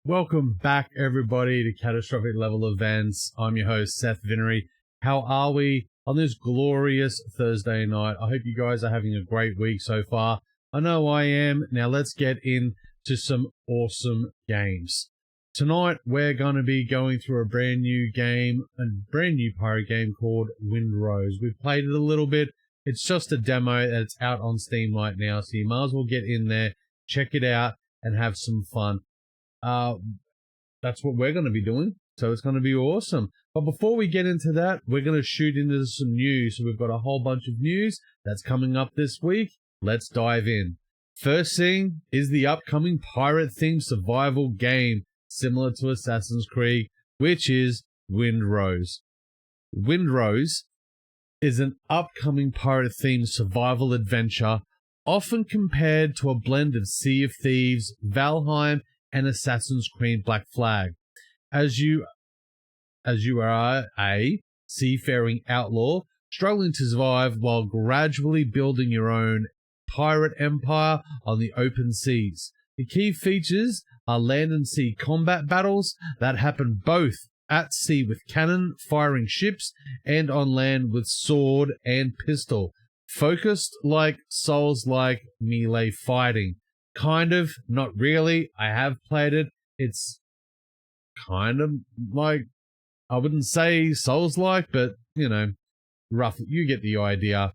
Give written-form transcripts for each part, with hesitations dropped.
Welcome back, everybody, to Catastrophic Level Events. I'm your host, Seth Vinree. How are we on this glorious Thursday night? I hope you guys are having a great week so far. I know I am. Now let's get into some awesome games. Tonight, we're going to be going through a brand new pirate game called Vinree. We've played it a little bit. It's just a demo that's out on Steam right now, so you might as well get in there, check it out, and have some fun. That's what we're going to be doing, so it's going to be awesome. But before we get into that, we're going to shoot into some news. So we've got a whole bunch of news that's coming up this week. Let's dive in. First thing is the upcoming pirate-themed survival game, similar to Assassin's Creed, which is Vinree. Vinree is an upcoming pirate-themed survival adventure, often compared to a blend of Sea of Thieves, Valheim, and Assassin's Creed Black Flag. As you are a seafaring outlaw struggling to survive while gradually building your own pirate empire on the open seas. The key features are land and sea combat battles that happen both at sea with cannon firing ships and on land with sword and pistol. Focused like Souls-like melee fighting. Kind of, not really. I have played it. It's kind of like, I wouldn't say Souls-like, but, you know, roughly, you get the idea.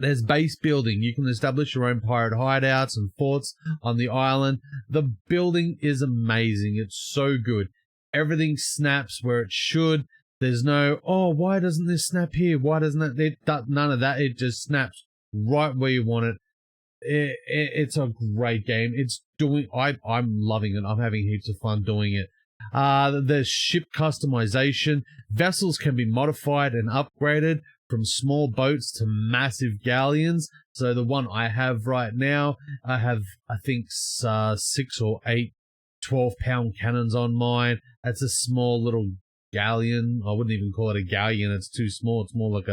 There's base building. You can establish your own pirate hideouts and forts on the island. The building is amazing. It's so good. Everything snaps where it should. There's no, oh, why doesn't this snap here? Why doesn't that? None of that. It just snaps right where you want it. It's a great game. I'm loving it. I'm having heaps of fun doing it. There's ship customization. Vessels can be modified and upgraded from small boats to massive galleons. So the one I have right now, I have, I think, 6 or 8 12-pound cannons on mine. That's a small little galleon. I wouldn't even call it a galleon. It's too small. It's more like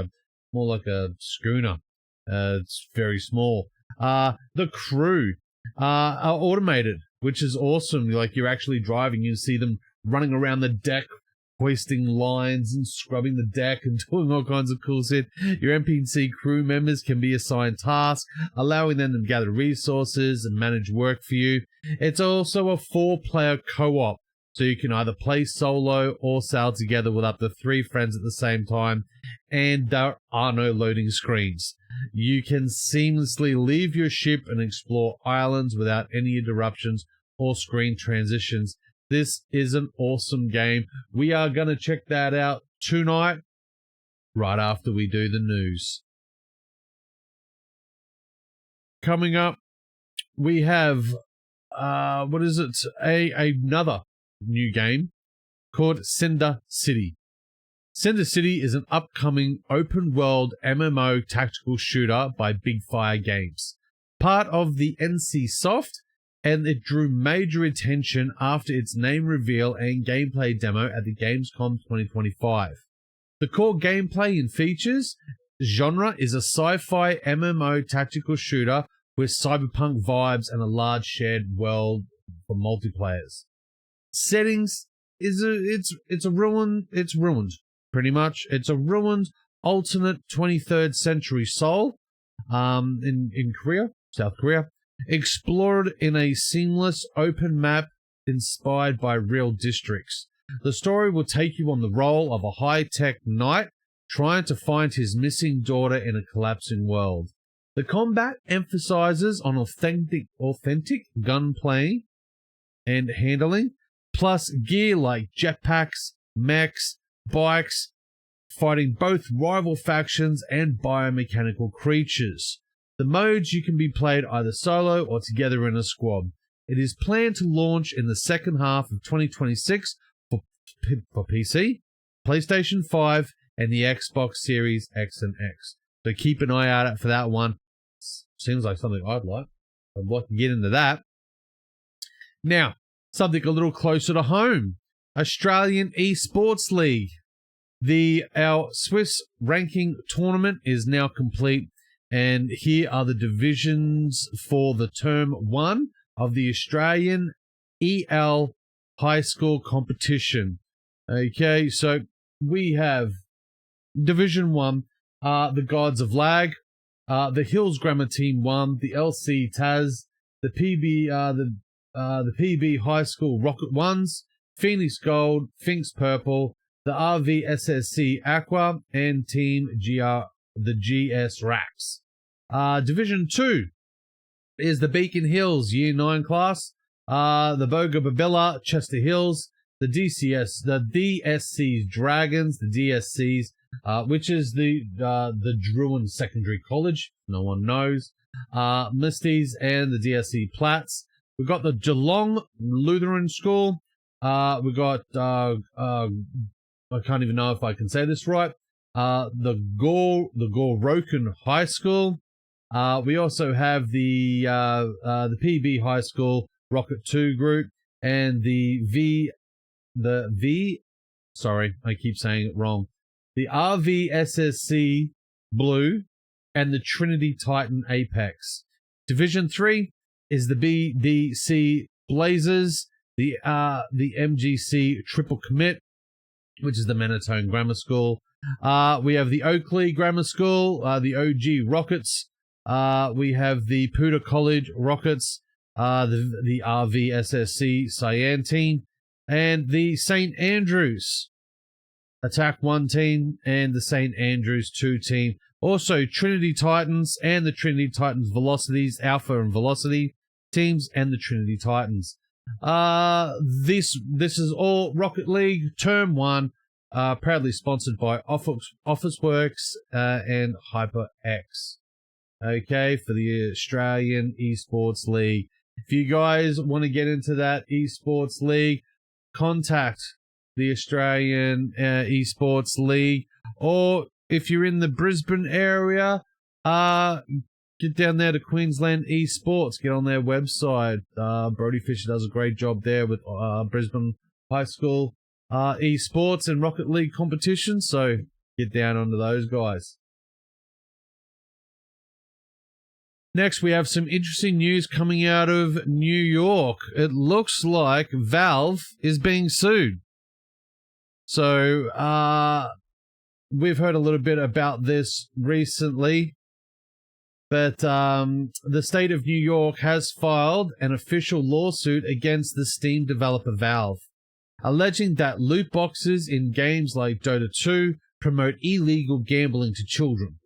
a schooner. It's very small. The crew are automated, which is awesome. Like, you're actually driving, you see them running around the deck, hoisting lines and scrubbing the deck and doing all kinds of cool shit. Your NPC crew members can be assigned tasks, allowing them to gather resources and manage work for you. It's also a 4-player co-op, so you can either play solo or sail together with up to 3 friends at the same time, and there are no loading screens. You can seamlessly leave your ship and explore islands without any interruptions or screen transitions. This is an awesome game. We are going to check that out tonight, right after we do the news. Coming up, we have, another new game called Cinder City. Cinder City is an upcoming open-world MMO tactical shooter by Big Fire Games, part of the NC Soft, and it drew major attention after its name reveal and gameplay demo at the Gamescom 2025. The core gameplay and features genre is a sci-fi MMO tactical shooter with cyberpunk vibes and a large shared world for multiplayers. Settings is it's ruined. Pretty much. It's a ruined alternate 23rd century Seoul in Korea, South Korea, explored in a seamless open map inspired by real districts. The story will take you on the role of a high-tech knight trying to find his missing daughter in a collapsing world. The combat emphasizes on authentic gunplay and handling, plus gear like jetpacks, mechs, bikes, fighting both rival factions and biomechanical creatures. The modes you can be played either solo or together in a squad. It is planned to launch in the second half of 2026 for PC, PlayStation 5, and the Xbox Series X and X. So keep an eye out for that one. Seems like something I'd like. I'd like to get into that. Now, something a little closer to home. Australian Esports League. Our Swiss ranking tournament is now complete, and here are the divisions for the term 1 of the Australian EL high school competition. Okay, so we have Division 1, the Gods of Lag, the Hills Grammar Team 1, the LC Taz, the PB High School Rocket Ones, Phoenix Gold, Finks Purple, the RVSSC Aqua, and Team the GS Racks. Division 2 is the Beacon Hills Year 9 class, the Boga Babilla Chester Hills, the DSC's Dragons, the DSC's, which is the Druin Secondary College, no one knows, Misties, and the DSC Platts. We've got the Geelong Lutheran School. We got I can't even know if I can say this right. The Gorokan High School. We also have the PB High School Rocket 2 group and sorry, I keep saying it wrong. The RVSSC Blue and the Trinity Titan Apex. Division 3 is the BDC Blazers, the MGC Triple Commit, which is the Menatone Grammar School. We have the Oakley Grammar School, the OG Rockets. We have the Puda College Rockets, the RVSSC Cyan team, and the St. Andrews Attack 1 team, and the St. Andrews 2 team. Also, Trinity Titans and the Trinity Titans Velocities, Alpha and Velocity teams, and the Trinity Titans. This is all Rocket League Term 1, proudly sponsored by Officeworks and HyperX. Okay, for the Australian Esports League. If you guys want to get into that Esports League, contact the Australian Esports League, or if you're in the Brisbane area, get down there to Queensland Esports, get on their website. Brody Fisher does a great job there with Brisbane High School Esports and Rocket League competitions, so get down onto those guys. Next, we have some interesting news coming out of New York. It looks like Valve is being sued. So, we've heard a little bit about this recently, but the state of New York has filed an official lawsuit against the Steam developer Valve, alleging that loot boxes in games like Dota 2 promote illegal gambling to children.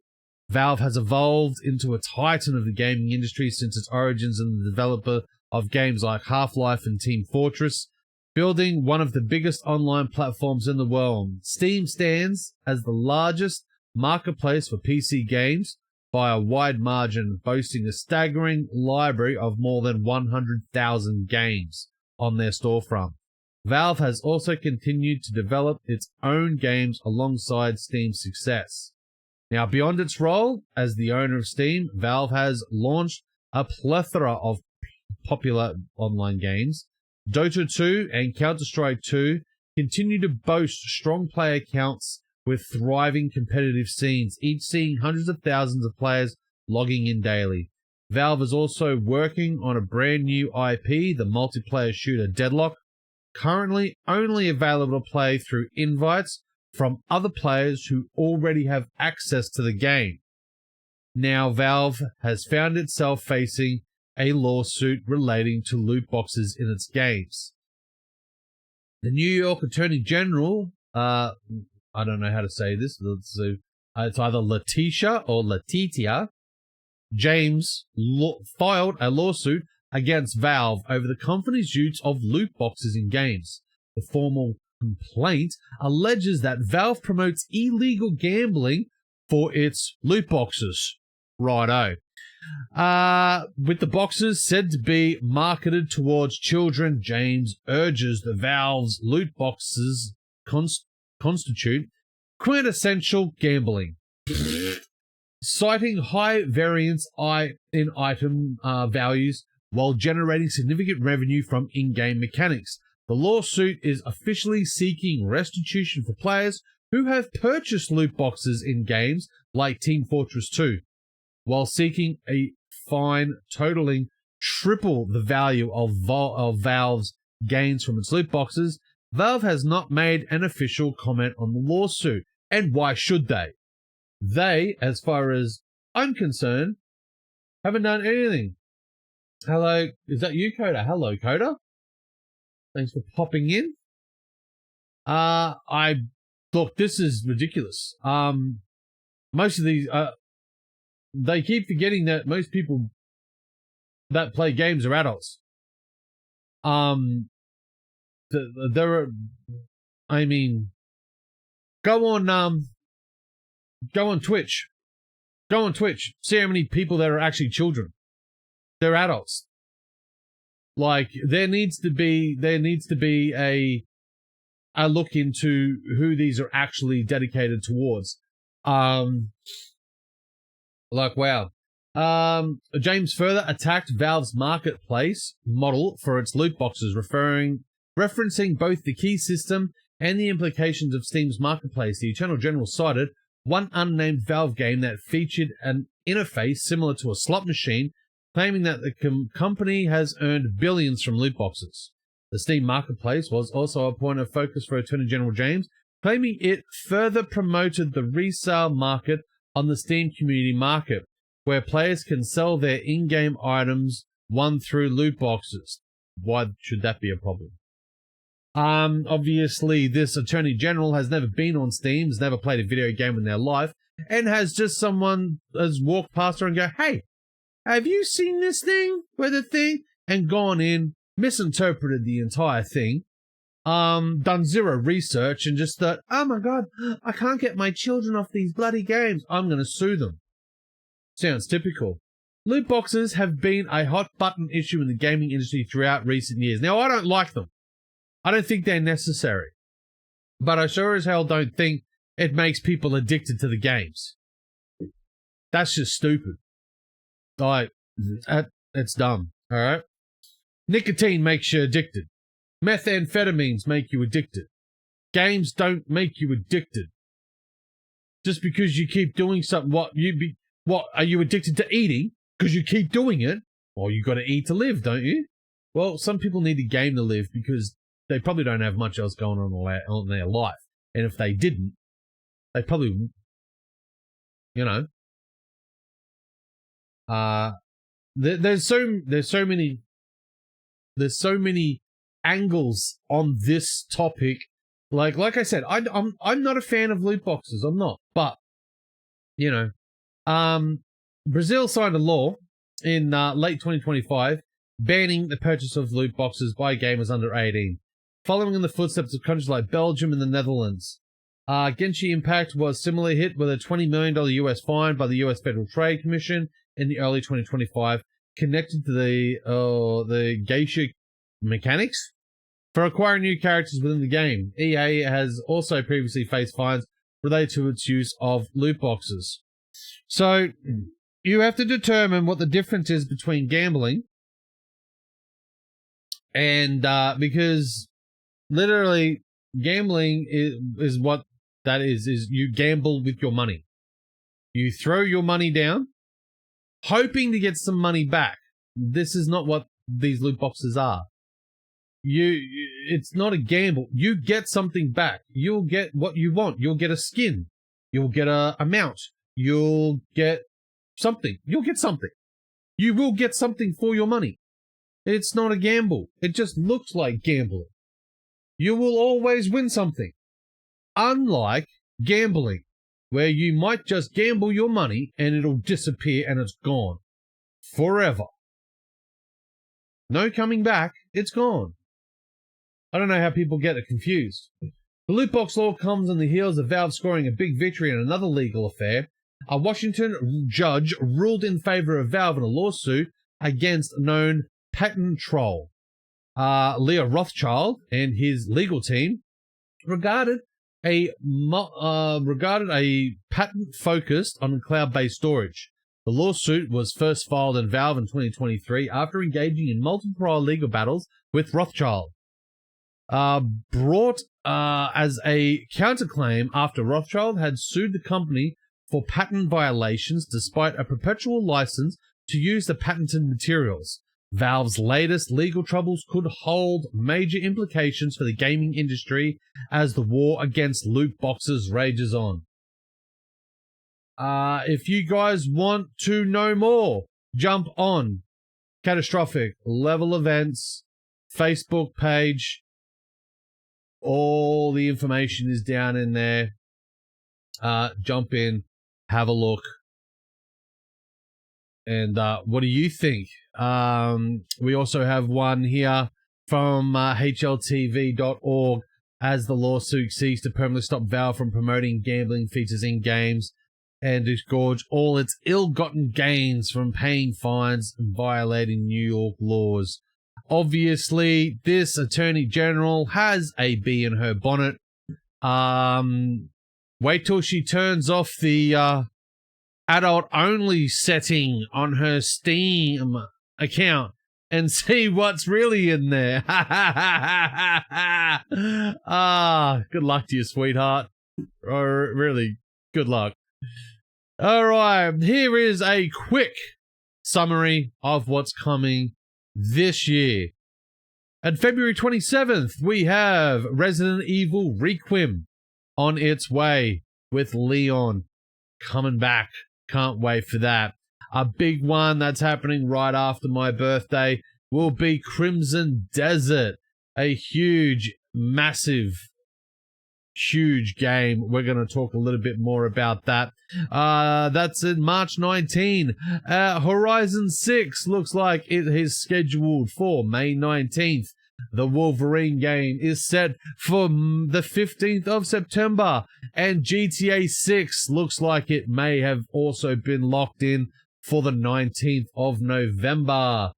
Valve has evolved into a titan of the gaming industry since its origins in the developer of games like Half-Life and Team Fortress, building one of the biggest online platforms in the world. Steam stands as the largest marketplace for PC games by a wide margin, boasting a staggering library of more than 100,000 games on their storefront. Valve has also continued to develop its own games alongside Steam's success. Now, beyond its role as the owner of Steam, Valve has launched a plethora of popular online games. Dota 2 and Counter-Strike 2 continue to boast strong player counts with thriving competitive scenes, each seeing hundreds of thousands of players logging in daily. Valve is also working on a brand new IP, the multiplayer shooter Deadlock, currently only available to play through invites from other players who already have access to the game. Now, Valve has found itself facing a lawsuit relating to loot boxes in its games. The New York Attorney General, I don't know how to say this, it's either Letitia or Letitia, James, filed a lawsuit against Valve over the company's use of loot boxes in games. The formal complaint alleges that Valve promotes illegal gambling for its loot boxes. Righto. With the boxes said to be marketed towards children, James urges the Valve's loot boxes constitute quintessential gambling, citing high variance in item values while generating significant revenue from in-game mechanics. The lawsuit is officially seeking restitution for players who have purchased loot boxes in games like Team Fortress 2, while seeking a fine totaling triple the value of Valve's gains from its loot boxes, Valve has not made an official comment on the lawsuit. And why should they? They, as far as I'm concerned, haven't done anything. Hello, is that you, Coda? Hello, Coda. Thanks for popping in. Look, this is ridiculous. Most of these, they keep forgetting that most people that play games are adults. There are, I mean, go on Twitch. Go on Twitch. See how many people there are actually children. They're adults. Like, there needs to be a look into who these are actually dedicated towards. Like, wow. James further attacked Valve's marketplace model for its loot boxes, referencing both the key system and the implications of Steam's marketplace. The Eternal General cited one unnamed Valve game that featured an interface similar to a slot machine, claiming that the company has earned billions from loot boxes. The Steam marketplace was also a point of focus for Attorney General James, claiming it further promoted the resale market on the Steam community market, where players can sell their in-game items won through loot boxes. Why should that be a problem? Obviously, this Attorney General has never been on Steam, has never played a video game in their life, and has just someone has walked past her and go, hey, have you seen this thing? Where the thing? And gone in, misinterpreted the entire thing, done zero research, and just thought, oh my god, I can't get my children off these bloody games. I'm going to sue them. Sounds typical. Loot boxes have been a hot button issue in the gaming industry throughout recent years. Now, I don't like them. I don't think they're necessary. But I sure as hell don't think it makes people addicted to the games. That's just stupid. Like, it's dumb, alright? Nicotine makes you addicted. Methamphetamines make you addicted. Games don't make you addicted. Just because you keep doing something, what, are you addicted to eating? Because you keep doing it? Well, you gotta eat to live, don't you? Well, some people need a game to live because they probably don't have much else going on in their life. And if they didn't, they probably, you know. There's so many angles on this topic. Like I said, I'm not a fan of loot boxes. I'm not. But, you know, Brazil signed a law in late 2025 banning the purchase of loot boxes by gamers under 18. Following in the footsteps of countries like Belgium and the Netherlands. Genshin Impact was similarly hit with a $20 million US fine by the US Federal Trade Commission in the early 2025, connected to the geisha mechanics for acquiring new characters within the game. EA has also previously faced fines related to its use of loot boxes. So, you have to determine what the difference is between gambling and, because literally, gambling is what that is you gamble with your money. You throw your money down, hoping to get some money back. This is not what these loot boxes are. It's not a gamble. You get something back. You'll get what you want. You'll get a skin. You'll get a mount. You'll get something. You'll get something. You will get something for your money. It's not a gamble. It just looks like gambling. You will always win something. Unlike gambling, where you might just gamble your money and it'll disappear and it's gone. Forever. No coming back, it's gone. I don't know how people get it confused. The loot box law comes on the heels of Valve scoring a big victory in another legal affair. A Washington judge ruled in favor of Valve in a lawsuit against known patent troll. Leah Rothschild and his legal team regarded a patent focused on cloud-based storage. The lawsuit was first filed in Valve in 2023 after engaging in multiple prior legal battles with Rothschild. Brought as a counterclaim after Rothschild had sued the company for patent violations despite a perpetual license to use the patented materials. Valve's latest legal troubles could hold major implications for the gaming industry as the war against loot boxes rages on. If you guys want to know more, jump on Catastrophic Level Events Facebook page. All the information is down in there. Jump in, have a look. And what do you think? We also have one here from HLTV.org. As the lawsuit seeks to permanently stop Valve from promoting gambling features in games and disgorge all its ill-gotten gains from paying fines and violating New York laws. Obviously, this Attorney General has a bee in her bonnet. Wait till she turns off the adult-only setting on her Steam account and see what's really in there. Good luck to you, sweetheart. Really, good luck. All right, here is a quick summary of what's coming this year. At February 27th, we have Resident Evil Requiem on its way with Leon coming back. Can't wait for that. A big one that's happening right after my birthday will be Crimson Desert, a huge, massive, huge game. We're going to talk a little bit more about that. That's in March 19. Horizon 6 looks like it is scheduled for May 19th. The Wolverine game is set for the 15th of September. And GTA 6 looks like it may have also been locked in for the 19th of November.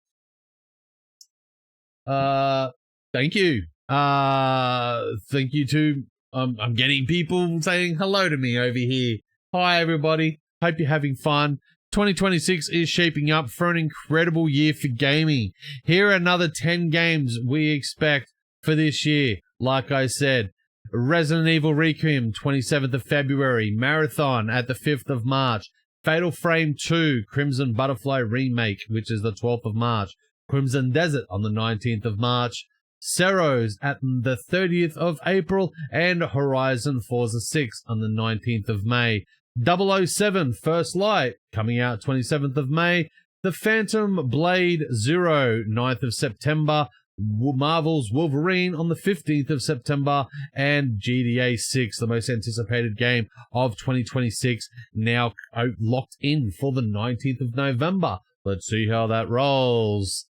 Thank you. Thank you to... I'm getting people saying hello to me over here. Hi, everybody. Hope you're having fun. 2026 is shaping up for an incredible year for gaming. Here are another 10 games we expect for this year. Like I said, Resident Evil Requiem, 27th of February. Marathon at the 5th of March. Fatal Frame 2, Crimson Butterfly Remake, which is the 12th of March. Crimson Desert on the 19th of March. Ceros at the 30th of April, and Horizon Forza 6 on the 19th of May. 007 First Light coming out 27th of May. The Phantom Blade Zero 9th of September. Marvel's Wolverine on the 15th of September, and GTA 6, the most anticipated game of 2026, now locked in for the 19th of November. Let's see how that rolls.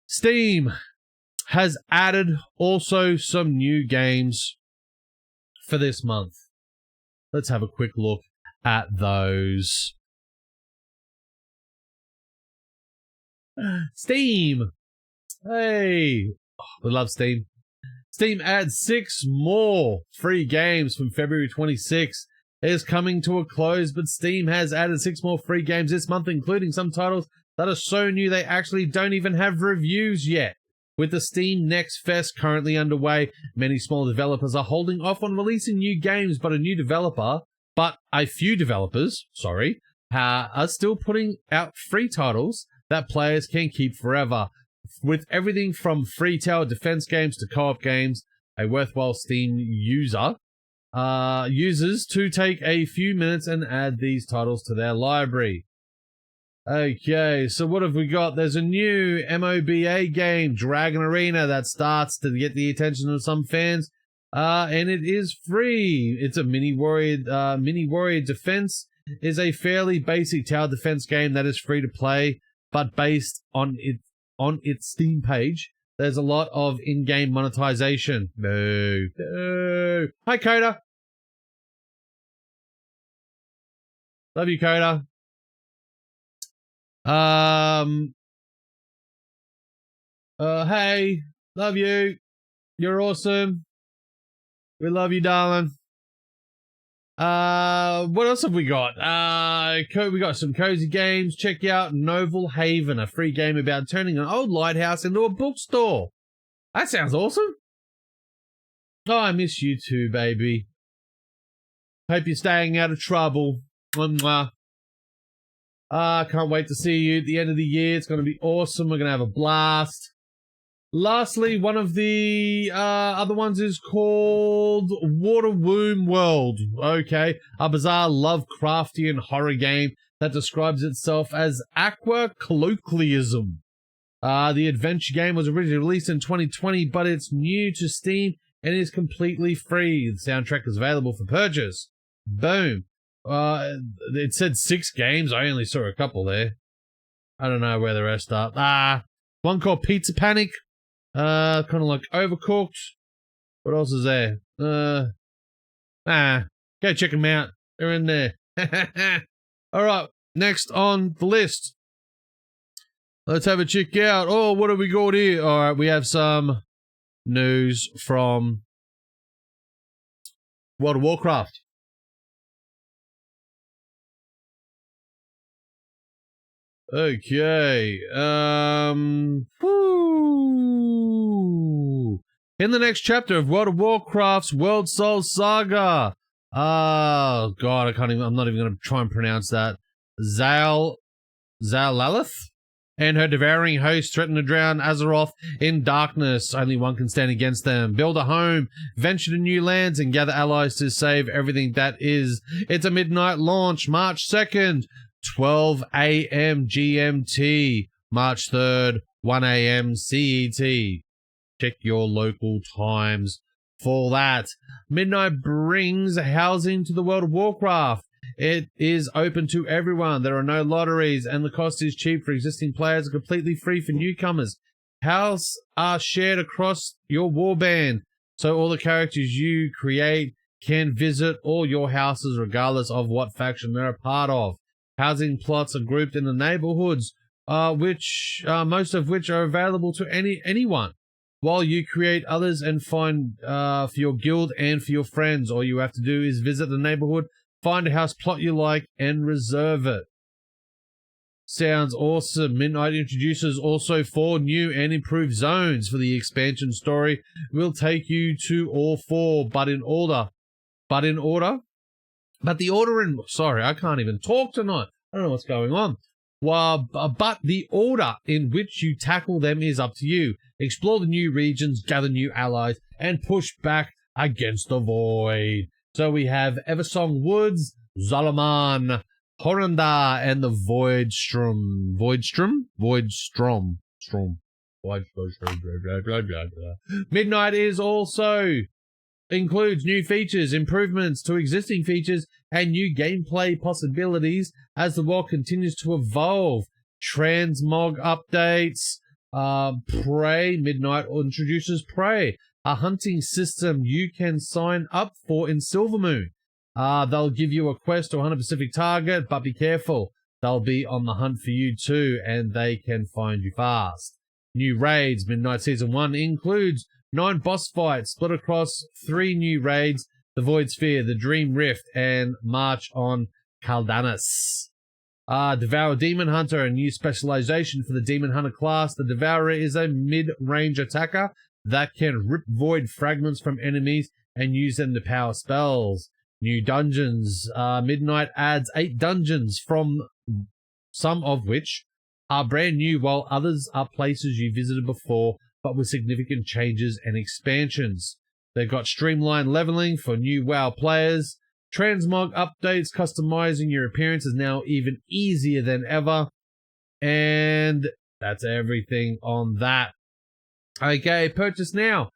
Steam has added also some new games for this month. Let's have a quick look at those. Steam. Hey, we love Steam. Steam adds 6 more free games from February 26th. It is coming to a close, but Steam has added 6 more free games this month, including some titles that are so new they actually don't even have reviews yet. With the Steam Next Fest currently underway, many small developers are holding off on releasing new games, but a few developers, are still putting out free titles that players can keep forever. With everything from free tower defense games to co-op games, a worthwhile Steam users to take a few minutes and add these titles to their library. Okay, so what have we got? There's a new MOBA game, Dragon Arena, that starts to get the attention of some fans, and it is free. It's a mini warrior defense. Is a fairly basic tower defense game that is free to play, but based on its Steam page, there's a lot of in-game monetization. No. Hi, Coda. Love you, Coda. Hey, love you. You're awesome. We love you, darling. What else have we got? We got some cozy games. Check out Novel Haven, a free game about turning an old lighthouse into a bookstore. That sounds awesome. Oh, I miss you too, baby. Hope you're staying out of trouble. Mwah. Can't wait to see you at the end of the year. It's going to be awesome. We're going to have a blast. Lastly, one of the other ones is called Water Womb World. Okay, a bizarre Lovecraftian horror game that describes itself as aqua colloquialism. The adventure game was originally released in 2020, but it's new to Steam and is completely free. The soundtrack is available for purchase. Boom. It said 6 games. I only saw a couple there. I don't know where the rest are. One called Pizza Panic. Kind of like Overcooked. What else is there? Go check them out. They're in there. Alright, next on the list. Let's have a check out. Oh, what have we got here? Alright, we have some news from World of Warcraft. Okay. In the next chapter of World of Warcraft's World Soul Saga. Oh god, I'm not even gonna try and pronounce that. Zalalith and her devouring host threaten to drown Azeroth in darkness. Only one can stand against them. Build a home, venture to new lands, and gather allies to save everything that is. It's a midnight launch, March 2nd, 12 a.m. GMT, March 3rd, 1 a.m. CET. Check your local times for that. Midnight brings housing to the World of Warcraft. It is open to everyone. There are no lotteries, and the cost is cheap for existing players and completely free for newcomers. Houses are shared across your warband, so all the characters you create can visit all your houses regardless of what faction they're a part of. Housing plots are grouped in the neighborhoods, most of which are available to anyone. While you create others and find for your guild and for your friends, all you have to do is visit the neighborhood, find a house plot you like, and reserve it. Sounds awesome. Midnight introduces also 4 new and improved zones for the expansion story. We'll take you to all 4, but the order in... Sorry, I can't even talk tonight. I don't know what's going on. Well, but the order in which you tackle them is up to you. Explore the new regions, gather new allies, and push back against the void. So we have Eversong Woods, Zalaman, Horanda, and the Voidstrom. Midnight is also includes new features, improvements to existing features, and new gameplay possibilities as the world continues to evolve. Transmog updates. Prey. Midnight introduces Prey, a hunting system you can sign up for in Silvermoon. They'll give you a quest to hunt a specific target, but be careful. They'll be on the hunt for you too, and they can find you fast. New raids. Midnight Season 1 includes 9 boss fights split across 3 new raids: the Void Sphere, the Dream Rift, and March on Caldanus. Devourer Demon Hunter, a new specialization for the Demon Hunter class. The Devourer is a mid-range attacker that can rip void fragments from enemies and use them to power spells. New dungeons. Midnight adds 8 dungeons, from some of which are brand new, while others are places you visited before, but with significant changes and expansions. They've got streamlined leveling for new WoW players. Transmog updates, customizing your appearance is now even easier than ever. And that's everything on that. Okay, purchase now.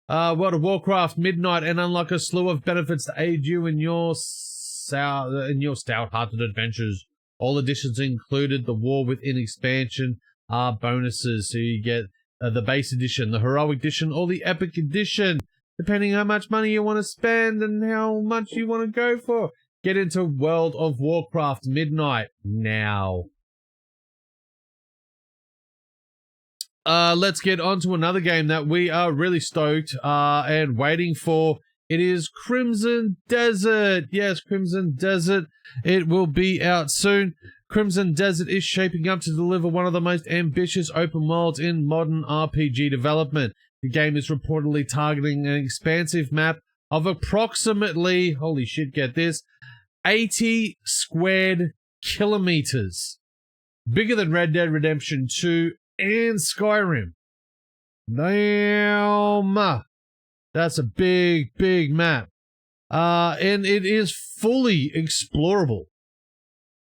World of Warcraft Midnight, and unlock a slew of benefits to aid you in your stout-hearted adventures. All additions included the War Within expansion bonuses, so you get the base edition, the heroic edition, or the epic edition, depending how much money you want to spend and how much you want to go for. Get into World of Warcraft Midnight now. Let's get on to another game that we are really stoked and waiting for. It is Crimson Desert. Yes, Crimson Desert. It will be out soon. Crimson Desert is shaping up to deliver one of the most ambitious open worlds in modern RPG development. The game is reportedly targeting an expansive map of approximately, holy shit, get this, 80 squared kilometers. Bigger than Red Dead Redemption 2 and Skyrim. Damn. That's a big, big map. And it is fully explorable.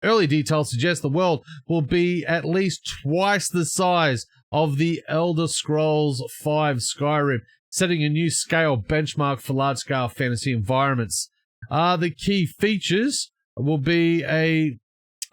Early details suggest the world will be at least twice the size of the Elder Scrolls V Skyrim, setting a new scale benchmark for large-scale fantasy environments. The key features will be a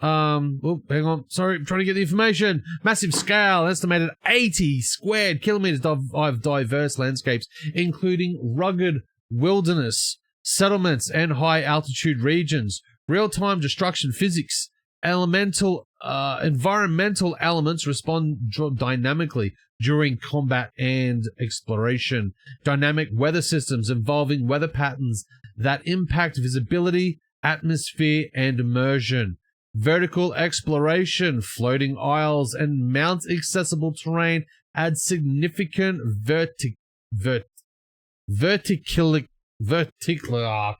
oh, hang on. Sorry, I'm trying to get the information. Massive scale, estimated 80 squared kilometers of diverse landscapes, including rugged wilderness, settlements, and high-altitude regions. Real-time destruction physics, environmental elements respond dynamically during combat and exploration. Dynamic weather systems involving weather patterns that impact visibility, atmosphere, and immersion. Vertical exploration, floating isles, and mount-accessible terrain add significant vertical. I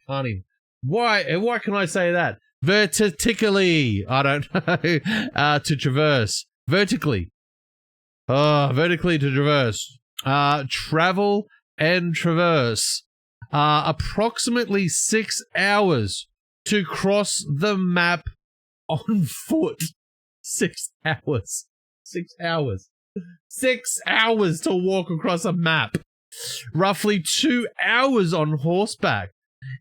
can't even. Why can I say that? Vertically. I don't know. To traverse. Vertically. Vertically to traverse. Travel and traverse. Approximately 6 hours to cross the map on foot. 6 hours. 6 hours. 6 hours to walk across a map. Roughly 2 hours on horseback.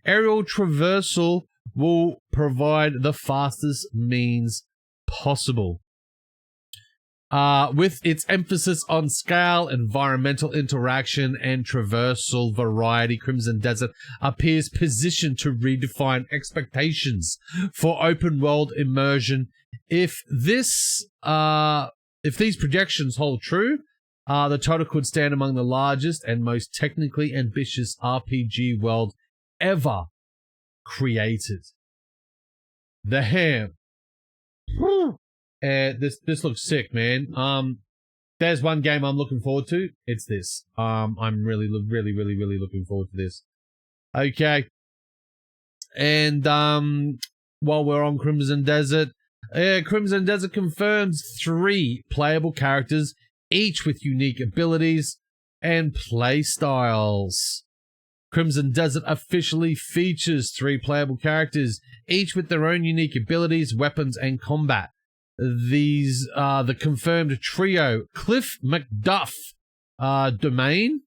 Aerial traversal will provide the fastest means possible. With its emphasis on scale, environmental interaction, and traversal variety, Crimson Desert appears positioned to redefine expectations for open-world immersion. If these projections hold true, the title could stand among the largest and most technically ambitious RPG world ever created. The Ham. This looks sick, man. There's one game I'm looking forward to. It's this. I'm really looking forward to this. Okay. And while we're on Crimson Desert, Crimson Desert confirms 3 playable characters, each with unique abilities and play styles. Crimson Desert officially features 3 playable characters, each with their own unique abilities, weapons, and combat. These are the confirmed trio: Cliff McDuff, Domain,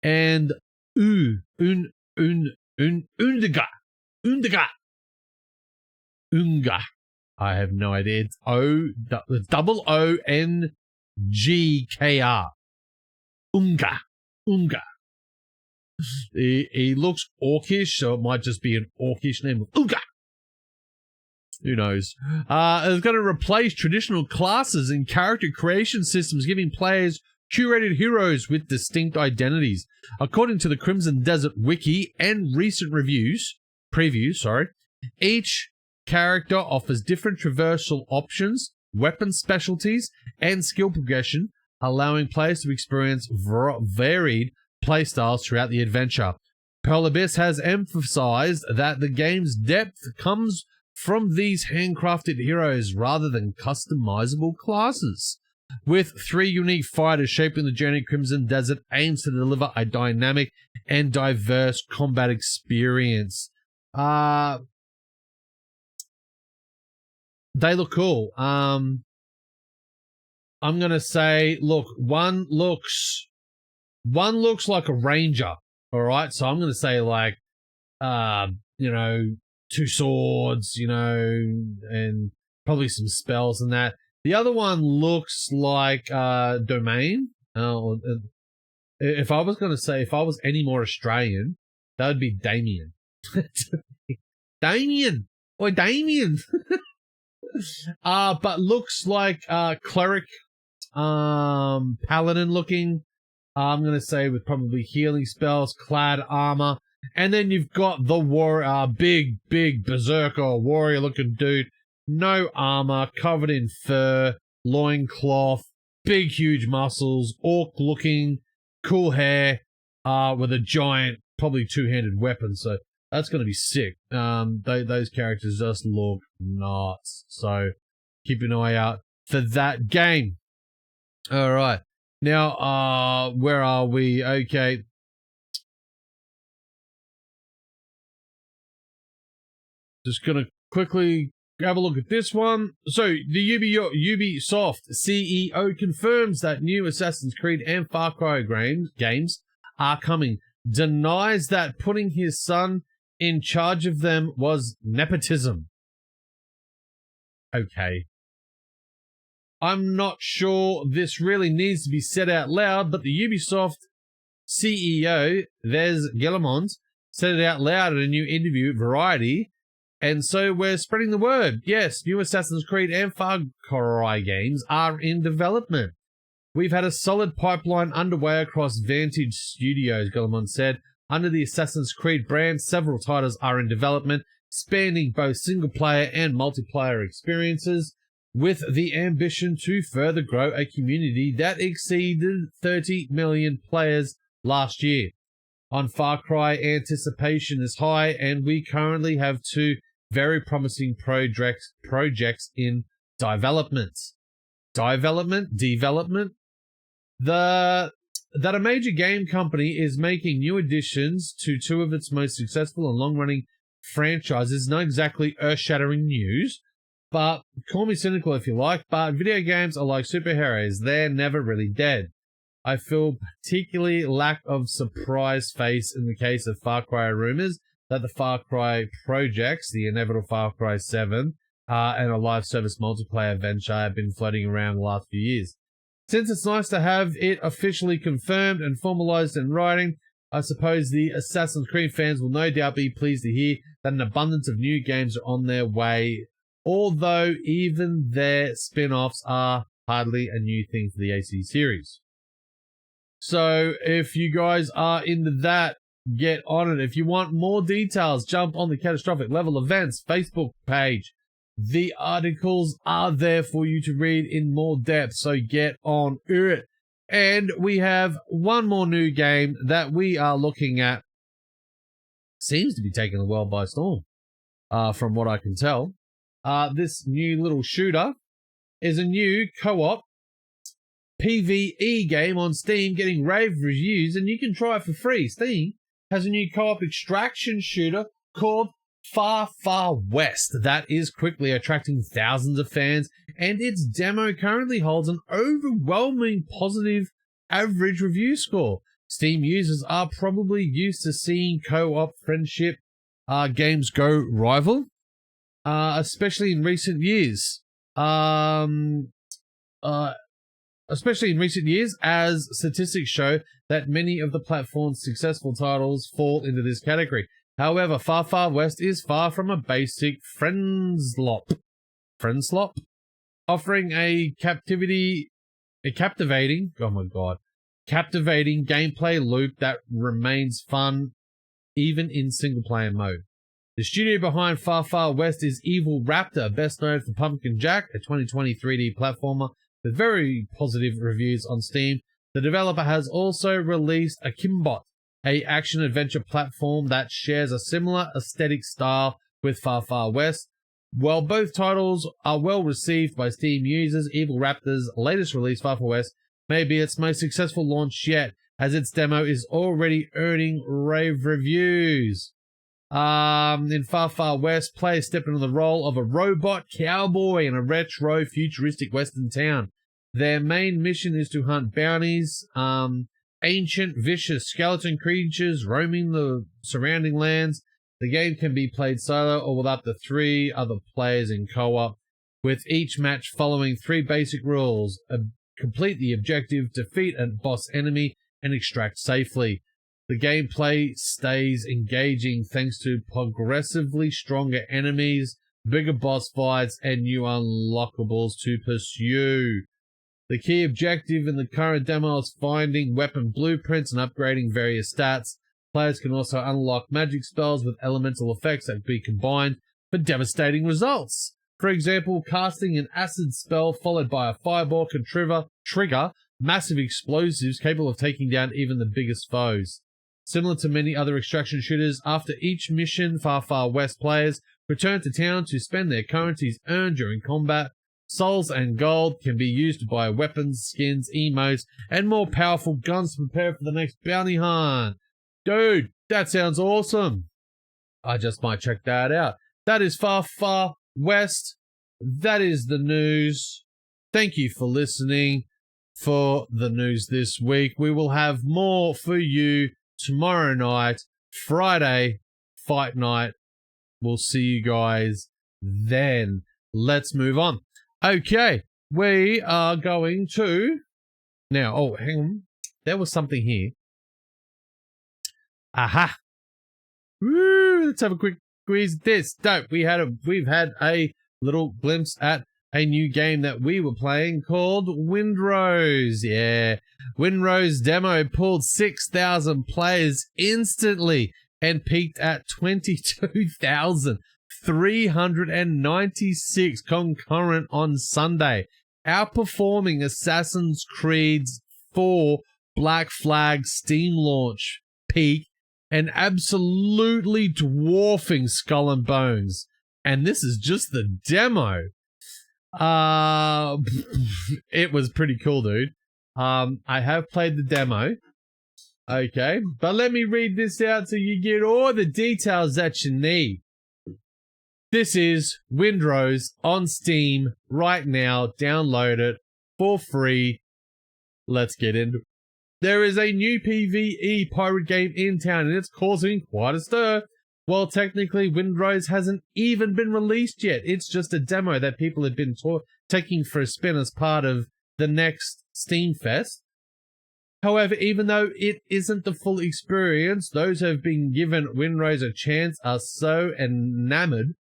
and Unga. I have no idea. It's OONGKR. Unga. He looks orcish, so it might just be an orcish name. Unga. Who knows? It's going to replace traditional classes and character creation systems, giving players curated heroes with distinct identities. According to the Crimson Desert Wiki and recent previews, each character offers different traversal options, weapon specialties, and skill progression, allowing players to experience varied playstyles throughout the adventure. Pearl Abyss has emphasized that the game's depth comes from these handcrafted heroes rather than customizable classes. With 3 unique fighters shaping the journey, Crimson Desert aims to deliver a dynamic and diverse combat experience. They look cool. I'm gonna say, look, one looks like a ranger. All right, so I'm gonna say like, 2 swords, and probably some spells and that. The other one looks like Domain. If I was any more Australian, that would be Damien. Damien! Or Damien! But looks like cleric, paladin looking. I'm going to say with probably healing spells, clad armor. And then you've got the big berserker warrior looking dude. No armor, covered in fur, loincloth, big huge muscles, orc looking, cool hair, with a giant, probably 2-handed weapon. So That's going to be sick. Those characters just look nuts. So keep an eye out for that game. All right. Now, where are we? Okay. Just going to quickly have a look at this one. So the Ubisoft CEO confirms that new Assassin's Creed and Far Cry games are coming. Denies that putting his son in charge of them was nepotism. Okay. I'm not sure this really needs to be said out loud, but the Ubisoft CEO, Des Guillemot, said it out loud in a new interview at Variety. And so we're spreading the word. Yes, new Assassin's Creed and Far Cry games are in development. We've had a solid pipeline underway across Vantage Studios, Guillemot said. Under the Assassin's Creed brand, several titles are in development, spanning both single-player and multiplayer experiences, with the ambition to further grow a community that exceeded 30 million players last year. On Far Cry, anticipation is high, and we currently have 2 very promising projects in development. Development? That a major game company is making new additions to 2 of its most successful and long-running franchises is not exactly earth-shattering news, but call me cynical if you like, but video games are like superheroes. They're never really dead. I feel particularly lack of surprise face in the case of Far Cry rumors that the Far Cry projects, the inevitable Far Cry 7, and a live service multiplayer venture have been floating around the last few years. Since it's nice to have it officially confirmed and formalized in writing, I suppose the Assassin's Creed fans will no doubt be pleased to hear that an abundance of new games are on their way, although even their spin-offs are hardly a new thing for the AC series. So if you guys are into that, get on it. If you want more details, jump on the Catastrophic Level Events Facebook page. The articles are there for you to read in more depth, so get on it. And we have one more new game that we are looking at. Seems to be taking the world by storm, from what I can tell. This new little shooter is a new co-op PvE game on Steam, getting rave reviews, and you can try it for free. Steam has a new co-op extraction shooter called Far, Far West that is quickly attracting thousands of fans, and its demo currently holds an overwhelming positive average review score. Steam users are probably used to seeing co-op friendship games go rival, especially in recent years. Especially in recent years, as statistics show that many of the platform's successful titles fall into this category. However, Far Far West is far from a basic friendslop, offering a captivating gameplay loop that remains fun even in single-player mode. The studio behind Far Far West is Evil Raptor, best known for Pumpkin Jack, a 2020 3D platformer with very positive reviews on Steam. The developer has also released Akimbot, a action-adventure platform that shares a similar aesthetic style with Far Far West. While both titles are well received by Steam users, Evil Raptor's latest release, Far Far West, may be its most successful launch yet, as its demo is already earning rave reviews. In Far Far West, players step into the role of a robot cowboy in a retro futuristic western town. Their main mission is to hunt bounties, ancient vicious skeleton creatures roaming the surrounding lands. The game can be played solo or with up to 3 other players in co-op, with each match following 3 basic rules: complete the objective, defeat a boss enemy, and extract safely. The gameplay stays engaging thanks to progressively stronger enemies, bigger boss fights, and new unlockables to pursue. The key objective in the current demo is finding weapon blueprints and upgrading various stats. Players can also unlock magic spells with elemental effects that can be combined for devastating results. For example, casting an acid spell followed by a fireball can trigger massive explosives capable of taking down even the biggest foes. Similar to many other extraction shooters, after each mission, Far Far West players return to town to spend their currencies earned during combat. Souls and gold can be used to buy weapons, skins, emotes, and more powerful guns to prepare for the next bounty hunt. Dude, that sounds awesome. I just might check that out. That is Far Far West. That is the news. Thank you for listening for the news this week. We will have more for you tomorrow night, Friday, fight night. We'll see you guys then. Let's move on. Okay, we are going to... Now, oh, hang on. There was something here. Aha. Woo, let's have a quick squeeze at this. We've had a little glimpse at a new game that we were playing called Vinree. Yeah. Vinree's demo pulled 6,000 players instantly and peaked at 22,396 concurrent on Sunday, outperforming Assassin's Creed 4 Black Flag Steam launch peak and absolutely dwarfing Skull and Bones. And this is just the demo. It was pretty cool, dude. I have played the demo. Okay, but let me read this out so you get all the details that you need. This is Vinree on Steam right now. Download it for free. Let's get into it. There is a new PvE pirate game in town, and it's causing quite a stir. Well, technically, Vinree hasn't even been released yet. It's just a demo that people have been taking for a spin as part of the next Steam Fest. However, even though it isn't the full experience, those who have been given Vinree a chance are so enamored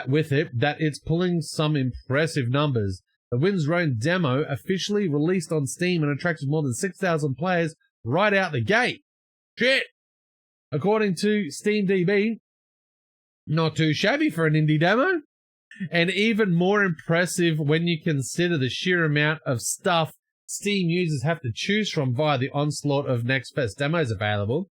with it that it's pulling some impressive numbers. The Vinree demo officially released on Steam and attracted more than 6,000 players right out the gate. Shit! According to SteamDB, not too shabby for an indie demo, and even more impressive when you consider the sheer amount of stuff Steam users have to choose from via the onslaught of Next Fest demos available.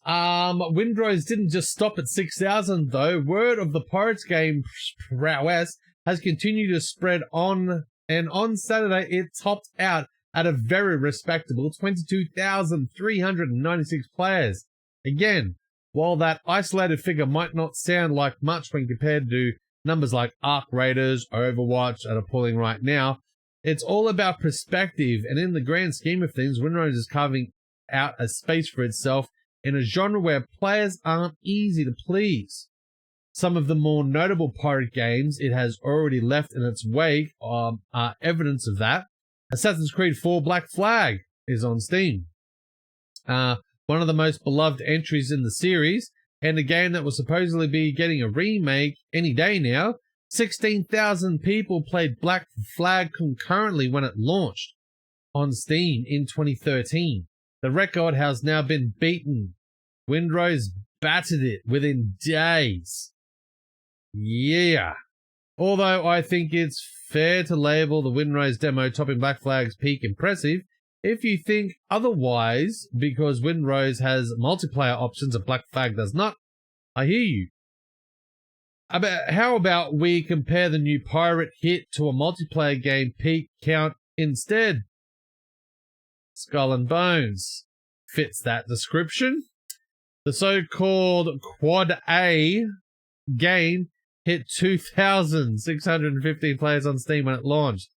Vinree didn't just stop at 6,000 though. Word of the Pirates game prowess has continued to spread on, and on Saturday it topped out at a very respectable 22,396 players. Again, while that isolated figure might not sound like much when compared to numbers like Arc Raiders, Overwatch that are pulling right now, it's all about perspective, and in the grand scheme of things, Vinree is carving out a space for itself in a genre where players aren't easy to please. Some of the more notable pirate games it has already left in its wake are evidence of that. Assassin's Creed 4 Black Flag is on Steam. One of the most beloved entries in the series, and a game that will supposedly be getting a remake any day now. 16,000 people played Black Flag concurrently when it launched on Steam in 2013. The record has now been beaten. Vinree battered it within days. Yeah. Although I think it's fair to label the Vinree demo topping Black Flag's peak impressive, if you think otherwise, because Vinree has multiplayer options and Black Flag does not, I hear you. How about we compare the new pirate hit to a multiplayer game peak count instead? Skull and Bones fits that description. The so-called Quad A game hit 2,615 players on Steam when it launched,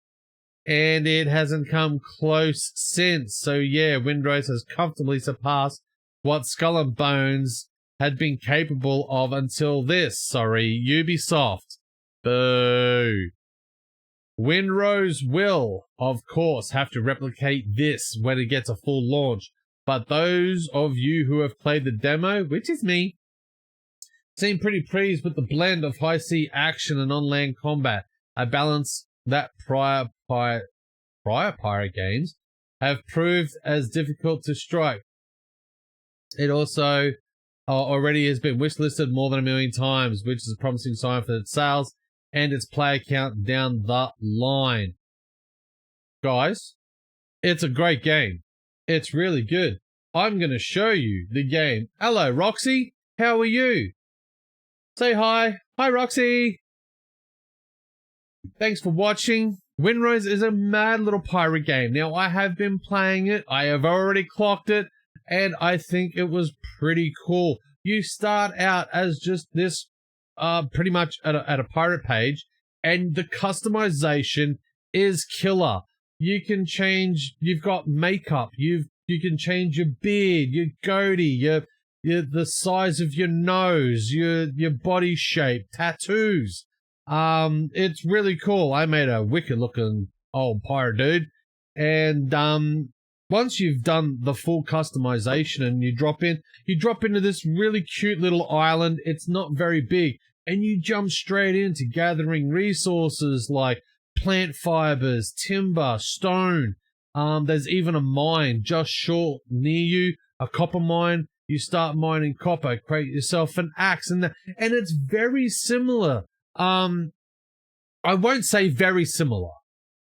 and it hasn't come close since. So yeah, Vinree has comfortably surpassed what Skull and Bones had been capable of until this. Sorry, Ubisoft. Boo. Vinree will, of course, have to replicate this when it gets a full launch, but those of you who have played the demo, which is me, seem pretty pleased with the blend of high sea action and on-land combat, a balance that prior pirate games have proved as difficult to strike. It also already has been wishlisted more than 1 million times, which is a promising sign for its sales and its player count down the line. Guys, it's a great game. It's really good. I'm going to show you the game. Hello, Roxy. How are you? Say hi. Hi, Roxy. Thanks for watching. Vinree is a mad little pirate game. Now, I have been playing it. I have already clocked it, and I think it was pretty cool. You start out as just this, pretty much at a pirate page, and the customization is killer. You can change, you've got makeup, you can change your beard, your goatee, the size of your nose, your body shape, tattoos. It's really cool. I made a wicked looking old pirate dude. And, once you've done the full customization and you drop into this really cute little island. It's not very big, and you jump straight into gathering resources like plant fibers, timber, stone. There's even a mine just short near you, a copper mine. You start mining copper, create yourself an axe, and it's very similar. I won't say very similar,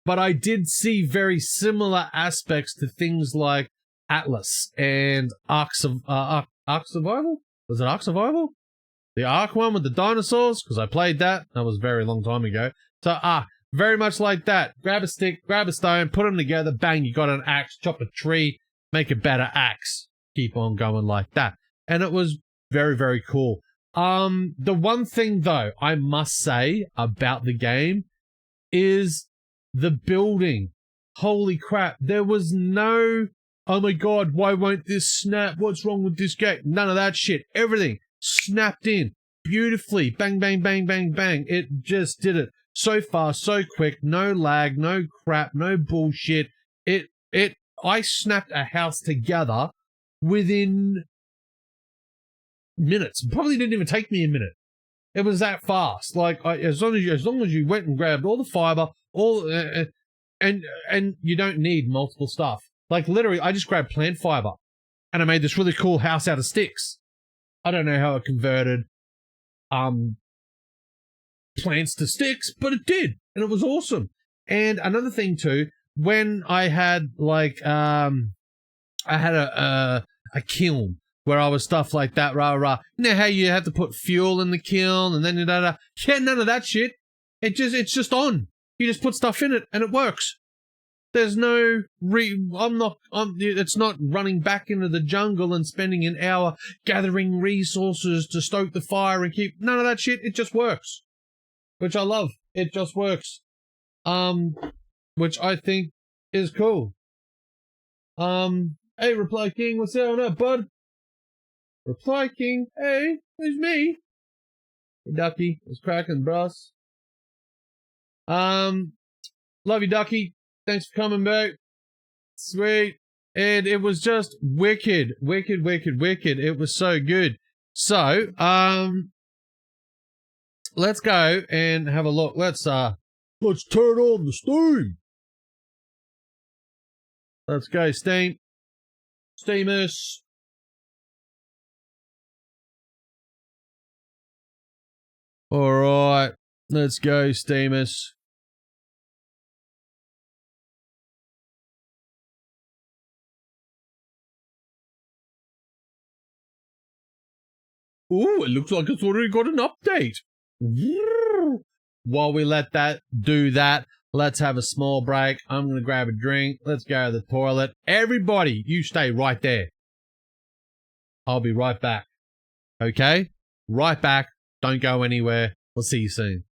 but I did see very similar aspects to things like Atlas and Ark Survival. Was it Ark Survival? The Ark one with the dinosaurs, because I played that. That was a very long time ago. So very much like that. Grab a stick, grab a stone, put them together, bang, you got an axe, chop a tree, make a better axe. Keep on going like that. And it was very, very cool. The one thing, though, I must say about the game is the building. Holy crap. There was no, oh my god, why won't this snap? What's wrong with this game? None of that shit. Everything snapped in beautifully. Bang, bang, bang, bang, bang. It just did it so fast, so quick. No lag, no crap, no bullshit. I snapped a house together within minutes. Probably didn't even take me a minute. It was that fast. Like, as long as you went and grabbed all the fiber, and you don't need multiple stuff. Like, literally, I just grabbed plant fiber, and I made this really cool house out of sticks. I don't know how it converted plants to sticks, but it did, and it was awesome. And another thing too, when I had like I had a kiln where I was stuff like that, You know how you have to put fuel in the kiln and then yeah, none of that shit. It's just on. You just put stuff in it and it works. There's no it's not running back into the jungle and spending an hour gathering resources to stoke the fire and keep none of that shit. It just works. Which I love. It just works. Which I think is cool. Hey, Reply King, what's going up, bud? Reply King, hey, it's me. Hey, Ducky, it's cracking, bros. Love you, Ducky. Thanks for coming back. Sweet. And it was just wicked. It was so good. So, let's go and have a look. Let's turn on the Steam. Let's go, Steam. Steamers. Alright. Let's go, Steamers. Ooh, it looks like it's already got an update. While we let that do that, let's have a small break. I'm going to grab a drink. Let's go to the toilet. Everybody, you stay right there. I'll be right back. Okay? Right back. Don't go anywhere. We'll see you soon.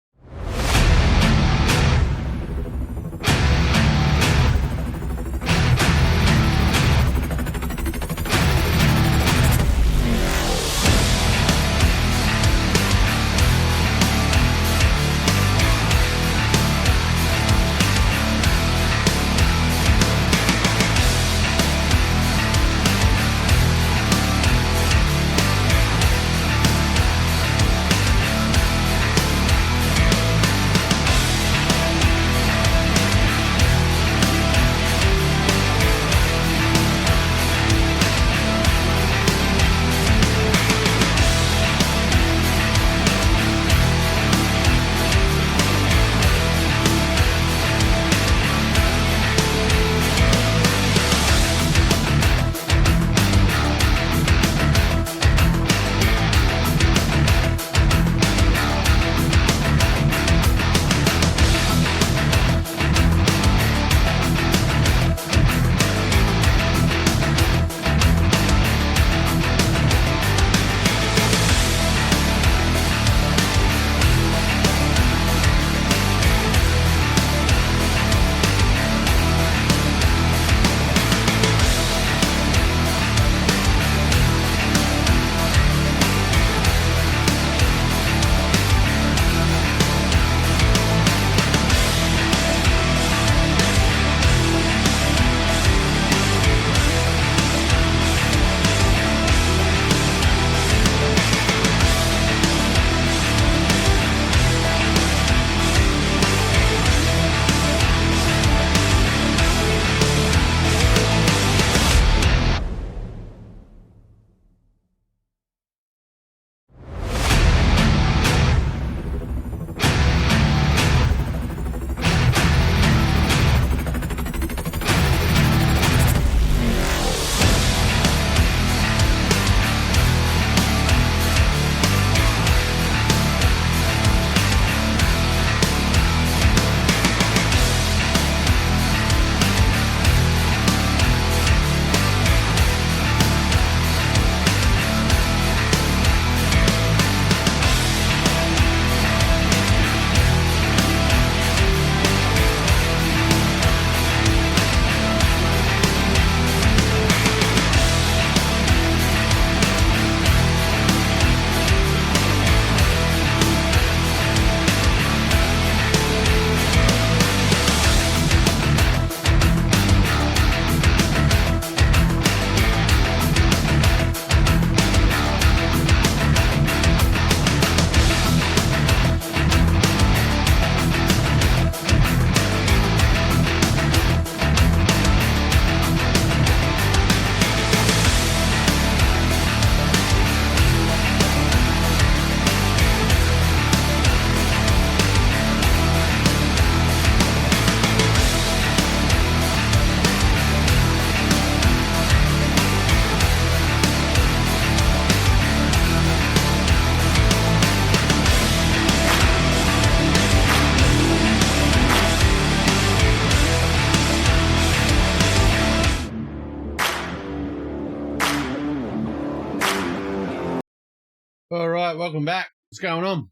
welcome back. What's going on?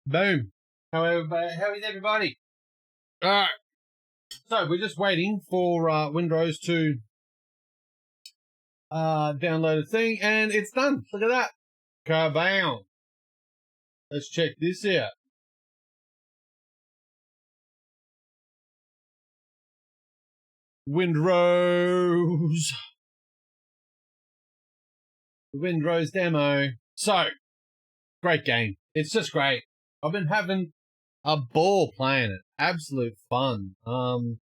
Boom. How is everybody? Alright. So, we're just waiting for Winree to download a thing, and it's done. Look at that. Kabam. Let's check this out. Winree's demo. So, great game. It's just great. I've been having a ball playing it. Absolute fun. And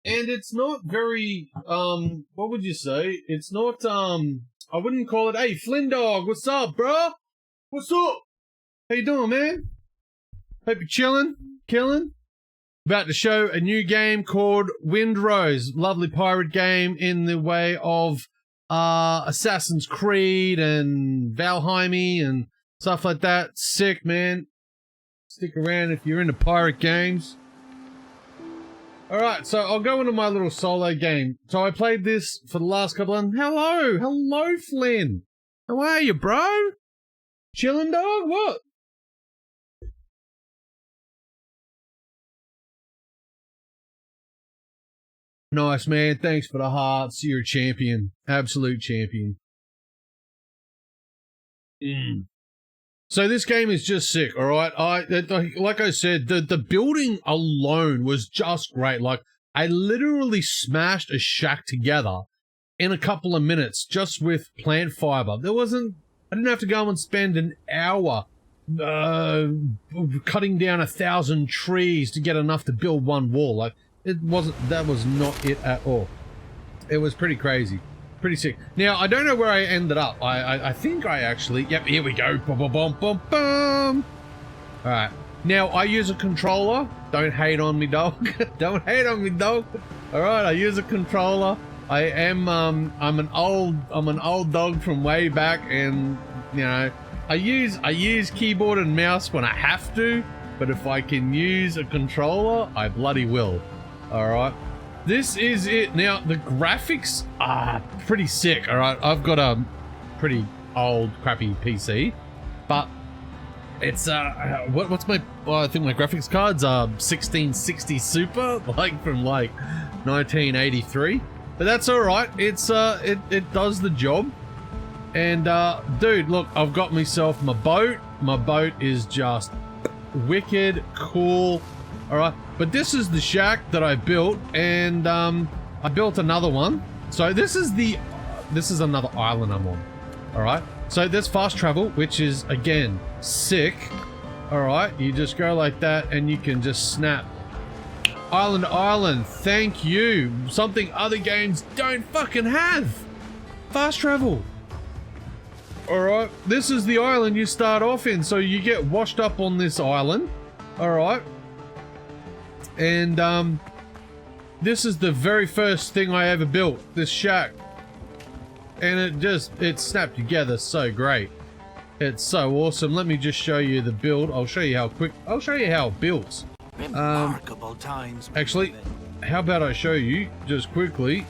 it's not very, what would you say? It's not, I wouldn't call it, hey, Flynn Dog, what's up, bro? What's up? How you doing, man? Hope you're chilling, killing. About to show a new game called Winree. Lovely pirate game in the way of Assassin's Creed and Valheim and stuff like that. Sick, man. Stick around if you're into pirate games. Alright, so I'll go into my little solo game. So I played this for the last couple of... Hello, Flynn. How are you, bro? Chillin', dog? What? Nice, man. Thanks for the hearts. You're a champion. Absolute champion. So this game is just sick, alright? Like I said, the building alone was just great. Like, I literally smashed a shack together in a couple of minutes just with plant fiber. I didn't have to go and spend an hour cutting down 1,000 trees to get enough to build one wall. Like, that was not it at all. It was pretty crazy. Pretty sick. Now, I don't know where I ended up. I think I actually... Yep, here we go. Boom, boom, boom, boom, boom. Alright. Now, I use a controller. Don't hate on me, dog. Don't hate on me, dog. Alright, I use a controller. I am, I'm an old dog from way back, and, you know, I use keyboard and mouse when I have to, but if I can use a controller, I bloody will. Alright. This is it. Now, the graphics are pretty sick, alright? I've got a pretty old, crappy PC, but it's, what's my, I think my graphics card's 1660 Super, like, from, like, 1983. But that's alright. It's, it does the job. And, dude, look, I've got myself my boat. My boat is just wicked cool. Alright, but this is the shack that I built, and I built another one. So this is another island I'm on. Alright, so there's fast travel, which is, again, sick. Alright, you just go like that, and you can just snap. Island to island, thank you. Something other games don't fucking have. Fast travel. Alright, this is the island you start off in, so you get washed up on this island. Alright. And, this is the very first thing I ever built, this shack. And it snapped together so great. It's so awesome. Let me just show you the build. I'll show you how it builds. Remarkable times. Actually, how about I show you, just quickly.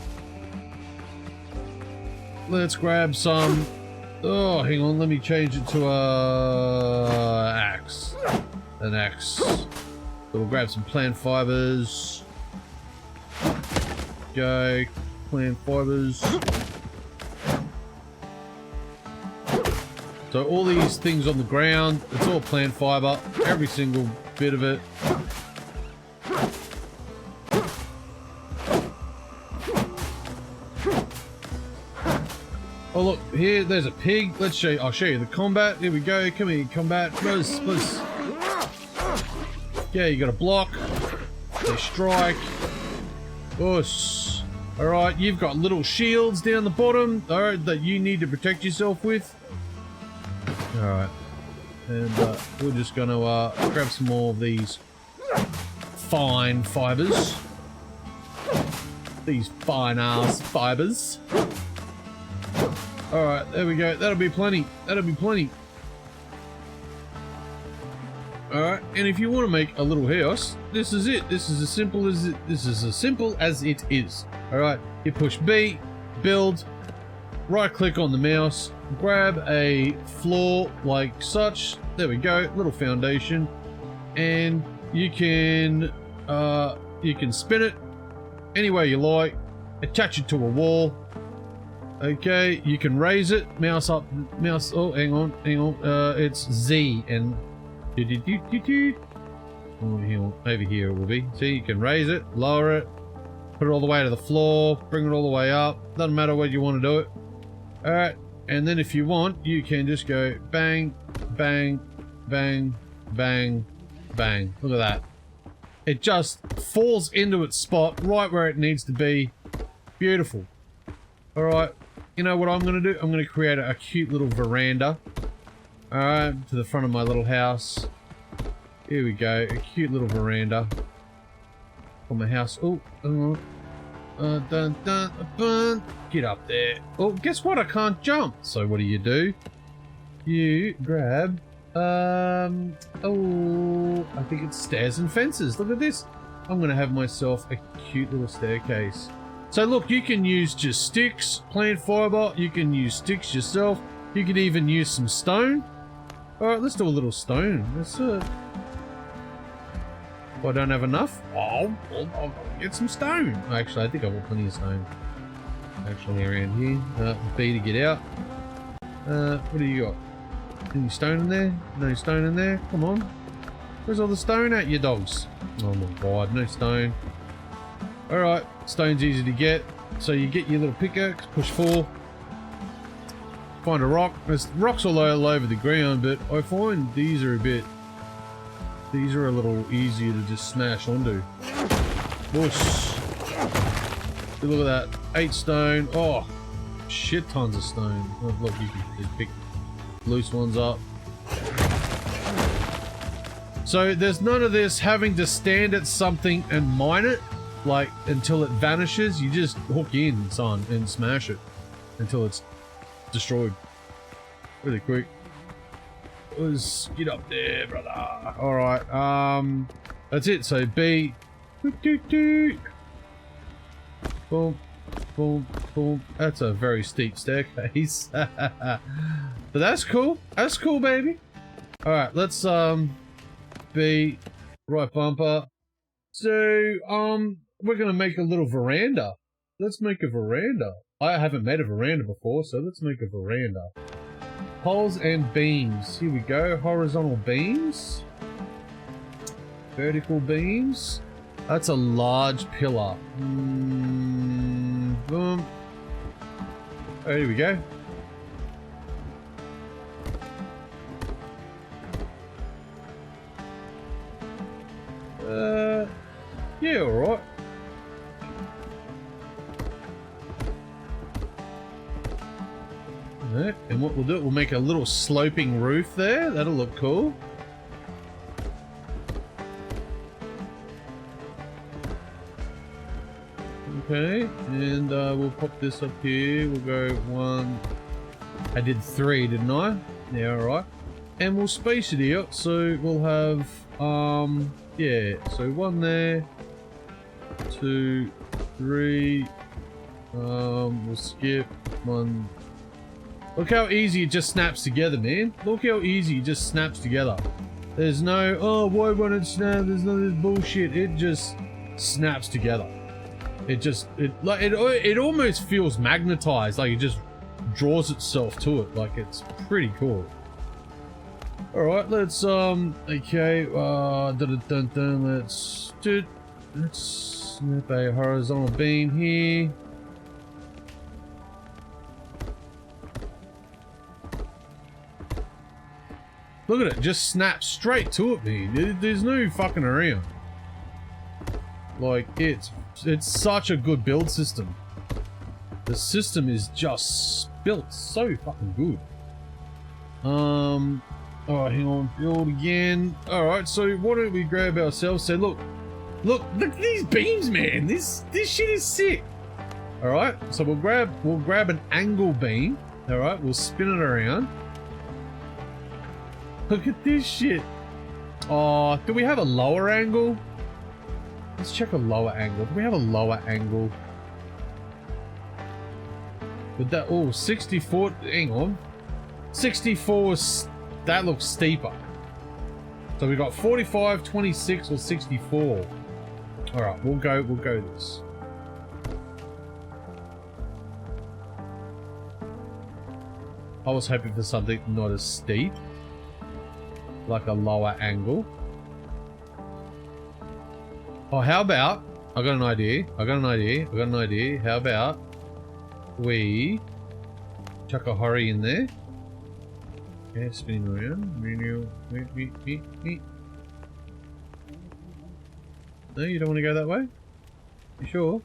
Let's grab some, oh, hang on, let me change it to an axe. So we'll grab some plant fibers. Go, plant fibers. So all these things on the ground, it's all plant fiber, every single bit of it. Oh look, here, there's a pig. Let's show you, I'll show you the combat. Here we go, come here, combat, buzz. Yeah, you got a block, they strike, us. Alright, you've got little shields down the bottom, alright, that you need to protect yourself with. Alright, and we're just gonna grab some more of these fine fibers. These fine ass fibers. Alright, there we go, that'll be plenty, Alright, and if you want to make a little house, this is it. This is as simple as it is. Alright, you push B, build, right click on the mouse, grab a floor like such. There we go, little foundation, and you can spin it any way you like, attach it to a wall. Okay, you can raise it, mouse up, mouse, oh, hang on, it's Z and oh, hang on, over here it will be. See, you can raise it, lower it, put it all the way to the floor, bring it all the way up, doesn't matter what you want to do it. Alright, and then if you want, you can just go bang, bang, bang, bang, bang. Look at that. It just falls into its spot right where it needs to be. Beautiful. Alright, you know what I'm going to do? I'm going to create a cute little veranda. Alright, to the front of my little house. Here we go, a cute little veranda for my house. Oh, dun, dun, dun. Get up there. Oh, guess what? I can't jump. So what do? You grab, oh, I think it's stairs and fences. Look at this. I'm gonna have myself a cute little staircase. So look, you can use just sticks, plant fiber. You can use sticks yourself. You could even use some stone. All right, let's do a little stone. Let's if I don't have enough, I'll get some stone. Actually, I think I've got plenty of stone. Actually, around here. B to get out. What do you got? Any stone in there? No stone in there? Come on. Where's all the stone at, you dogs? Oh my god, no stone. Alright, stone's easy to get. So you get your little pickaxe, push 4. Find a rock. There's rocks all over the ground, but I find these are a little easier to just smash onto. Whoosh. Look at that. 8 stone. Oh, shit tons of stone. Oh, look, you can just pick loose ones up. So there's none of this having to stand at something and mine it, like, until it vanishes. You just hook in, son, and smash it until it's destroyed. Really quick. Let's get up there, brother. Alright, that's it. So B. Boom, boom, boom. That's a very steep staircase. But that's cool. That's cool, baby. Alright, let's, B. Right bumper. So, we're gonna make a little veranda. Let's make a veranda. I haven't made a veranda before, so let's make a veranda. Poles and beams. Here we go. Horizontal beams. Vertical beams. That's a large pillar. Boom. Oh, here we go. Yeah, alright. And what we'll do, we'll make a little sloping roof there. That'll look cool. Okay, and we'll pop this up here. We'll go 1. I did 3, didn't I? Yeah, alright. And we'll space it here, so we'll have, yeah, so 1 there, 2, 3, we'll skip 1. Look how easy it just snaps together, man. Look how easy it just snaps together. There's no, oh, why won't it snap? There's no this bullshit. It just snaps together. It just, it almost feels magnetized. Like it just draws itself to it. Like it's pretty cool. All right, let's, okay, let's snap a horizontal beam here. Look at it, just snaps straight to it, man. There's no fucking around. Like, it's such a good build system. The system is just built so fucking good. Oh, hang on, build again. Alright, so why don't we grab ourselves, say, look at these beams, man. This shit is sick. Alright, so we'll grab an angle beam. Alright, we'll spin it around. Look at this shit. Oh, do we have a lower angle? Let's check a lower angle. Do we have a lower angle? With that, oh, 60 foot. Hang on. 64, that looks steeper. So we got 45, 26, or 64. All right, we'll go this. I was hoping for something not as steep, like a lower angle. Oh, how about, I got an idea. How about we chuck a hurry in there? Okay, spinning around. No, you don't want to go that way? You sure?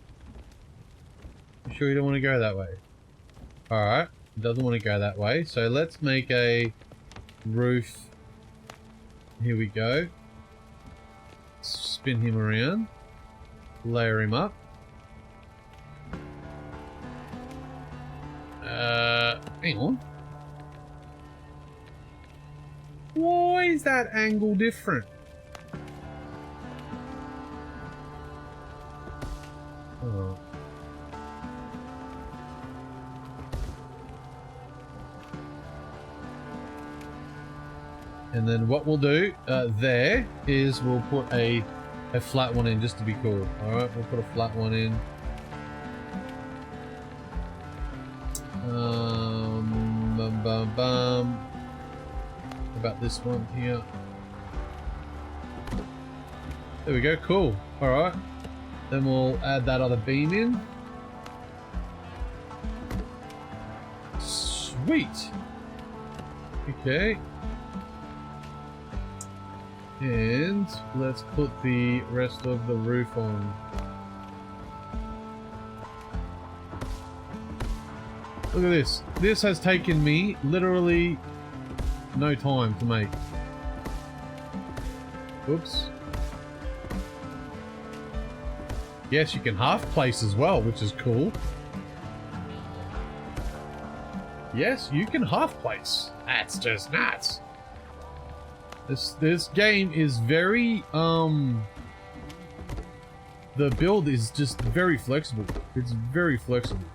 You sure you don't want to go that way? Alright, doesn't want to go that way. So let's make a roof. Here we go. Spin him around. Layer him up. Hang on. Why is that angle different? Oh. And then what we'll do there is we'll put a flat one in just to be cool. Alright, we'll put a flat one in. Bum. About this one here. There we go, cool. Alright. Then we'll add that other beam in. Sweet. Okay. And let's put the rest of the roof on. Look at this. This has taken me literally no time to make. Oops. Yes, you can half place as well, which is cool. Yes, you can half place. That's just nuts. This game is very the build is just very flexible. It's very flexible.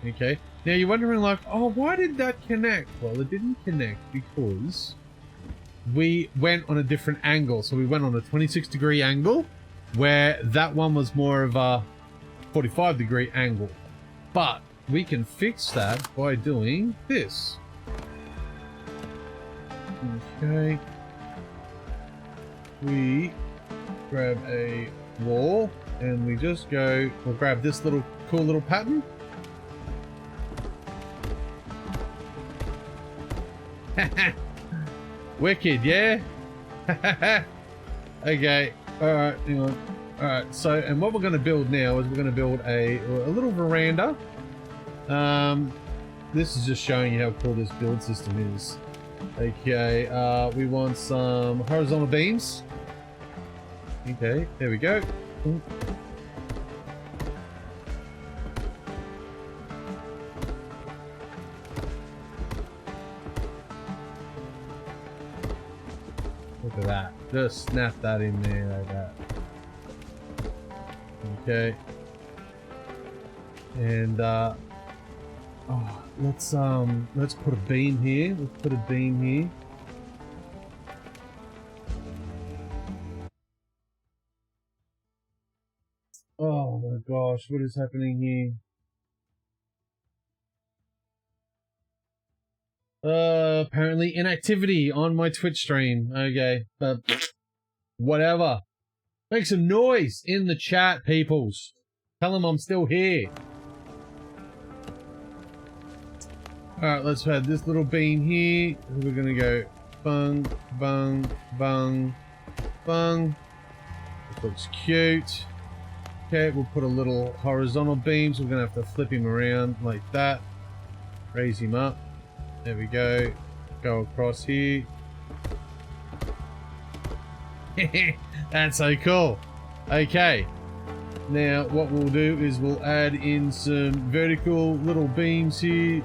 Okay, now you're wondering like, oh, why did that connect? Well, it didn't connect because we went on a different angle. So we went on a 26-degree angle where that one was more of a 45-degree angle. But we can fix that by doing this. Okay. We grab a wall and we just go, we'll grab this little cool little pattern. Wicked, yeah? Okay, alright, hang on. Alright, so, and what we're going to build now is we're going to build a little veranda. This is just showing you how cool this build system is. Okay, we want some horizontal beams. Okay, there we go. Ooh. Look at that. Just snap that in there like that. Okay. And oh, let's put a beam here. Let's put a beam here. Oh my gosh, what is happening here? Apparently inactivity on my Twitch stream. Okay, but whatever. Make some noise in the chat, peoples. Tell them I'm still here. Alright, let's add this little beam here. We're gonna go bung, bung, bung, bung. This looks cute. Okay, we'll put a little horizontal beam, so we're gonna have to flip him around like that. Raise him up. There we go. Go across here. That's so cool. Okay. Now what we'll do is we'll add in some vertical little beams here.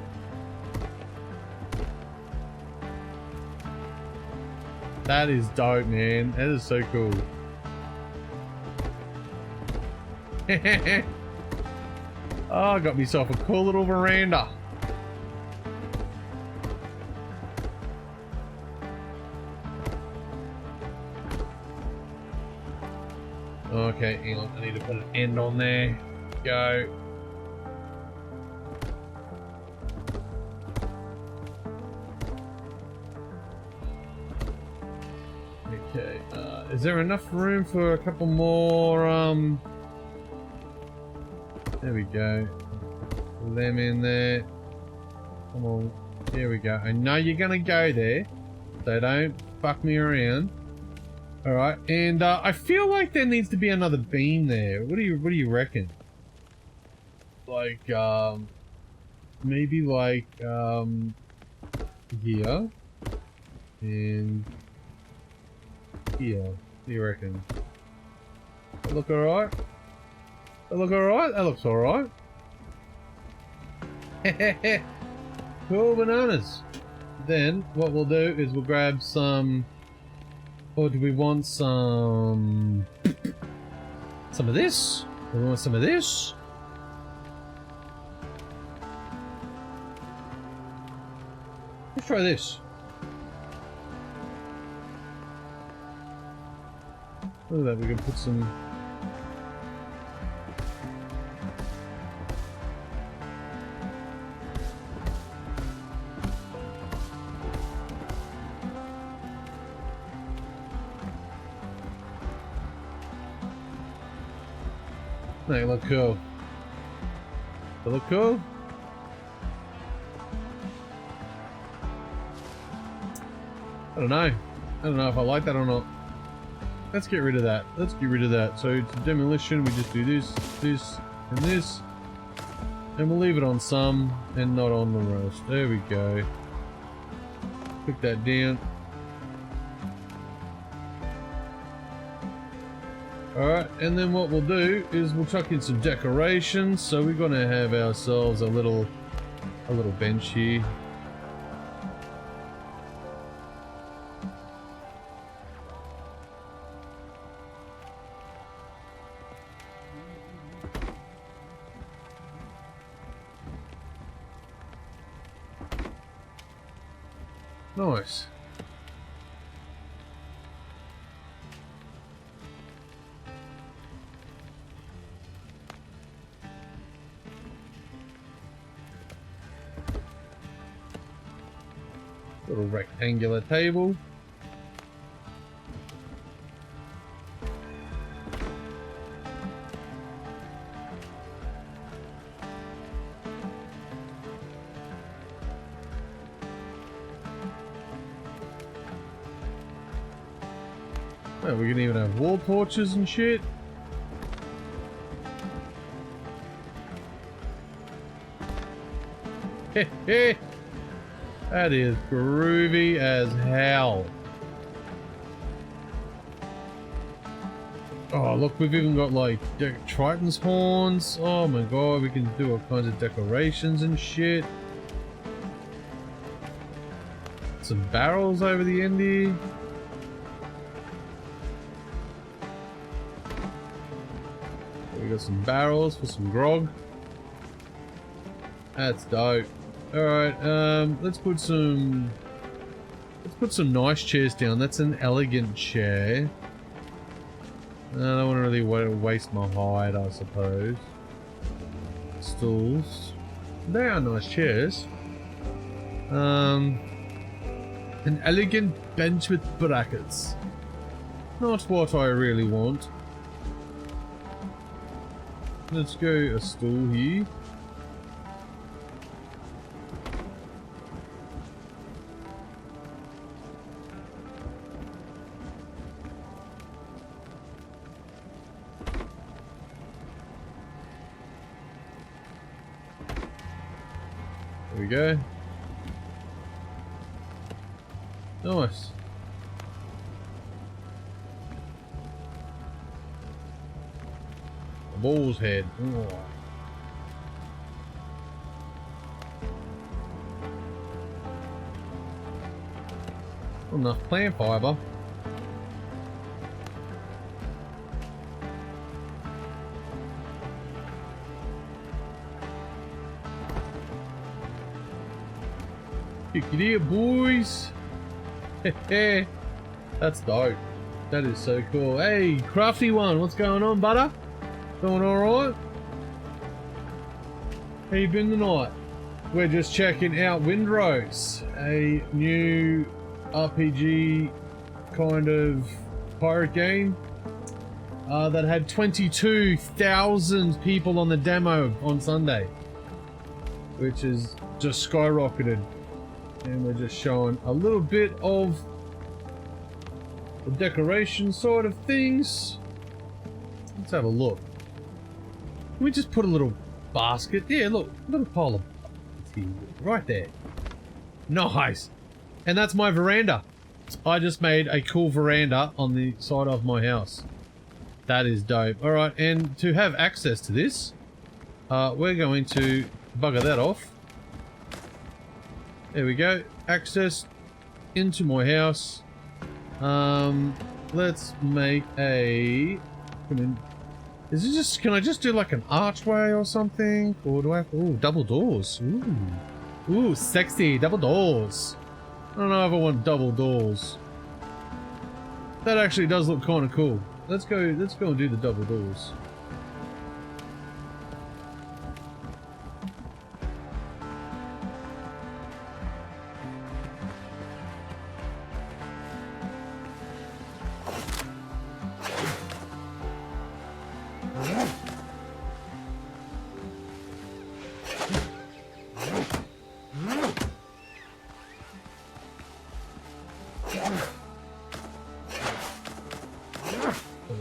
That is dope, man. That is so cool. Oh, I got myself a cool little veranda. Okay, hang on. I need to put an end on there. Go. Okay. Is there enough room for a couple more? There we go. Put them in there. Come on. There we go. I know you're gonna go there, so don't fuck me around. All right, and I feel like there needs to be another beam there. What do you reckon? Like maybe like here and here. What do you reckon? That look alright? That look alright? That looks alright. Cool bananas. Then what we'll do is we'll grab some. Or do we want some of this? Do we want some of this? Let's try this. Look at that, we can put some. They look cool. They look cool. I don't know. I don't know if I like that or not. Let's get rid of that. Let's get rid of that. So to demolition, we just do this, this, and this. And we'll leave it on some and not on the rest. There we go. Put that down. Alright, and then what we'll do is we'll chuck in some decorations. So we're gonna have ourselves a little bench here. Nice. Little rectangular table. Oh, we can even have wall torches and shit. Heh heh. That is groovy as hell. Oh, look, we've even got like Triton's horns. Oh my god, we can do all kinds of decorations and shit. Some barrels over the end here. We got some barrels for some grog. That's dope. Alright, let's put some nice chairs down. That's an elegant chair. I don't want to really waste my hide, I suppose. Stools. They are nice chairs. An elegant bench with brackets. Not what I really want. Let's go a stool here. There we go. Nice. A bull's head. Oh. Not enough plant fiber. Kick it here, boys. That's dope. That is so cool. Hey, Crafty One, what's going on, butter? Doing alright? How you been tonight? We're just checking out Vinree, a new RPG kind of pirate game that had 22,000 people on the demo on Sunday, which is just skyrocketed. And we're just showing a little bit of the decoration sort of things. Let's have a look. Can we just put a little basket? Yeah, look, a little pile of tea right there. Nice. And that's my veranda. I just made a cool veranda on the side of my house. That is dope. Alright, and to have access to this, we're going to bugger that off. There we go. Access into my house. Let's make a... Is it just... Can I just do like an archway or something? Or do I have... Ooh, double doors. Ooh. Ooh, sexy. Double doors. I don't know if I want double doors. That actually does look kind of cool. Let's go and do the double doors.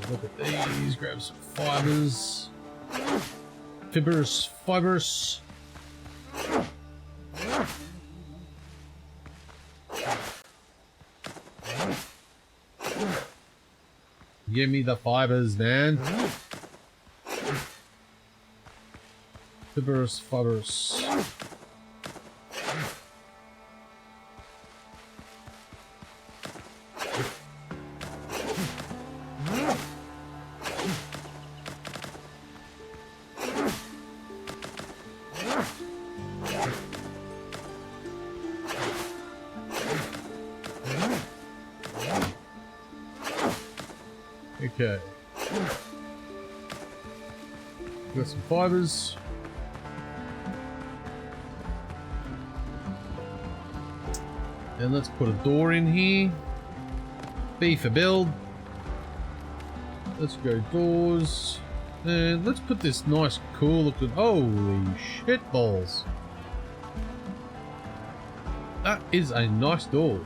Look at these, grab some fibers. Fibers. Give me the fibers, man. Fibers. Okay. Got some fibers. And let's put a door in here. B for build. Let's go doors. And let's put this nice, cool looking... Holy shit balls. That is a nice door.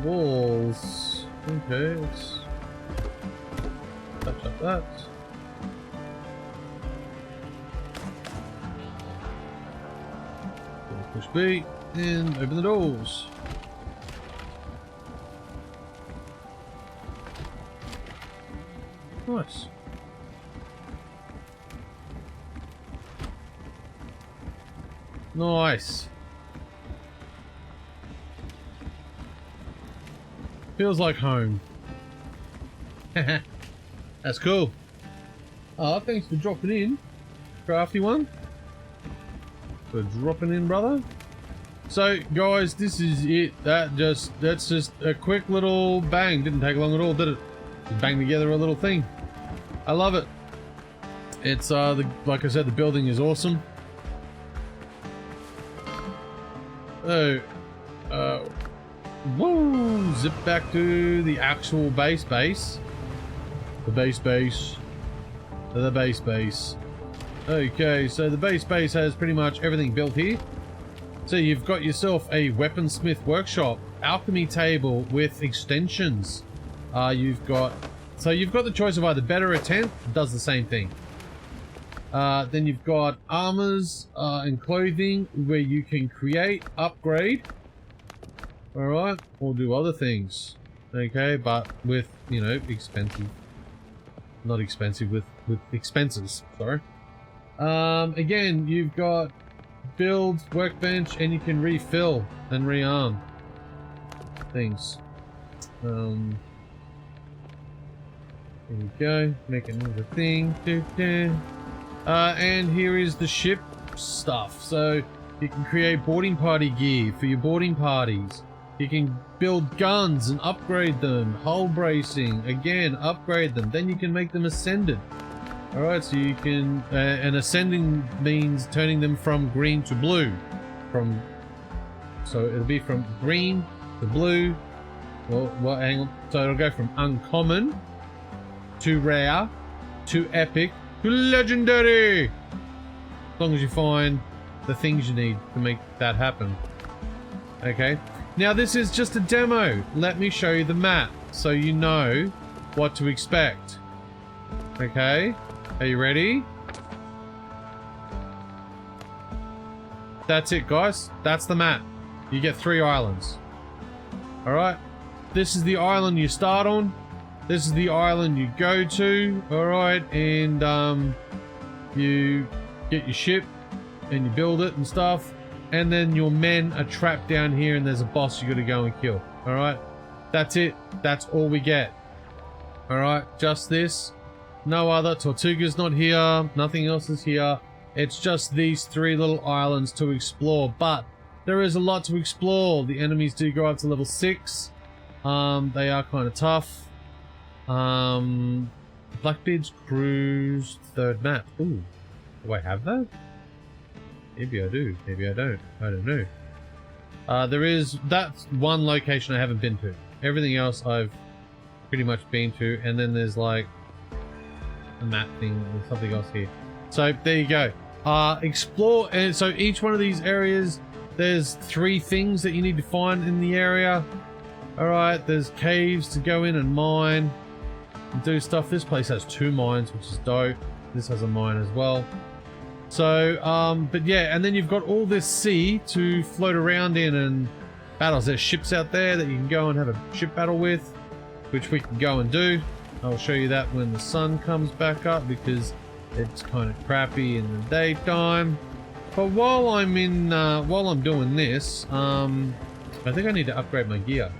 Walls. Okay, let's touch up that. Push B and open the doors. Nice. Nice. Feels like home. That's cool. Thanks for dropping in, Crafty One. For dropping in, brother. So, guys, this is it. That's just a quick little bang. Didn't take long at all, did it? Just bang together a little thing. I love it. It's like I said, the building is awesome. Oh, woo! Zip back to the actual base. The base. Okay, so the base has pretty much everything built here. So you've got yourself a weaponsmith workshop, alchemy table with extensions. You've got the choice of either better or tent, does the same thing. Then you've got armors and clothing where you can create, upgrade. Alright, or do other things. Okay, but with, you know, not expensive, with expenses, sorry. Again, you've got build workbench, and you can refill and rearm things. There we go. Make another thing. And here is the ship stuff. So you can create boarding party gear for your boarding parties. You can build guns and upgrade them. Hull bracing, again, upgrade them. Then you can make them ascended. Alright, so you can... and ascending means turning them from green to blue. So it'll be from green to blue. Well, hang on. So it'll go from uncommon to rare to epic to legendary. As long as you find the things you need to make that happen. Okay. Now this is just a demo. Let me show you the map so you know what to expect. Okay. Are you ready? That's it, guys. That's the map. You get 3 islands. Alright. This is the island you start on. This is the island you go to. Alright. And you get your ship and you build it and stuff. And then your men are trapped down here and there's a boss you gotta go and kill. Alright? That's it. That's all we get. Alright? Just this. No other. Tortuga's not here. Nothing else is here. It's just these 3 little islands to explore. But there is a lot to explore. The enemies do go up to level 6. They are kind of tough. Blackbeard's Cruise 3rd map. Ooh. Do I have that? Maybe I do. Maybe I don't. I don't know. There is... That's one location I haven't been to. Everything else I've pretty much been to. And then there's like a map thing and something else here. So there you go. Explore. And so each one of these areas, there's 3 things that you need to find in the area. Alright, there's caves to go in and mine and do stuff. This place has 2 mines, which is dope. This has a mine as well. So, but yeah, and then you've got all this sea to float around in and battles. There's ships out there that you can go and have a ship battle with, which we can go and do. I'll show you that when the sun comes back up because it's kind of crappy in the daytime. But while I'm in, while I'm doing this, I think I need to upgrade my gear,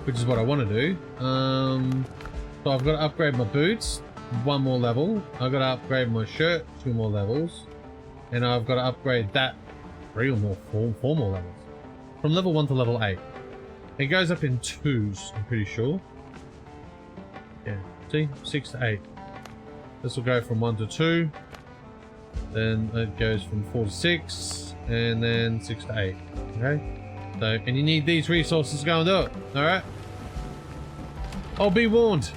which is what I want to do. So I've got to upgrade my boots. 1 more level. I've got to upgrade my shirt, 2 more levels, and I've got to upgrade that 3 or more, 4 more levels. From level 1 to level 8. It goes up in 2s, I'm pretty sure. Yeah, see? 6 to 8. This will go from 1 to 2. Then it goes from 4 to 6, and then 6 to 8. Okay? So, and you need these resources to go and do it. Alright? I'll be warned.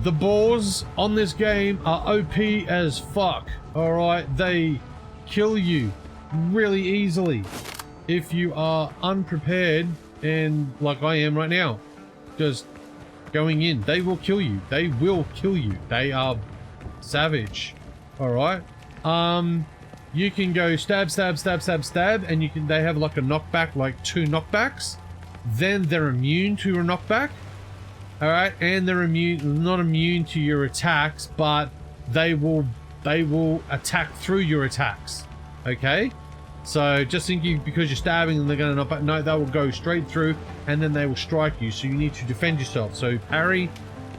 The boars on this game are OP as fuck. Alright, they kill you really easily if you are unprepared and like I am right now. Just going in. They will kill you. They will kill you. They are savage. Alright. You can go stab, stab, stab, stab, stab, and you can they have like a knockback, like 2 knockbacks. Then they're immune to a knockback. Alright, and they're not immune to your attacks, but they will attack through your attacks. Okay? So just thinking because you're stabbing them they're gonna knock back. No, they will go straight through and then they will strike you. So you need to defend yourself. So parry,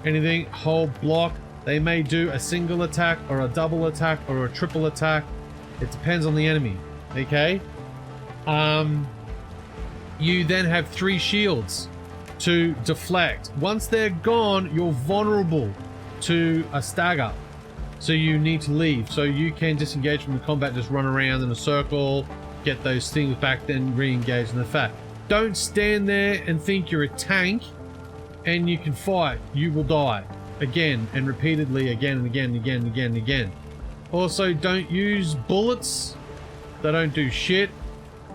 anything, hold, block. They may do a single attack or a double attack or a triple attack. It depends on the enemy. Okay? You then have 3 shields to deflect. Once they're gone, you're vulnerable to a stagger. So you need to leave. So you can disengage from the combat, just run around in a circle, get those things back, then re-engage in the fight. Don't stand there and think you're a tank and you can fight. You will die. Again and repeatedly, again and again and again and again and again. Also, don't use bullets. They don't do shit.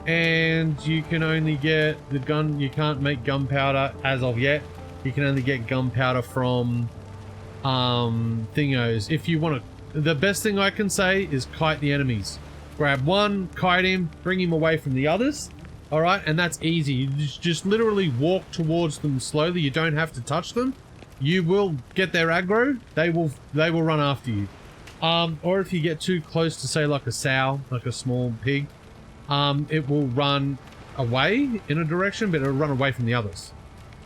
And you can only get the gun. You can't make gunpowder as of yet. You can only get gunpowder from thingos. If you want to, the best thing I can say is kite the enemies. Grab one, kite him, bring him away from the others. All right, and that's easy. You just literally walk towards them slowly. You don't have to touch them. You will get their aggro. They will run after you. Or if you get too close to, say, like a sow, like a small pig, it will run away in a direction, but it'll run away from the others.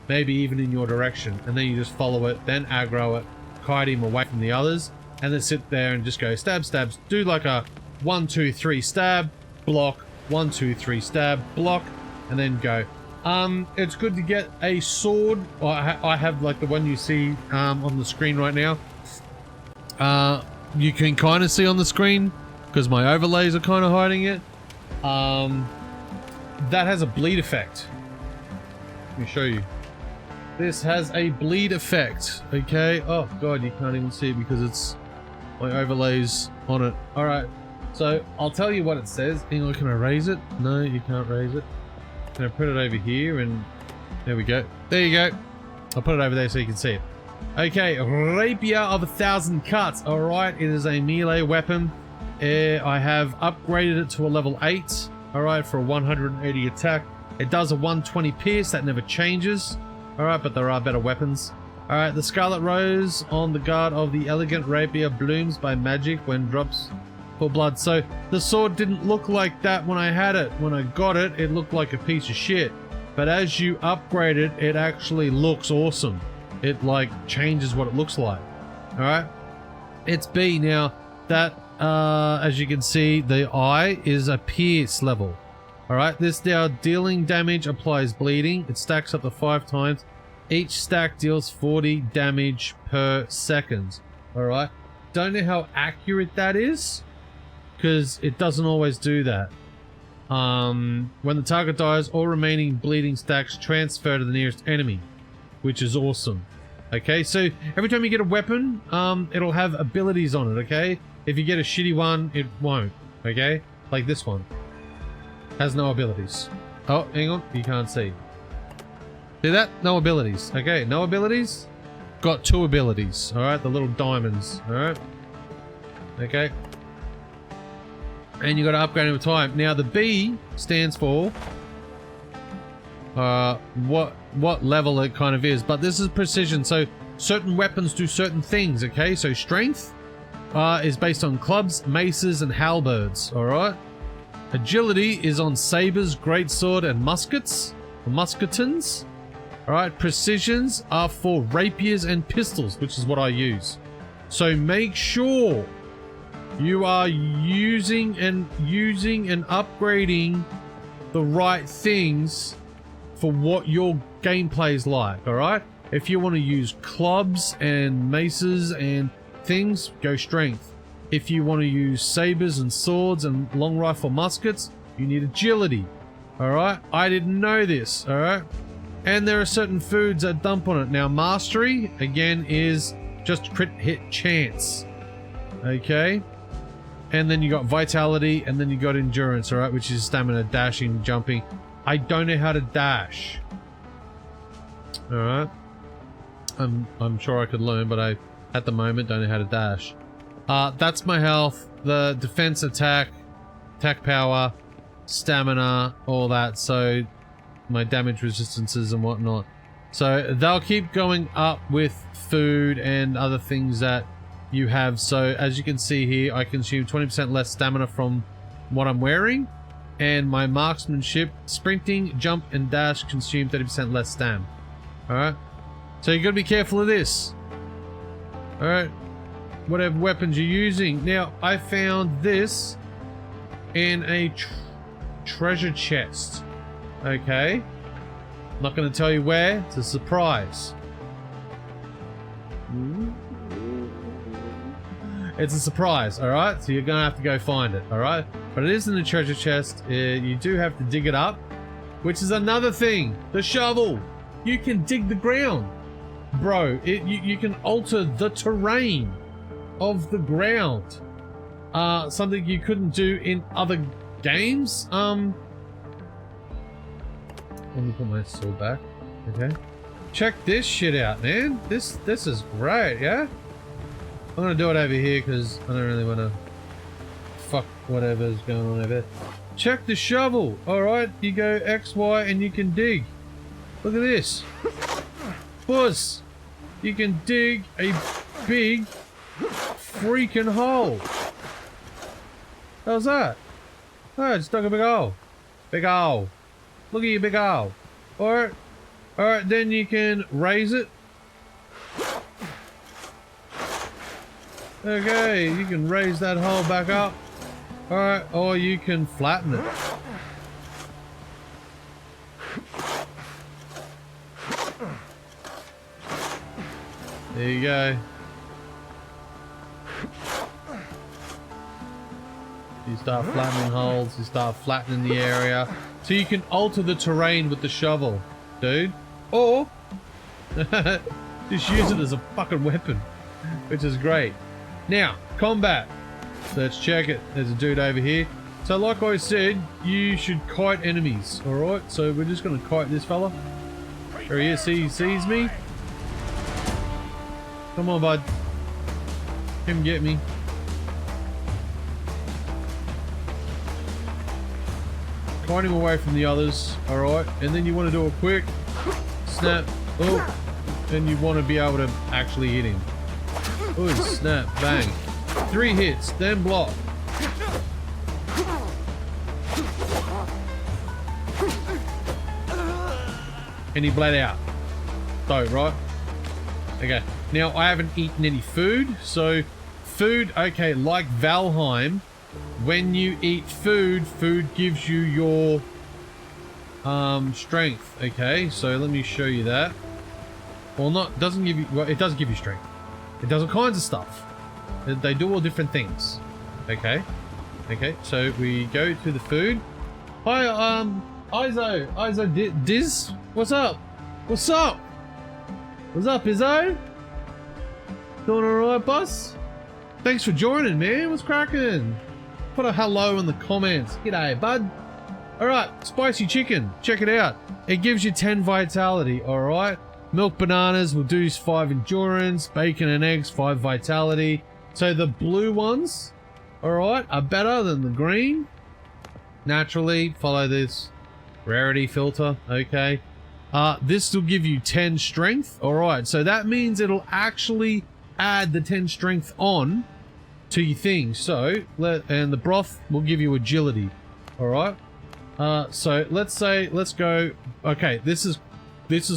Maybe even in your direction. And then you just follow it, then aggro it, kite him away from the others, and then sit there and just go stab, stabs. Do like a 1, 2, 3 stab, block, 1, 2, 3 stab, block, and then go. It's good to get a sword. I have like the one you see on the screen right now. You can kind of see on the screen because my overlays are kind of hiding it. That has a bleed effect. Let me show you. This has a bleed effect. Okay. Oh god, you can't even see it because it's my overlays on it. All right. So I'll tell you what it says. Hang on, can I raise it? No, you can't raise it. Can I put it over here? And there we go. There you go. I'll put it over there so you can see it. Okay, Rapier of 1,000 Cuts. Alright, it is a melee weapon. I have upgraded it to a level 8. Alright, for a 180 attack. It does a 120 pierce. That never changes. Alright, but there are better weapons. Alright, the Scarlet Rose on the guard of the Elegant Rapier blooms by magic when drops for blood. So the sword didn't look like that when I had it. When I got it, it looked like a piece of shit. But as you upgrade it, it actually looks awesome. It like changes what it looks like. Alright, it's B. Now that as you can see, the eye is a pierce level. Alright, this now dealing damage applies bleeding. It stacks up to 5 times. Each stack deals 40 damage per second. Alright, don't know how accurate that is because it doesn't always do that. When the target dies, all remaining bleeding stacks transfer to the nearest enemy, which is awesome. Okay, so every time you get a weapon, it'll have abilities on it, okay? If you get a shitty one, it won't, okay? Like this one. Has no abilities. Oh, hang on, you can't see. See that? No abilities. Okay, no abilities. Got 2 abilities, alright? The little diamonds, alright? Okay. And you gotta upgrade over time. Now the B stands for what level it kind of is, but this is precision, so certain weapons do certain things, okay? So strength is based on clubs, maces, and halberds, alright? Agility is on sabers, greatsword, and muskets, or musketons. Alright, precisions are for rapiers and pistols, which is what I use. So make sure you are using and upgrading the right things for what your gameplay is like, alright? If you want to use clubs and maces and things, go strength. If you want to use sabers and swords and long rifle muskets, you need agility, alright? I didn't know this, alright? And there are certain foods that dump on it. Now, mastery, again, is just crit hit chance, okay? And then you got vitality, and then you got endurance, alright? Which is stamina, dashing, jumping. I don't know how to dash. Alright. I'm sure I could learn, but I, at the moment, don't know how to dash. That's my health, the defense, attack power, stamina, all that. So my damage resistances and whatnot. So they'll keep going up with food and other things that you have. So as you can see here, I consume 20% less stamina from what I'm wearing, and my marksmanship, sprinting, jump, and dash consume 30% less stam. Alright, so you gotta be careful of this. Alright, whatever weapons you're using. Now, I found this in a treasure chest. Okay, I'm not gonna tell you where, it's a surprise. It's a surprise, alright? So you're gonna have to go find it, alright? But it is in the treasure chest. You do have to dig it up, which is another thing. The shovel! You can dig the ground. Bro, you can alter the terrain of the ground. Something you couldn't do in other games. Let me put my sword back. Okay. Check this shit out, man. This is great, yeah? I'm gonna do it over here because I don't really want to fuck whatever's going on over there. Check the shovel. Alright, you go X, Y, and you can dig. Look at this. Buzz. You can dig a big freaking hole. How's that? Oh, just dug a big hole. Big hole. Look at your big hole. Alright. Alright, then you can raise it. Okay, you can raise that hole back up. Alright, or you can flatten it. There you go. You start flattening holes, you start flattening the area. So you can alter the terrain with the shovel, dude. Or just use it as a fucking weapon, which is great. Now, combat. Let's check it. There's a dude over here. So like I said, you should kite enemies, alright? So we're just going to kite this fella. There he is. See, he sees me. Come on, bud. Come get me. Kite him away from the others, alright? And then you want to do a quick snap. Oh, then you want to be able to actually hit him. Oh, snap, bang. 3 hits, then block. And he bled out. Dope, right? Okay. Now, I haven't eaten any food. So, food, okay, like Valheim, when you eat food, food gives you your strength. Okay, so let me show you that. Well, not, doesn't give you, well, it does give you strength. It does all kinds of stuff. They do all different things. Okay. Okay, so we go to the food. Hi, Izo, Diz? What's up? What's up? What's up, Izzo? Doing alright, boss? Thanks for joining, man. What's cracking? Put a hello in the comments. G'day, bud. Alright, spicy chicken. Check it out. It gives you 10 vitality, alright? Milk bananas will do 5 endurance. Bacon and eggs, 5 vitality. So the blue ones, alright, are better than the green. Naturally, follow this rarity filter, okay. This will give you 10 strength, alright. So that means it'll actually add the 10 strength on to your thing. So, and the broth will give you agility, alright. So let's say, let's go, okay, this is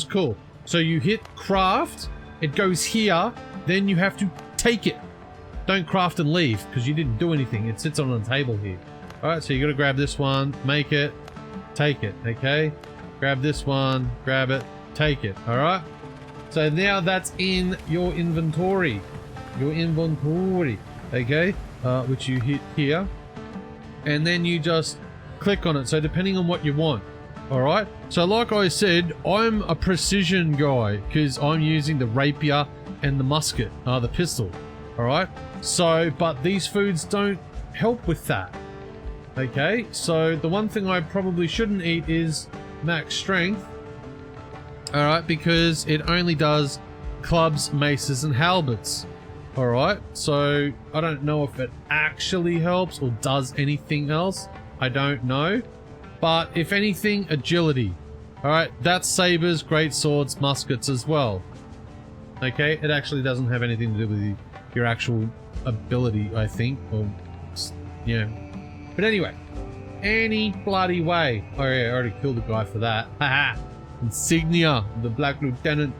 cool. So you hit craft, it goes here, then you have to take it. Don't craft and leave, because you didn't do anything. It sits on the table here. Alright, so you gotta grab this one, make it, take it, okay? Grab this one, grab it, take it, alright? So now that's in your inventory. Your inventory, okay? Which you hit here. And then you just click on it, so depending on what you want. Alright? So like I said, I'm a precision guy, because I'm using the rapier and the musket, the pistol. Alright? So, but these foods don't help with that. Okay? So, the one thing I probably shouldn't eat is max strength. Alright? Because it only does clubs, maces, and halberds. Alright? So, I don't know if it actually helps or does anything else. I don't know. But, if anything, agility. Alright? That's sabers, great swords, muskets as well. Okay? It actually doesn't have anything to do with your actual ability, I think, or yeah. But anyway, any bloody way. Oh yeah, I already killed the guy for that. Haha. Insignia, the Black Lieutenant.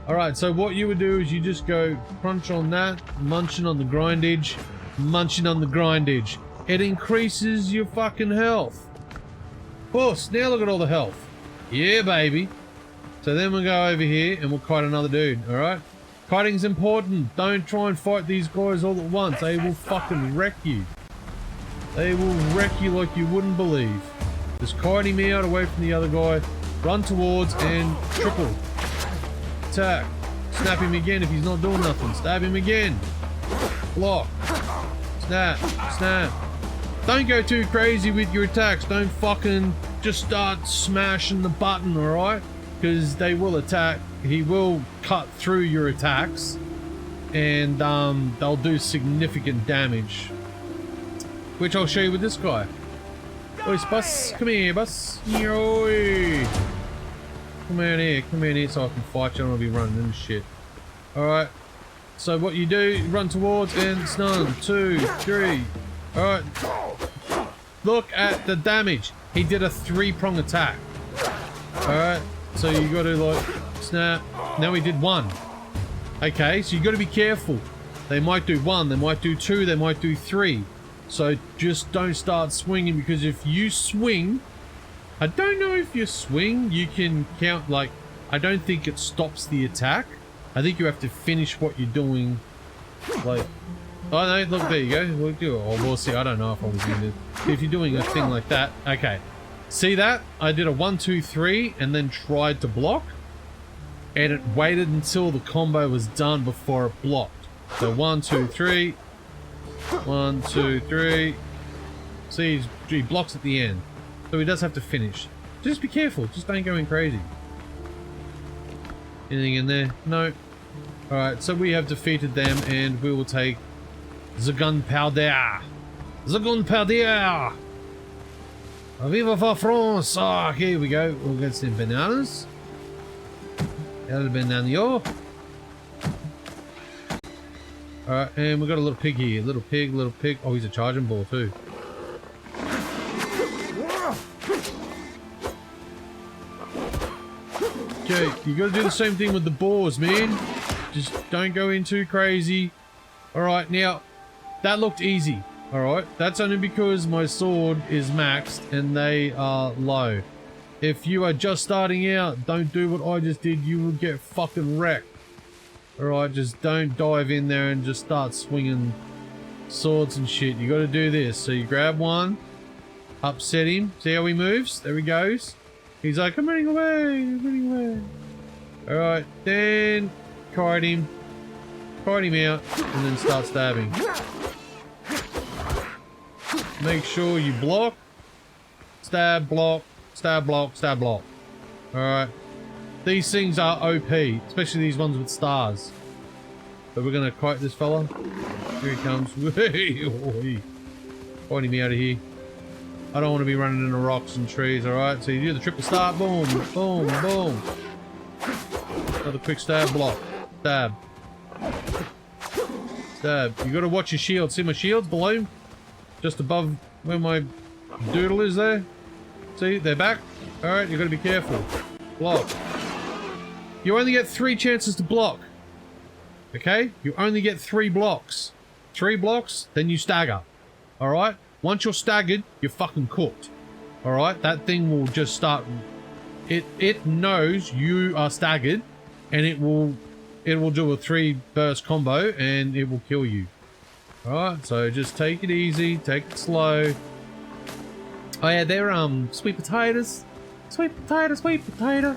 Alright, so what you would do is you just go crunch on that, munching on the grindage, munching on the grindage. It increases your fucking health. Boss, now look at all the health. Yeah, baby. So then we'll go over here and we'll kite another dude, alright? Kiting's important. Don't try and fight these guys all at once. They will fucking wreck you. They will wreck you like you wouldn't believe. Just kite him out away from the other guy. Run towards and triple. Attack. Snap him again if he's not doing nothing. Stab him again. Block. Snap. Snap. Don't go too crazy with your attacks. Don't fucking just start smashing the button, alright? Because they will attack. He will cut through your attacks, and they'll do significant damage, which I'll show you with this guy. Oi, boss, come here, boss. Oi. Come out here so I can fight you. I don't want to be running into shit. Alright, So what you do, you run towards and stun. 2, 3. Alright. Look at the damage. He did a 3-prong attack. Alright. So you got to like snap. Now he did 1. Okay, so you got to be careful. They might do 1, they might do 2, they might do 3. So just don't start swinging, because if you swing, I don't know if you swing, you can count, like, I don't think it stops the attack. I think you have to finish what you're doing, like, oh no, look, there you go. We'll do it. Oh, we'll see. I don't know if I was doing it. If you're doing a thing like that, okay. See that? I did a 1, 2, 3 and then tried to block, and it waited until the combo was done before it blocked. So 1, 2, 3. 1, 2, 3. See, he blocks at the end. So he does have to finish. Just be careful. Just don't go in crazy. Anything in there? No. Alright, so we have defeated them, and we will take the gunpowder. The gunpowder! Viva for France! Ah, here we go. We'll get some bananas. El banano. Alright, and we've got a little pig here. Little pig, little pig. Oh, he's a charging ball too. Okay, you gotta do the same thing with the boars, man. Just don't go in too crazy. Alright, now, that looked easy. Alright, that's only because my sword is maxed and they are low. If you are just starting out, don't do what I just did. You will get fucking wrecked. Alright, just don't dive in there and just start swinging swords and shit. You gotta do this. So you grab one, upset him. See how he moves? There he goes. He's like, I'm running away, I'm running away. Alright, then kite him out, and then start stabbing. Make sure you block, stab, block, stab, block, stab, block. Alright. These things are OP, especially these ones with stars. But we're gonna kite this fella. Here he comes. Kite him out of here. I don't want to be running into rocks and trees, alright? So you do the triple stab, boom, boom, boom. Another quick stab, block. Stab. Stab. You gotta watch your shield. See my shield's below? Just above where my doodle is there? See, they're back. Alright, you gotta be careful. Block. You only get 3 chances to block. Okay? You only get 3 blocks. 3 blocks, then you stagger. Alright? Once you're staggered, you're fucking cooked. Alright? That thing will just start... It knows you are staggered, and it will do a 3 burst combo, and it will kill you. Alright, so just take it easy, take it slow. Oh yeah, they're sweet potatoes. Sweet potato, sweet potato.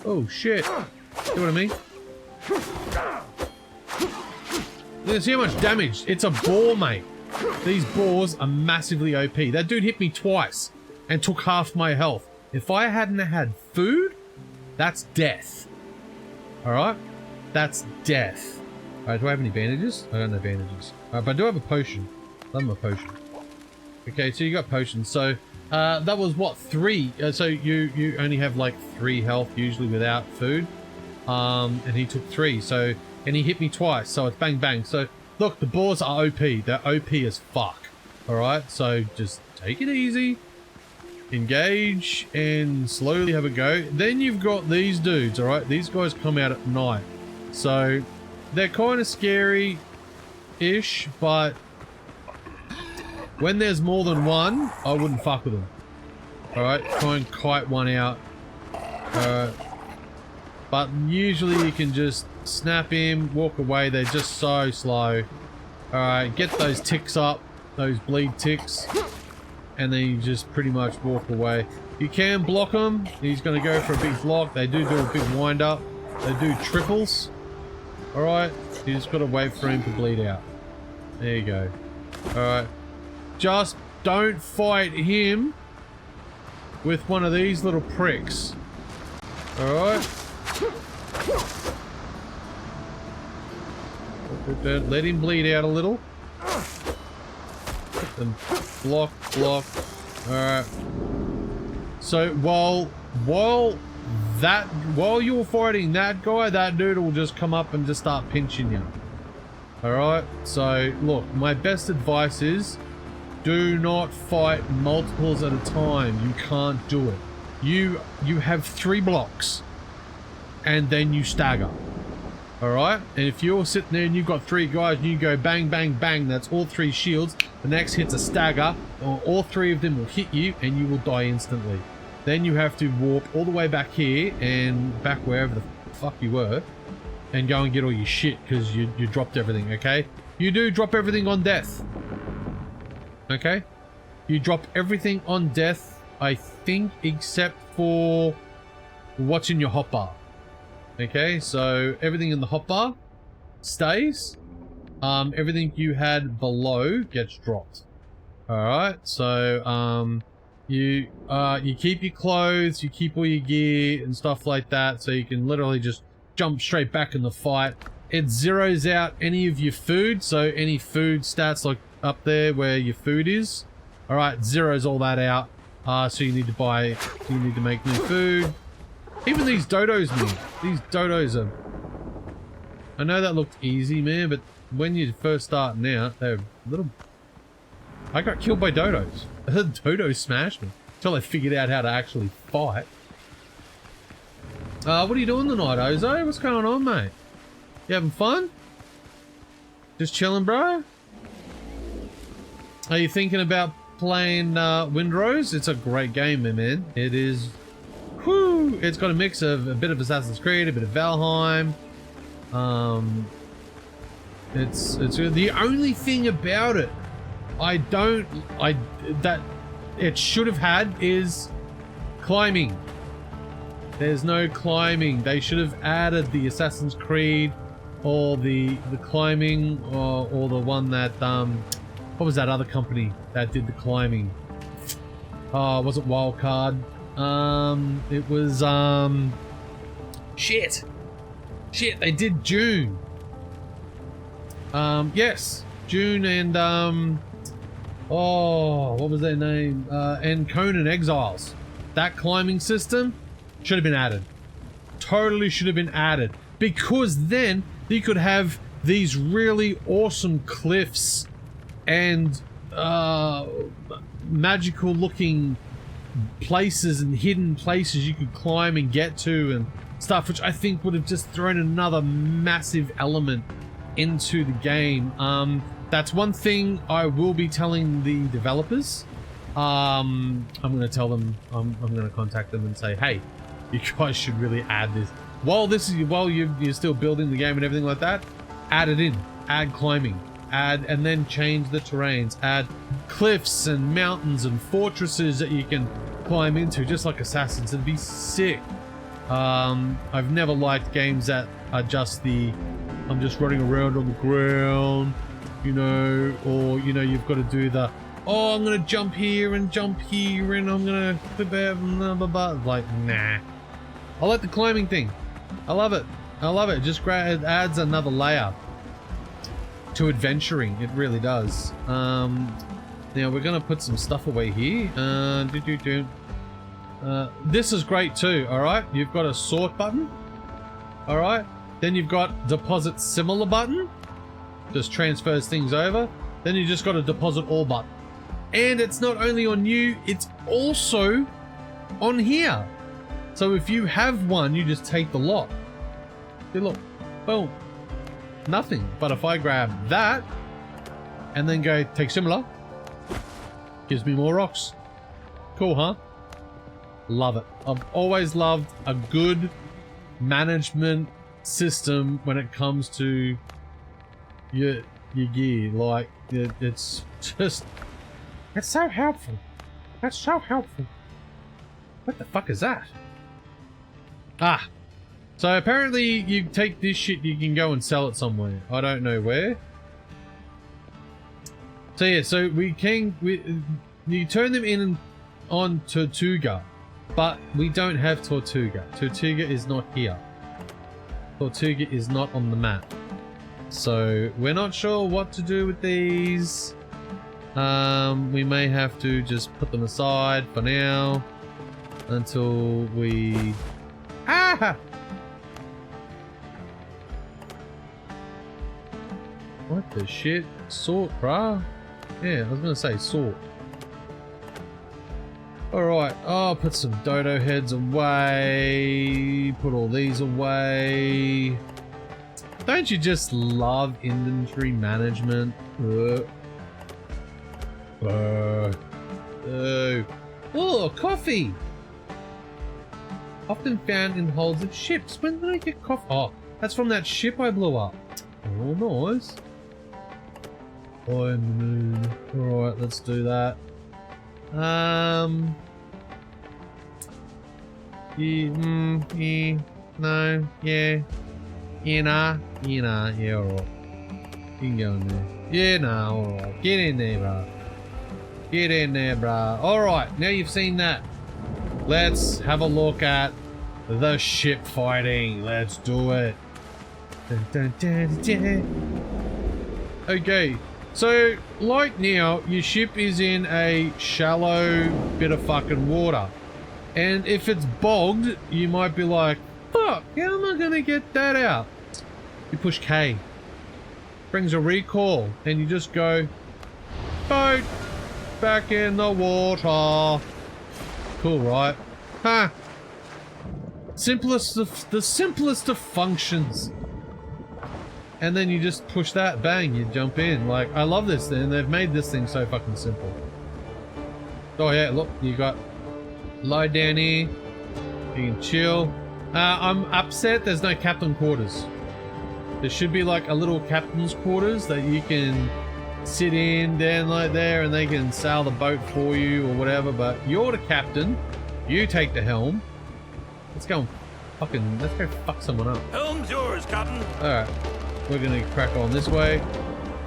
Oh shit. See what I mean? See how much damage? It's a boar, mate. These boars are massively OP. That dude hit me twice and took half my health. If I hadn't had food, that's death. Alright? That's death. Alright, do I have any bandages? I don't have bandages. Alright, but I do have a potion. I love my potion. Okay, so you got potions. So, that was what, 3? So you only have like 3 health usually without food. And he took 3. So, and he hit me twice. So it's bang bang. So look, the boars are OP. They're OP as fuck. Alright, so just take it easy. Engage and slowly have a go. Then you've got these dudes, alright? These guys come out at night. So they're kind of scary-ish, but when there's more than one, I wouldn't fuck with them. Alright, try and kite one out. But usually you can just snap him, walk away. They're just so slow. Alright, get those ticks up, those bleed ticks, and then you just pretty much walk away. You can block him. He's going to go for a big block. They do a big wind up. They do triples. Alright, you just got to wait for him to bleed out. There you go. Alright. Just don't fight him with one of these little pricks. Alright. Let him bleed out a little. And block, block. Alright. So while that while you're fighting that guy, that dude will just come up and just start pinching you. Alright, so look, my best advice is do not fight multiples at a time. You can't do it. You have 3 blocks and then you stagger. Alright, and if you're sitting there and you've got 3 guys and you go bang, bang, bang, that's all 3 shields, the next hit's a stagger, or all 3 of them will hit you and you will die instantly. Then you have to warp all the way back here and back wherever the fuck you were and go and get all your shit because you dropped everything, okay? You do drop everything on death. Okay? You drop everything on death, I think, except for what's in your hotbar. Okay, so everything in the hotbar stays. Everything you had below gets dropped. Alright, so you keep your clothes, you keep all your gear and stuff like that, so you can literally just jump straight back in the fight. It zeroes out any of your food, so any food stats like up there where your food is. Alright, zeroes all that out. So you need to make new food. Even these dodos, man. These dodos are... I know that looked easy, man, but when you first starting out, they're little... I got killed by dodos. Dodos smashed me. Until I figured out how to actually fight. What are you doing tonight, Ozo? What's going on, mate? You having fun? Just chilling, bro? Are you thinking about playing Vinree? It's a great game, man. It is... Whew! It's got a mix of a bit of Assassin's Creed, a bit of Valheim. It's the only thing about it that it should have had is climbing. There's no climbing. They should have added the Assassin's Creed or the climbing or the one that what was that other company that did the climbing? Oh, was it Wildcard? It was shit, they did June. Yes, June and oh, what was their name? And Conan Exiles. That climbing system should have been added. Totally should have been added, because then you could have these really awesome cliffs and magical looking places and hidden places you could climb and get to and stuff, which I think would have just thrown another massive element into the game. That's one thing I will be telling the developers. I'm going to tell them, I'm going to contact them and say, hey, you guys should really add this. While you're still building the game and everything like that, add it in. Add climbing. And then change the terrains. Add cliffs and mountains and fortresses that you can climb into, just like Assassins. It'd be sick. I've never liked games that are just I'm just running around on the ground, you know, or, you know, you've got to do the, oh, I'm going to jump here and I'm going to blah, blah, blah. Like, nah. I like the climbing thing. I love it. I love it. It adds another layer to adventuring. It really does. Now we're gonna put some stuff away here. This is great too. All right, you've got a sort button. All right, then you've got deposit similar button, just transfers things over. Then you just got a deposit all button, and it's not only on you, it's also on here. So if you have one, you just take the lot. See, look, boom. Nothing. But if I grab that and then go take similar, gives me more rocks. Cool, huh? Love it. I've always loved a good management system when it comes to your gear. Like, it's just, it's so helpful. That's so helpful. What the fuck is that? Ah. So apparently you take this shit, you can go and sell it somewhere. I don't know where. So yeah, so you turn them in on Tortuga, but we don't have Tortuga. Tortuga is not here. Tortuga is not on the map. So we're not sure what to do with these. We may have to just put them aside for now until we What the shit? Sort, bruh? Yeah, I was gonna say sort. Alright, oh, put some dodo heads away. Put all these away. Don't you just love inventory management? Oh, coffee! Often found in holds of ships. When did I get coffee? Oh, that's from that ship I blew up. Oh, nice. Oh, in the moon. Alright, let's do that. Yeah, no, yeah. Yeah, alright. You can go in there. Yeah, no, alright. Get in there, bro. Get in there, bro. Alright, now you've seen that. Let's have a look at the ship fighting. Let's do it. Dun, dun, dun, dun. Okay, so like now, your ship is in a shallow bit of fucking water. And if it's bogged, you might be like, fuck, how am I gonna get that out? You push K. Brings a recall, and you just go, boat, back in the water. Cool, right? Huh. The simplest of functions. And then you just push that, bang, you jump in. Like, I love this thing. They've made this thing so fucking simple. Oh yeah, look, you got lie down here. You can chill. I'm upset there's no captain quarters. There should be like a little captain's quarters that you can sit in down like there and they can sail the boat for you or whatever, but you're the captain. You take the helm. Let's go fuck someone up. Helm's yours, Captain. Alright. We're gonna crack on this way.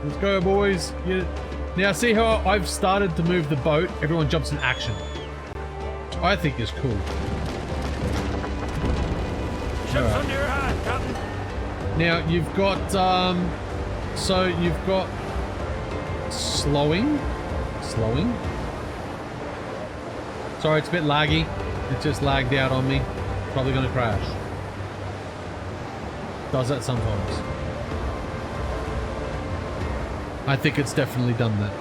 Let's go, boys. Now, see how I've started to move the boat? Everyone jumps in action. Which I think is cool. Ship's under your hand, Captain. Now, you've got, so you've got slowing. Sorry, it's a bit laggy. It just lagged out on me. Probably gonna crash. Does that sometimes. I think it's definitely done that.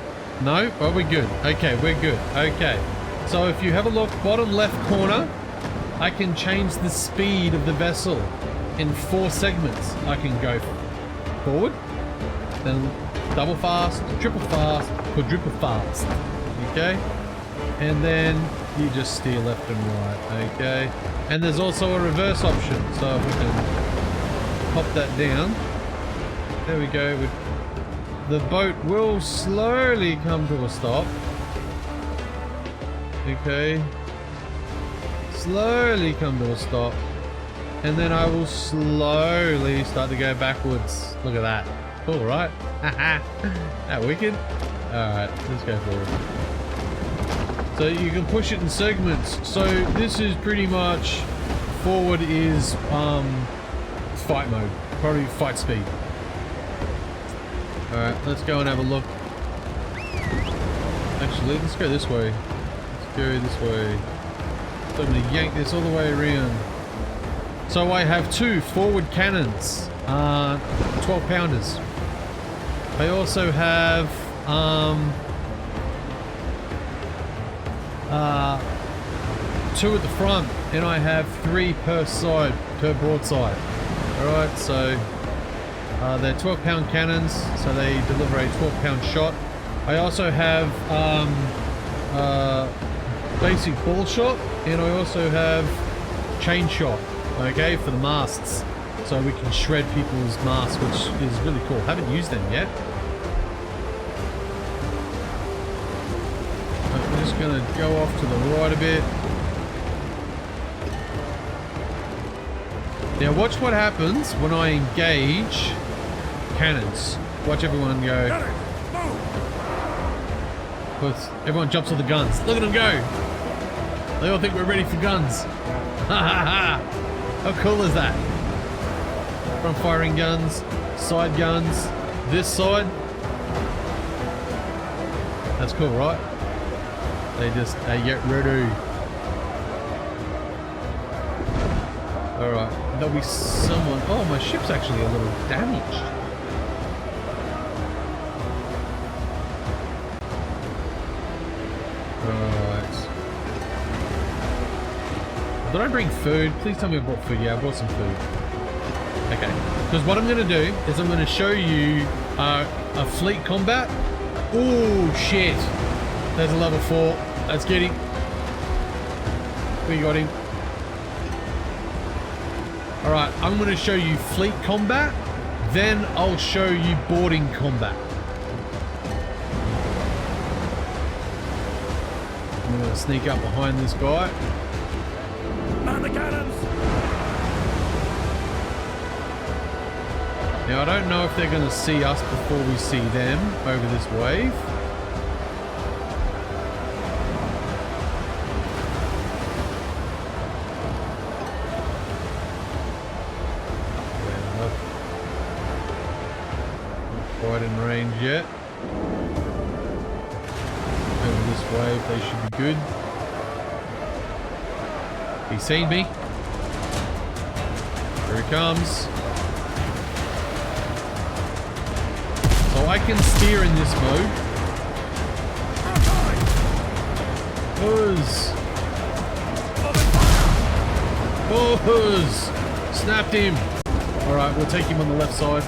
No? Well, we're good. Okay, we're good. Okay. So if you have a look, bottom left corner, I can change the speed of the vessel in 4 segments. I can go forward, then double fast, triple fast, quadruple fast. Okay? And then you just steer left and right. Okay? And there's also a reverse option. So if we can pop that down. There we go. The boat will slowly come to a stop. Okay. Slowly come to a stop. And then I will slowly start to go backwards. Look at that. Cool, right? That wicked? Alright, let's go forward. So you can push it in segments. So this is pretty much forward is fight mode. Probably fight speed. Alright, let's go and have a look. Actually, let's go this way. Let's go this way. So I'm going to yank this all the way around. So I have 2 forward cannons. 12 pounders. I also have 2 at the front. And I have 3 per side, per broadside. Alright, so they're 12-pound cannons, so they deliver a 12-pound shot. I also have basic ball shot, and I also have chain shot, okay, for the masts. So we can shred people's masts, which is really cool. Haven't used them yet. I'm just going to go off to the right a bit. Now watch what happens when I engage cannons. Watch everyone go. Everyone jumps on the guns. Look at them go. They all think we're ready for guns. How cool is that? Front firing guns, side guns, this side. That's cool, right? They get ready. Alright, there'll be someone. Oh, my ship's actually a little damaged. Alright. Did I bring food? Please tell me I brought food. Yeah, I brought some food. Okay. Because what I'm going to do is I'm going to show you a fleet combat. Oh, shit. There's a level 4. Let's get him. We got him. Alright, I'm going to show you fleet combat, then I'll show you boarding combat. I'm going to sneak up behind this guy. Man the cannons! Now, I don't know if they're going to see us before we see them over this wave. Quite in range yet. Over this wave, they should be good. He's seen me. Here he comes. So I can steer in this mode. Buzz! Buzz! Snapped him! Alright, we'll take him on the left side.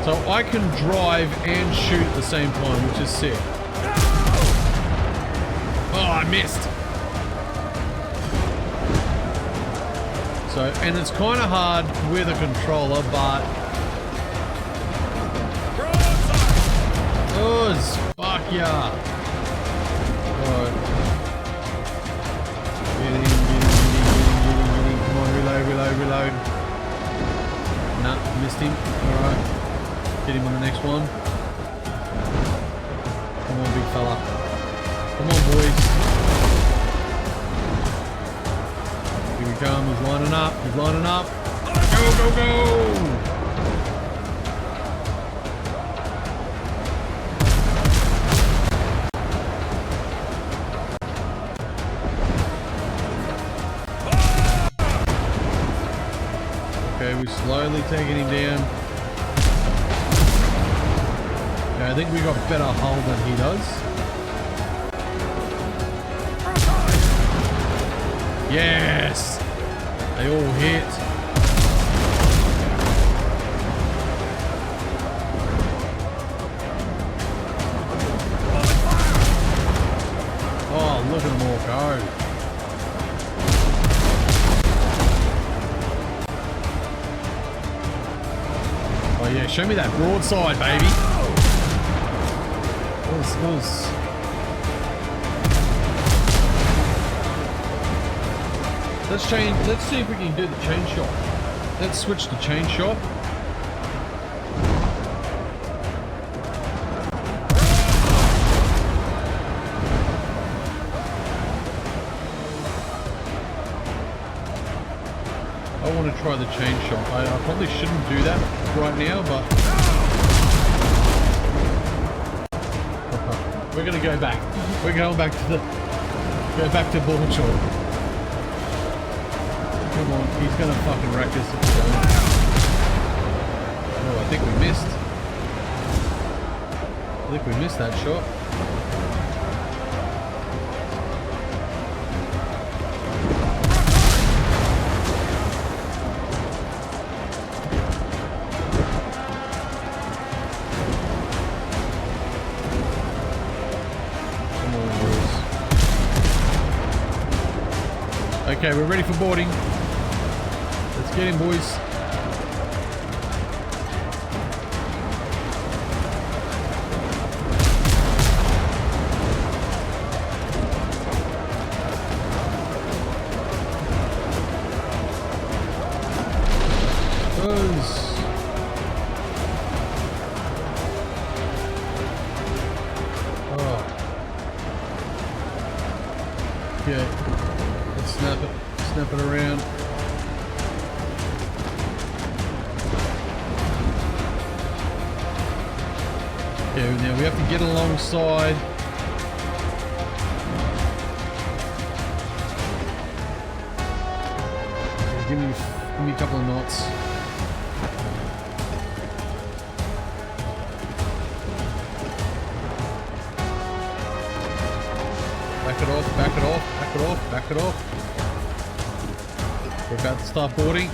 So I can drive and shoot at the same time, which is sick. Oh, I missed. So, and it's kind of hard with a controller, but... Buzz! Fuck yeah! Alright. Get in. Come on, reload. Nah, missed him. Alright. Get him on the next one. Come on, big fella. Come on, boys. Here we come. He's lining up. Go! Okay, we're slowly taking him down. I think we got better hull than he does. Yes! They all hit. Oh, look at them all go. Oh yeah, show me that broadside, baby. Nice. Let's see if we can do the chain shot. Let's switch to chain shot. I want to try the chain shot. I probably shouldn't do that right now, but we're gonna go back. We're going back to ball shot. Come on, he's gonna fucking wreck us. Oh, I think we missed that shot. Okay, we're ready for boarding. Let's get in, boys. Okay. Let's snap it around. Okay, now we have to get alongside. give me a couple of knots. Back it off, back it off, back it off, back it off. We're about to start boarding.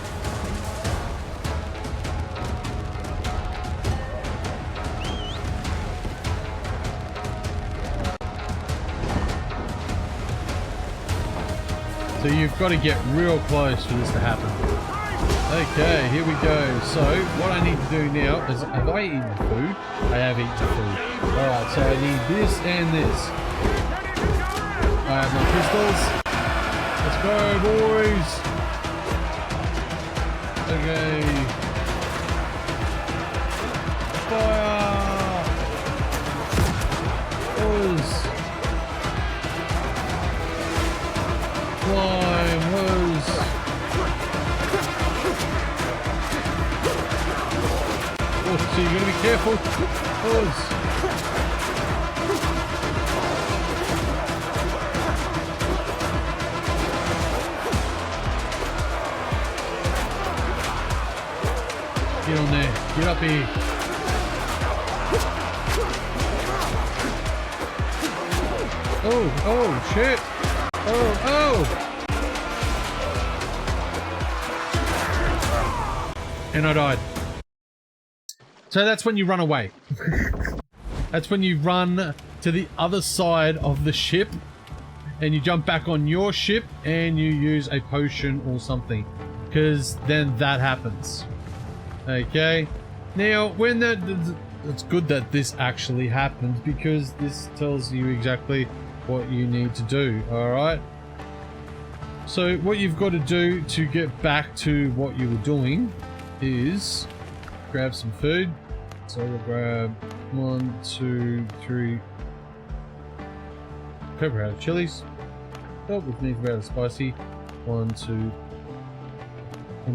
So you've got to get real close for this to happen. Okay, here we go. So what I need to do now is, have I eaten food? I have eaten food. Alright, so I need this and this. I have my pistols. Let's go, boys. Okay. Fire! Buzz! Climb, hose! Oh, so you gotta be careful. Hose! Get on there. Get up here. Oh, shit. Oh. And I died. So that's when you run away. That's when you run to the other side of the ship and you jump back on your ship and you use a potion or something. Because then that happens. Okay. Now, when it's good that this actually happens because this tells you exactly what you need to do. Alright. So what you've got to do to get back to what you were doing is grab some food. So we'll grab 1, 2, 3 pepper out of chilies. Oh, which needs about spicy. 1, 2, and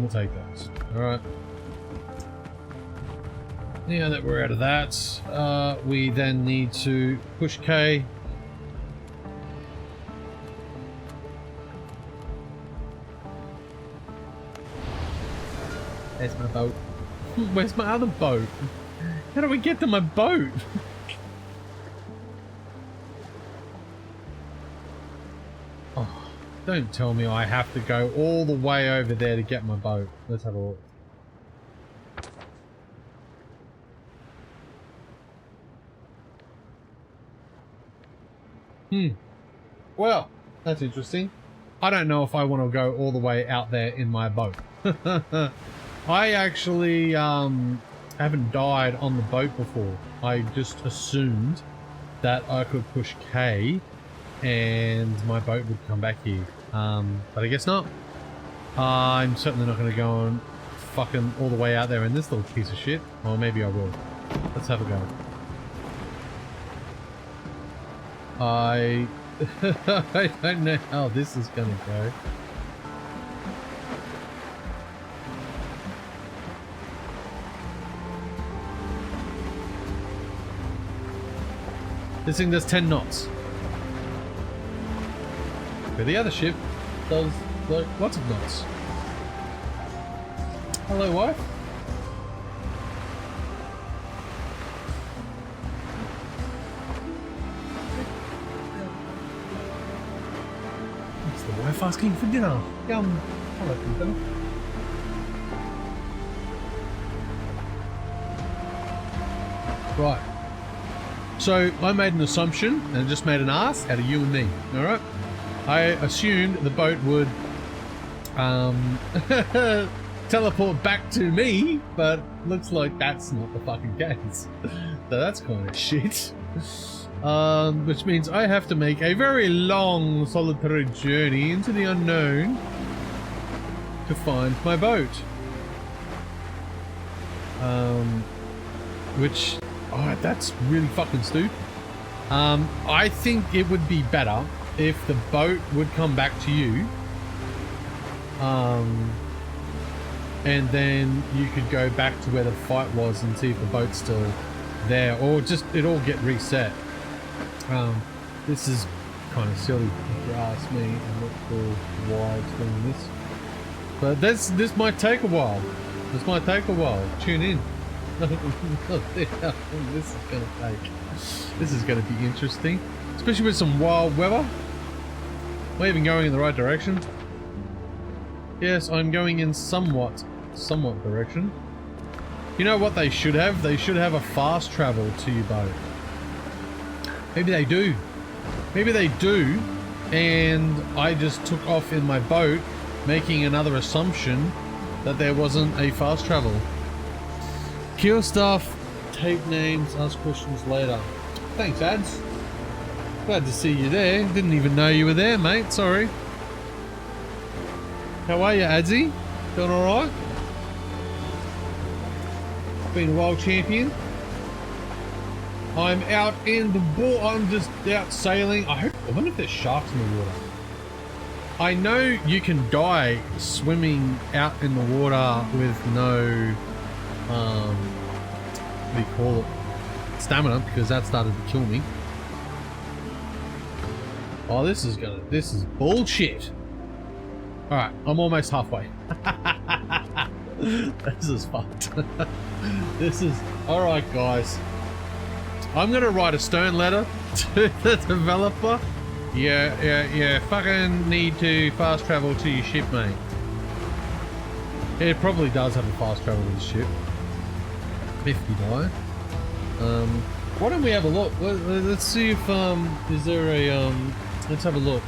we'll take those. Alright. Now that we're out of that, we then need to push K. There's my boat. Where's my other boat? How do we get to my boat? Oh, don't tell me I have to go all the way over there to get my boat. Let's have a look. Well, that's interesting. I don't know if I want to go all the way out there in my boat. I actually haven't died on the boat before. I just assumed that I could push K and my boat would come back here. But I guess not. I'm certainly not going to go on fucking all the way out there in this little piece of shit. Or maybe I will. Let's have a go. I don't know how this is gonna go. This thing does 10 knots. But the other ship does like lots of knots. Hello, wife. Wife asking for dinner. Yum. Hello, people. Right. So I made an assumption and just made an ass out of you and me. All right. I assumed the boat would teleport back to me, but looks like that's not the fucking case. So that's kind of shit. Which means I have to make a very long solitary journey into the unknown to find my boat. Which, oh, that's really fucking stupid. I think it would be better if the boat would come back to you. And then you could go back to where the fight was and see if the boat's still there, or just it all get reset. This is kind of silly if you ask me. I'm not sure why it's doing this. But this might take a while. This might take a while. Tune in. This is gonna take. This is gonna be interesting, especially with some wild weather. Am I even going in the right direction? Yes, I'm going in somewhat direction. You know what they should have? They should have a fast travel to your boat. Maybe they do. Maybe they do, and I just took off in my boat, making another assumption that there wasn't a fast travel. Kill stuff, take names, ask questions later. Thanks, Ads. Glad to see you there. Didn't even know you were there, mate. Sorry. How are you, Adsy? Doing alright? Been a world champion. I'm out in the water. I'm just out sailing. I wonder if there's sharks in the water. I know you can die swimming out in the water with no, what do you call it? Stamina, because that started to kill me. Oh, this is bullshit. Alright, I'm almost halfway. This is fucked. This is... Alright, guys. I'm gonna write a stern letter to the developer. Yeah, fucking need to fast travel to your ship, mate. It probably does have a fast travel to the ship. If you die. Why don't we have a look? Let's see if, is there a, let's have a look.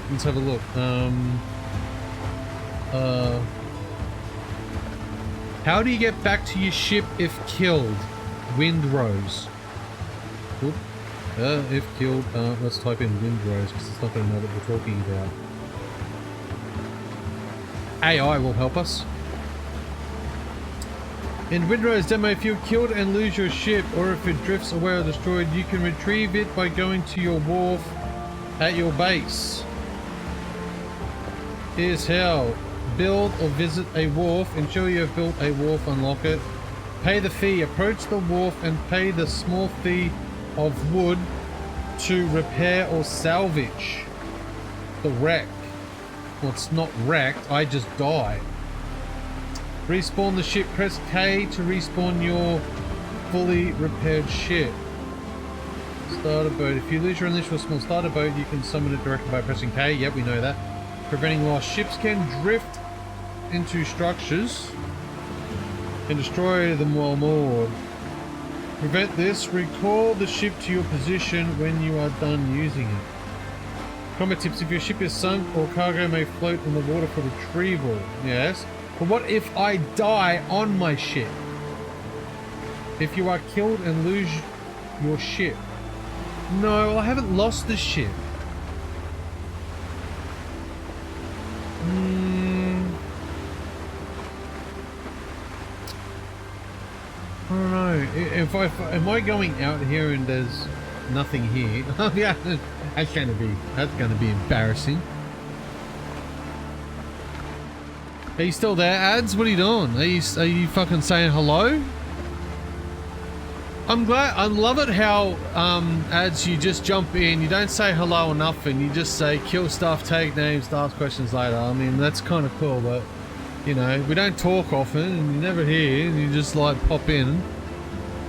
How do you get back to your ship if killed? Windrose. Oop. If killed, let's type in Windrose because it's not going to know what we're talking about. AI will help us. In Vinree's demo, if you're killed and lose your ship, or if it drifts away or destroyed, you can retrieve it by going to your wharf at your base. Here's how. Build or visit a wharf. Ensure you have built a wharf, unlock it. Pay the fee. Approach the wharf and pay the small fee of wood to repair or salvage the wreck. Well, it's not wrecked, I just died. Respawn the ship, press K to respawn your fully repaired ship. Starter boat. If you lose your initial small starter boat, you can summon it directly by pressing K. Yep, we know that. Preventing loss. Ships can drift into structures and destroy them while moored. Prevent this. Recall the ship to your position when you are done using it. Combat tips. If your ship is sunk or cargo may float in the water for retrieval. Yes. But what if I die on my ship? If you are killed and lose your ship. No, I haven't lost the ship. I don't know. If am I going out here and there's nothing here? Yeah, that's gonna be embarrassing. Are you still there, Ads? What are you doing? Are you fucking saying hello? I'm glad. I love it how Ads, you just jump in, you don't say hello or nothing, you just say kill stuff, take names, ask questions later. I mean, that's kind of cool, but you know, we don't talk often and you're never here and you just like pop in.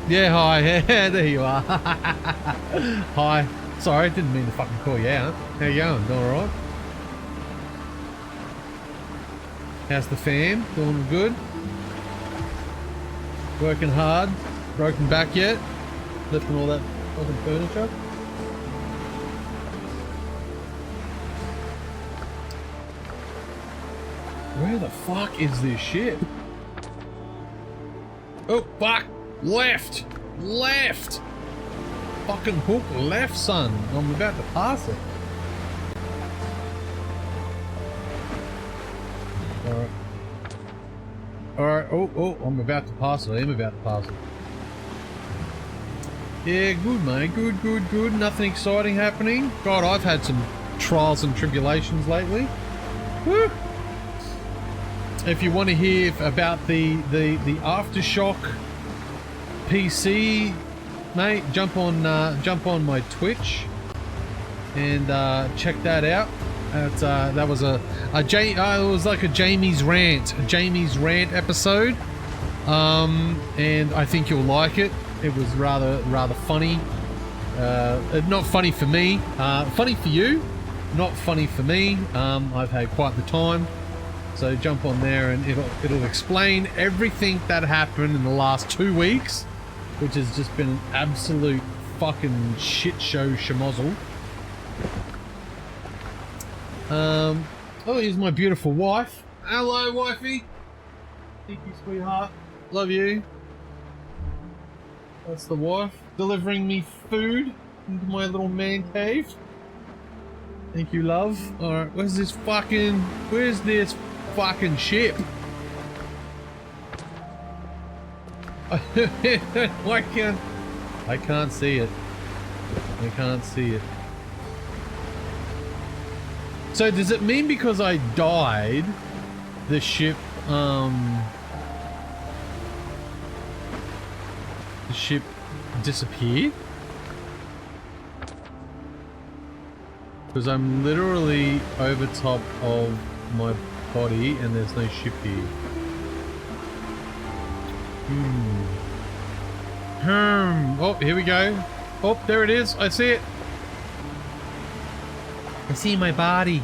Yeah, hi. Yeah, there you are. Hi. Sorry, didn't mean to fucking call you out. How you going? Doing alright? How's the fam? Doing good? Working hard? Broken back yet? Lifting all that fucking furniture? Where the fuck is this ship? Oh, fuck! Left! Left! Fucking hook left, son. I'm about to pass it. Alright. Alright, oh, I'm about to pass it. I am about to pass it. Yeah, good, mate. Good. Nothing exciting happening. God, I've had some trials and tribulations lately. Woo! If you want to hear about the Aftershock PC, mate, jump on my Twitch and check that out. That was it was like a Jamie's rant episode. And I think you'll like it. It was rather funny. Not funny for me. Funny for you. Not funny for me. I've had quite the time. So jump on there and it'll explain everything that happened in the last 2 weeks, which has just been an absolute fucking shit show schmozzle. Oh, here's my beautiful wife. Hello, wifey. Thank you, sweetheart. Love you. That's the wife delivering me food into my little man cave. Thank you, love. Alright, where's this fucking ship? Why can't I can't see it. I can't see it. So does it mean because I died, the ship disappeared? Because I'm literally over top of my body and there's no ship here. Oh, here we go. Oh, there it is. I see it. I see my body.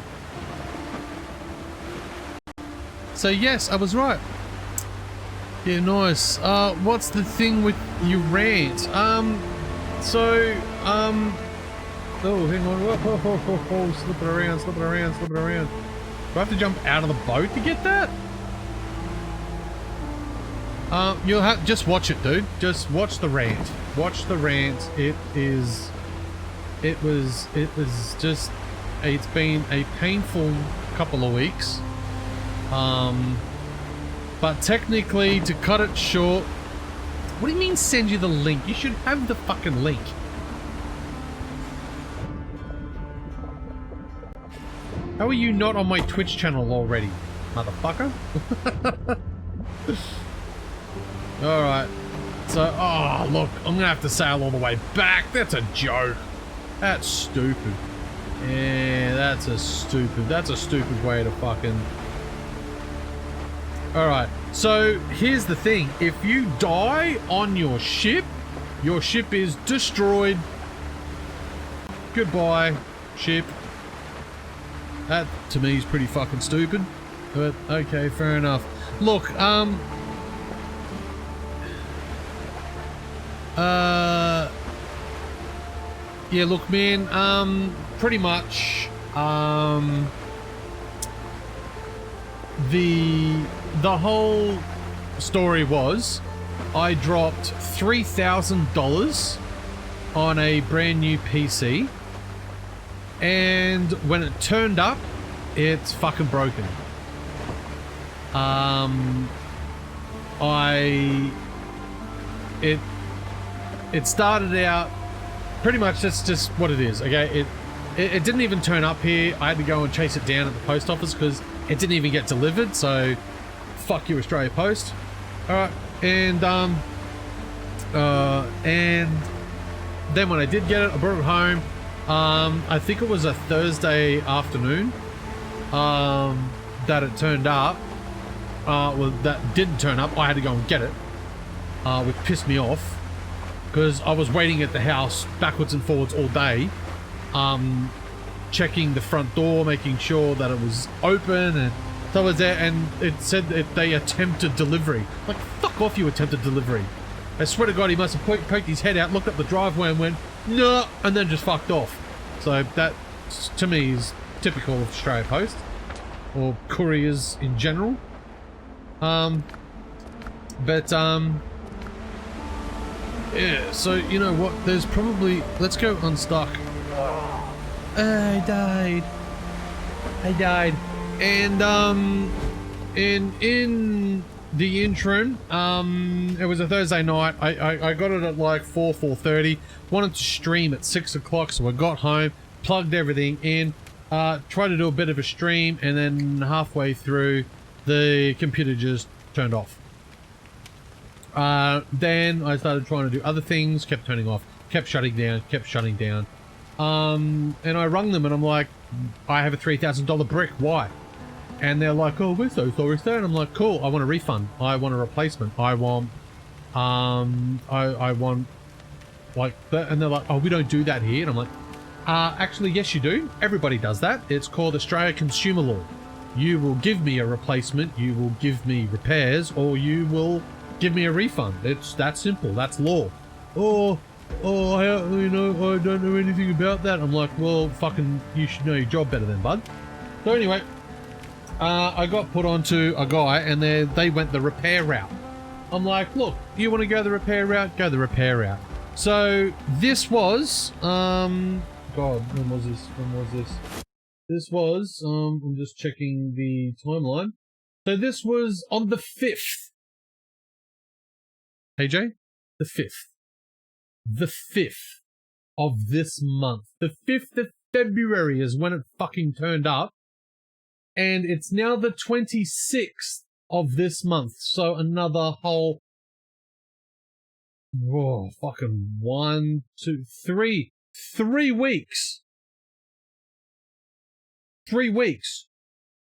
So yes, I was right. Yeah, nice. What's the thing with you rant? Oh, hang on. Whoa, slip it around. Do I have to jump out of the boat to get that? You'll have just watch it, dude. Just watch the rant. Watch the rant. It's been a painful couple of weeks. But technically, to cut it short, what do you mean send you the link? You should have the fucking link. How are you not on my Twitch channel already, motherfucker? Alright. So, oh, look, I'm gonna have to sail all the way back. That's a joke. That's stupid. Yeah, that's a stupid way to fucking... Alright, so here's the thing. If you die on your ship is destroyed. Goodbye, ship. That, to me, is pretty fucking stupid. But, okay, fair enough. Look, yeah, look, man, pretty much, the whole story was I dropped $3,000 on a brand new PC, and when it turned up, it's fucking broken. It started out pretty much, that's just what it is, okay? It didn't even turn up here. I had to go and chase it down at the post office because it didn't even get delivered, so fuck you, Australia Post. Alright, and then when I did get it, I brought it home. I think it was a Thursday afternoon that it turned up. Well, that didn't turn up. I had to go and get it, which pissed me off because I was waiting at the house backwards and forwards all day, checking the front door, making sure that it was open, and so I was there, and it said that they attempted delivery. Like, fuck off, you attempted delivery. I swear to God, he must have poked his head out, looked up the driveway and went, no, and then just fucked off. So that, to me, is typical of Australia Post, or couriers in general. Yeah, so, you know what, there's probably, let's go unstuck. I died. And, in the interim, it was a Thursday night. I got it at like 4:30. Wanted to stream at 6 o'clock, so I got home, plugged everything in, tried to do a bit of a stream, and then halfway through, the computer just turned off. Then I started trying to do other things, kept turning off, kept shutting down. And I rung them and I'm like, I have a $3,000 brick. Why? And they're like, oh, we're so sorry, sir. And I'm like, cool. I want a refund. I want a replacement. I want, I want like that. And they're like, oh, we don't do that here. And I'm like, actually, yes, you do. Everybody does that. It's called Australia Consumer Law. You will give me a replacement. You will give me repairs, or you will give me a refund. It's that simple. That's law. Oh, you know, I don't know anything about that. I'm like, well, fucking, you should know your job better than bud. So anyway, I got put onto a guy, and they went the repair route. I'm like, look, you want to go the repair route? Go the repair route. So this was, God, when was this? This was, I'm just checking the timeline. So this was on the 5th. AJ? The 5th. The 5th of this month. The 5th of February is when it fucking turned up. And it's now the 26th of this month. So another whole, whoa, fucking 1, 2, 3 weeks. 3 weeks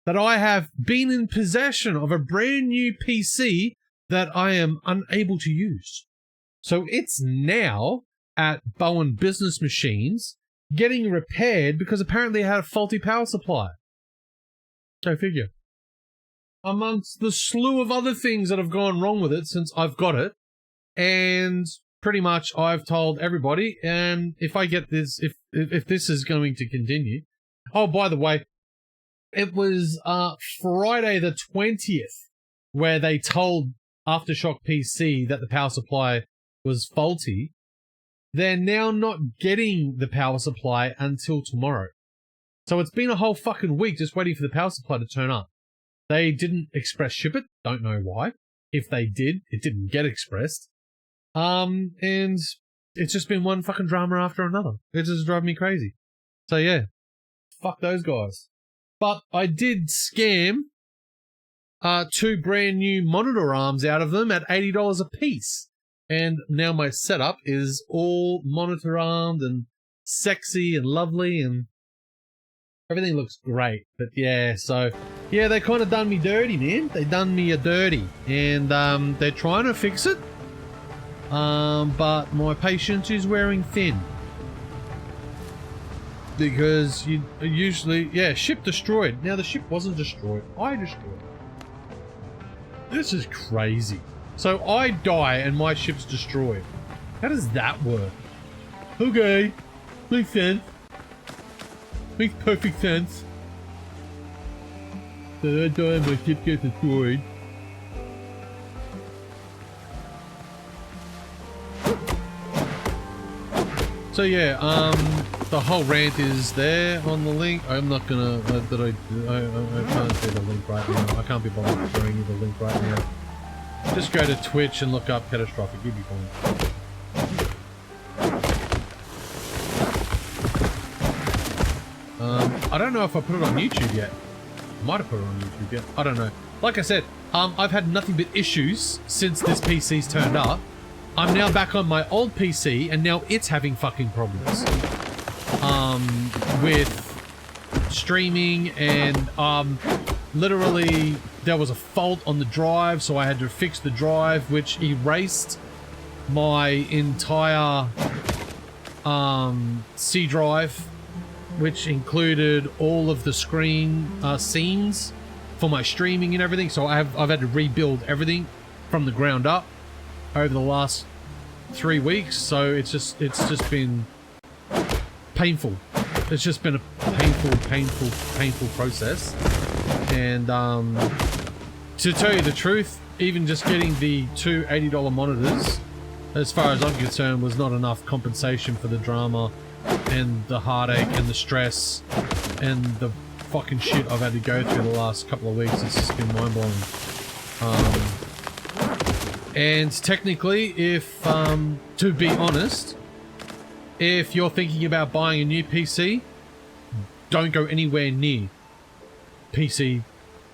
that I have been in possession of a brand new PC that I am unable to use. So it's now at Bowen Business Machines getting repaired because apparently it had a faulty power supply. Go figure. Amongst the slew of other things that have gone wrong with it since I've got it. And pretty much I've told everybody, and if I get this, if this is going to continue. Oh, by the way, it was Friday the 20th where they told Aftershock PC that the power supply was faulty. They're now not getting the power supply until tomorrow. So it's been a whole fucking week just waiting for the power supply to turn up. They didn't express ship it. Don't know why. If they did, it didn't get expressed. And it's just been one fucking drama after another. It just drives me crazy. So yeah, fuck those guys. But I did scam 2 brand new monitor arms out of them at $80 a piece. And now my setup is all monitor armed and sexy and lovely and everything looks great. But yeah, so yeah, they kind of done me dirty, man. They done me a dirty. And they're trying to fix it. But my patience is wearing thin. Because you usually, yeah, ship destroyed. Now the ship wasn't destroyed. I destroyed it. This is crazy. So I die and my ship's destroyed. How does that work? Okay. Makes sense. Makes perfect sense. So I die and my ship gets destroyed. So yeah, the whole rant is there on the link. I'm not gonna, I can't see the link right now. I can't be bothered showing you the link right now. Just go to Twitch and look up Catastrophic, you'll be fine. I don't know if I put it on YouTube yet. I might have put it on YouTube yet. I don't know. Like I said, I've had nothing but issues since this PC's turned up. I'm now back on my old PC, and now it's having fucking problems. With streaming, and literally there was a fault on the drive, so I had to fix the drive, which erased my entire C drive, which included all of the screen scenes for my streaming and everything. So I've had to rebuild everything from the ground up over the last 3 weeks. So it's just been painful. It's just been a painful process. And to tell you the truth, even just getting the 2 $80 monitors, as far as I'm concerned, was not enough compensation for the drama and the heartache and the stress and the fucking shit I've had to go through the last couple of weeks. It's just been mind-blowing. And technically, if, to be honest, if you're thinking about buying a new PC, don't go anywhere near PC,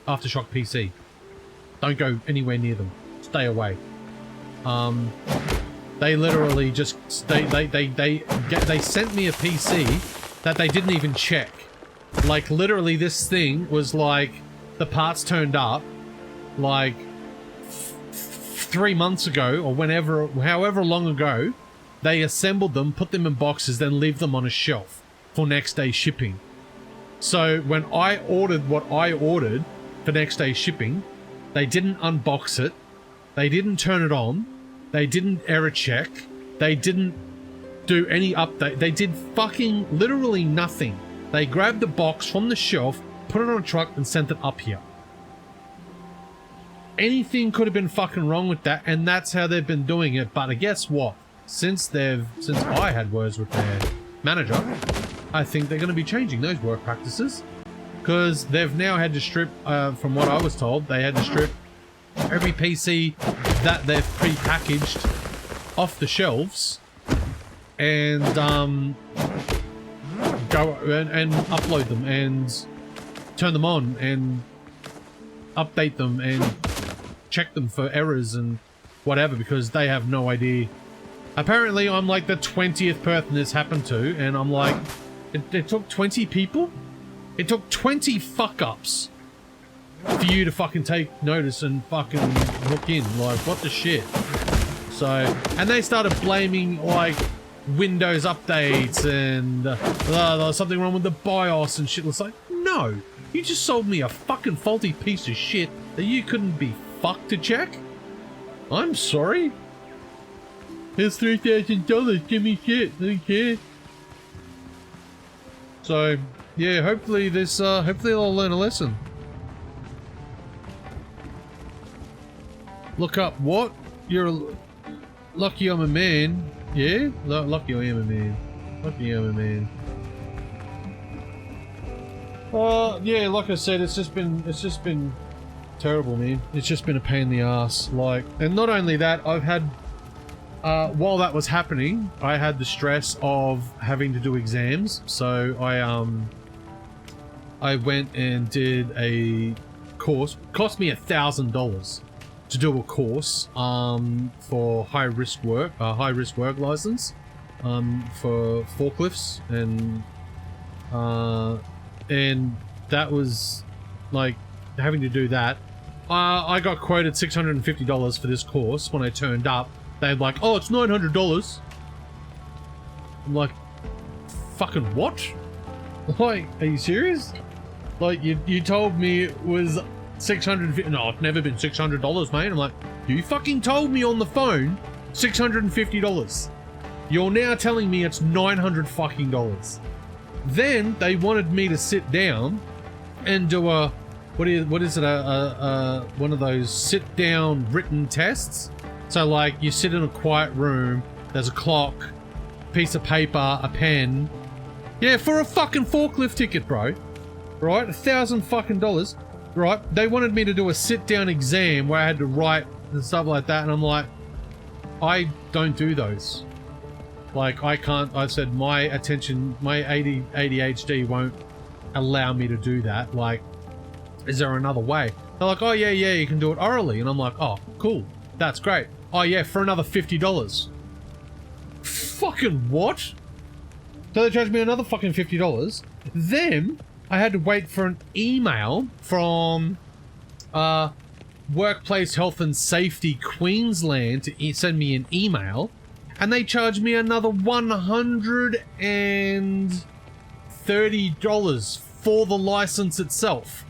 Aftershock PC. Don't go anywhere near them. Stay away. They literally just, they sent me a PC that they didn't even check. Like, literally, this thing was like, the parts turned up, like, 3 months ago, or whenever, however long ago, they assembled them, put them in boxes, then leave them on a shelf for next day shipping. So when I ordered what I ordered for next day shipping, they didn't unbox it, they didn't turn it on, they didn't error check, they didn't do any update, they did fucking literally nothing. They grabbed the box from the shelf, put it on a truck, and sent it up here. Anything could have been fucking wrong with that, and that's how they've been doing it. But guess what? Since I had words with their manager, I think they're going to be changing those work practices, because they've now had to strip, from what I was told, they had to strip every PC that they've pre-packaged off the shelves and go and upload them and turn them on and update them and check them for errors and whatever, because they have no idea. Apparently I'm like the 20th person this happened to, and I'm like, it took 20 people? It took 20 fuck-ups for you to fucking take notice and fucking hook in. Like, what the shit? So, and they started blaming, like, Windows updates and there's something wrong with the BIOS and shit. It's like, no, you just sold me a fucking faulty piece of shit that you couldn't be fucked to check? I'm sorry. Here's $3,000, give me shit, I don't care. So, yeah, hopefully this, hopefully I'll learn a lesson. Look up what? You're lucky I'm a man. Yeah? Lucky I am a man. Lucky I'm a man. Yeah, like I said, it's just been terrible, man. It's just been a pain in the ass. Like, and not only that, I've had, while that was happening, I had the stress of having to do exams. So I went and did a course. It cost me $1,000 to do a course for high risk work license for forklifts, and that was like having to do that. I got quoted $650 for this course. When I turned up, they're like, oh, it's $900. I'm like, fucking what? Like, are you serious? Like, you told me it was $650. No, it's never been $600, mate. I'm like, you fucking told me on the phone $650. You're now telling me it's $900 fucking dollars. Then they wanted me to sit down and do a, what is it, one of those sit down written tests. So like, you sit in a quiet room, there's a clock, piece of paper, a pen. Yeah, for a fucking forklift ticket, bro. Right, $1,000 fucking dollars. Right, they wanted me to do a sit down exam where I had to write and stuff like that, and I'm like, I don't do those. Like, I can't. I said my attention, my ADHD won't allow me to do that. Like, is there another way? They're like, oh yeah, you can do it orally, and I'm like, oh, cool, that's great. Oh yeah, for another $50. Fucking what? So they charged me another fucking $50. Then I had to wait for an email from Workplace Health and Safety Queensland to send me an email, and they charged me another $130 for the license itself.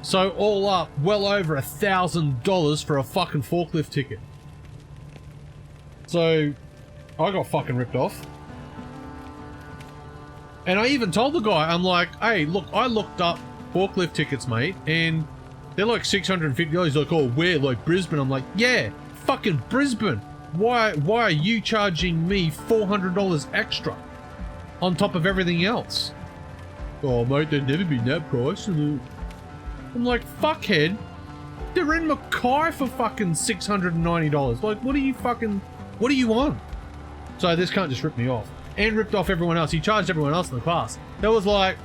So all up, well over $1,000 for a fucking forklift ticket. So I got fucking ripped off. And I even told the guy, I'm like, hey, look, I looked up forklift tickets, mate, and they're like $650. He's like, oh, where? Like Brisbane? I'm like, yeah, fucking Brisbane. Why are you charging me $400 extra on top of everything else? Oh, mate, they've never been that price. I'm like, fuckhead, they're in Mackay for fucking $690. Like, what do you want? So this can't just rip me off. And ripped off everyone else. He charged everyone else in the class. There was like,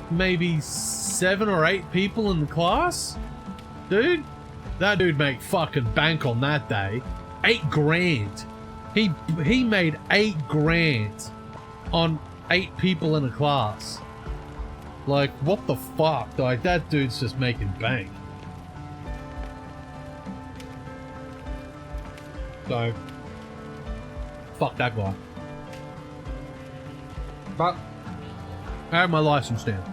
maybe 7 or 8 people in the class. Dude, that dude made fucking bank on that day. $8 grand He made $8 grand on 8 people in a class. Like, what the fuck? Like, that dude's just making bank. So, fuck that guy. But I have my license now.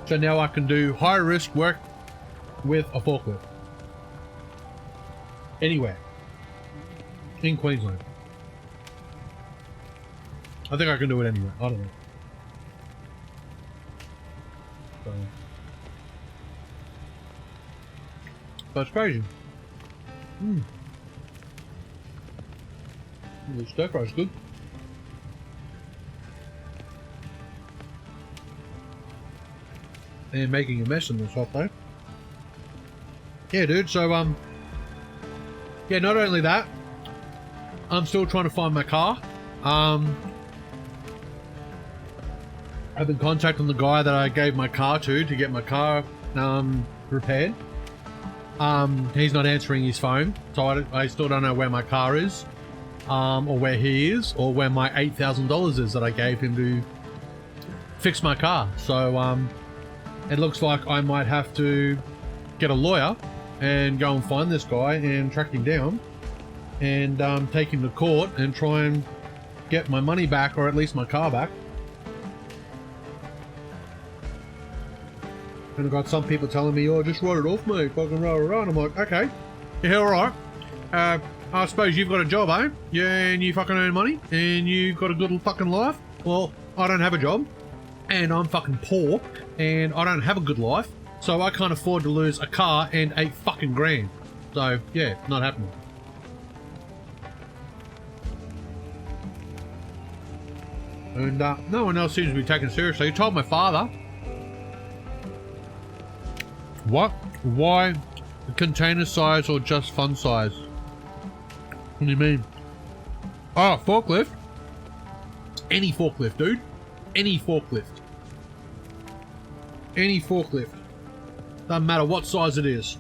So now I can do high risk work with a forklift. Anywhere. In Queensland. I think I can do it anywhere. I don't know. So. That's crazy. The stir fry's good. And making a mess in this hot though. Yeah, dude, so yeah, not only that, I'm still trying to find my car. I've been contacting the guy that I gave my car to get my car repaired. He's not answering his phone, so I still don't know where my car is, or where he is, or where my $8,000 is that I gave him to fix my car. So it looks like I might have to get a lawyer and go and find this guy and track him down and take him to court and try and get my money back, or at least my car back. And I've got some people telling me, oh, just write it off, mate, fucking rah, rah, rah. And I'm like, okay, yeah, alright. I suppose you've got a job, eh? Yeah, and you fucking earn money, and you've got a good fucking life. Well, I don't have a job, and I'm fucking poor, and I don't have a good life, so I can't afford to lose a car and $8 fucking grand. So, yeah, not happening. And no one else seems to be taken seriously. He told my father. What? Why container size or just fun size? What do you mean? Oh, forklift? Any forklift, dude. Any forklift. Any forklift. Doesn't matter what size it is.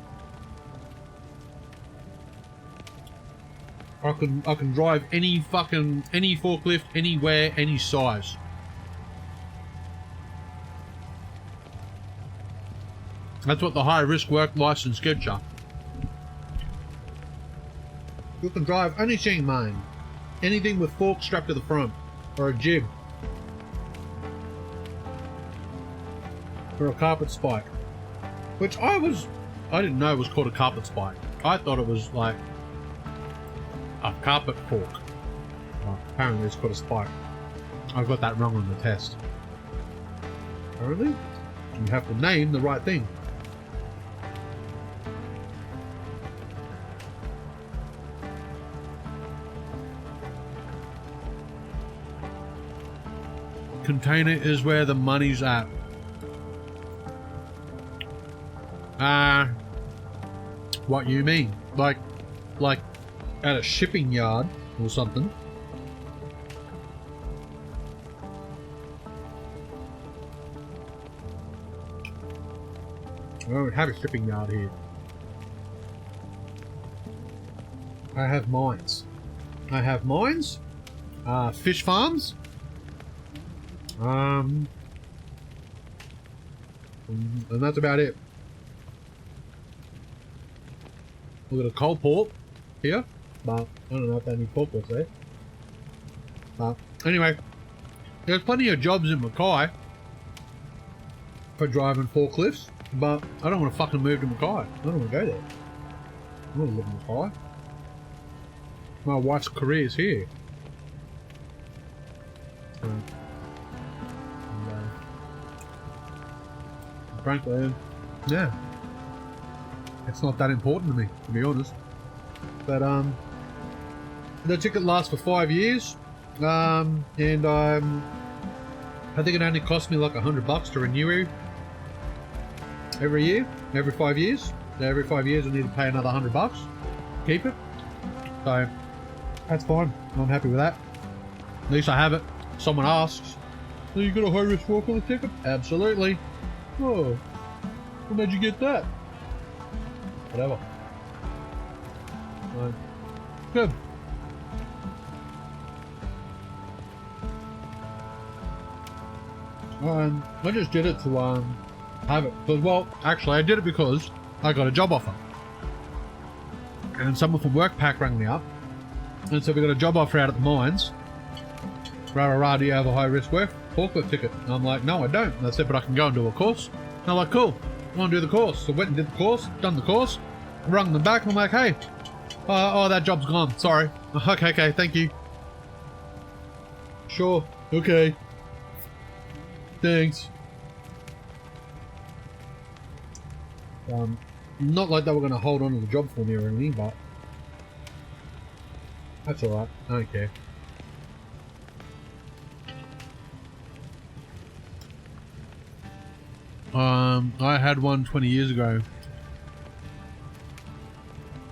I can drive any forklift anywhere, any size. That's what the high risk work license gets you. You can drive anything, man. Anything with fork strapped to the front, or a jib, or a carpet spike, which I didn't know it was called a carpet spike. I thought it was like a carpet fork. Well, apparently it's called a spike. I got that wrong on the test. Apparently, you have to name the right thing. Container is where the money's at. What you mean? Like at a shipping yard or something? I don't have a shipping yard here. I have mines. I have mines, fish farms, and that's about it. We've got a coal port here, but I don't know if they have any forklifts there. But anyway, there's plenty of jobs in Mackay for driving forklifts, but I don't want to fucking move to Mackay. I don't want to go there. I want to live in Mackay. My wife's career is here. Frankly, yeah, it's not that important to me, to be honest. But the ticket lasts for 5 years, and I think it only cost me like $100 to renew it every year, every 5 years. So every 5 years I need to pay another $100, keep it. So that's fine. I'm happy with that. At least I have it. Someone asks, "So you got a high risk walk on the ticket?" Absolutely. Oh, where did you get that? Whatever. Right. Good. I just did it to have it. But, well, actually, I did it because I got a job offer. And someone from Workpack rang me up and said, we got a job offer out at the mines. Do you have a high-risk work forklift ticket? And I'm like, no, I don't. And I said, but I can go and do a course. And I'm like, cool, I want to do the course. So I went and did the course, done the course, rung them back, and I'm like, hey, oh, that job's gone, sorry. Okay, thank you. Sure, okay. Thanks. Not like they were going to hold on to the job for me or anything, but that's alright, I don't care. I had one 20 years ago.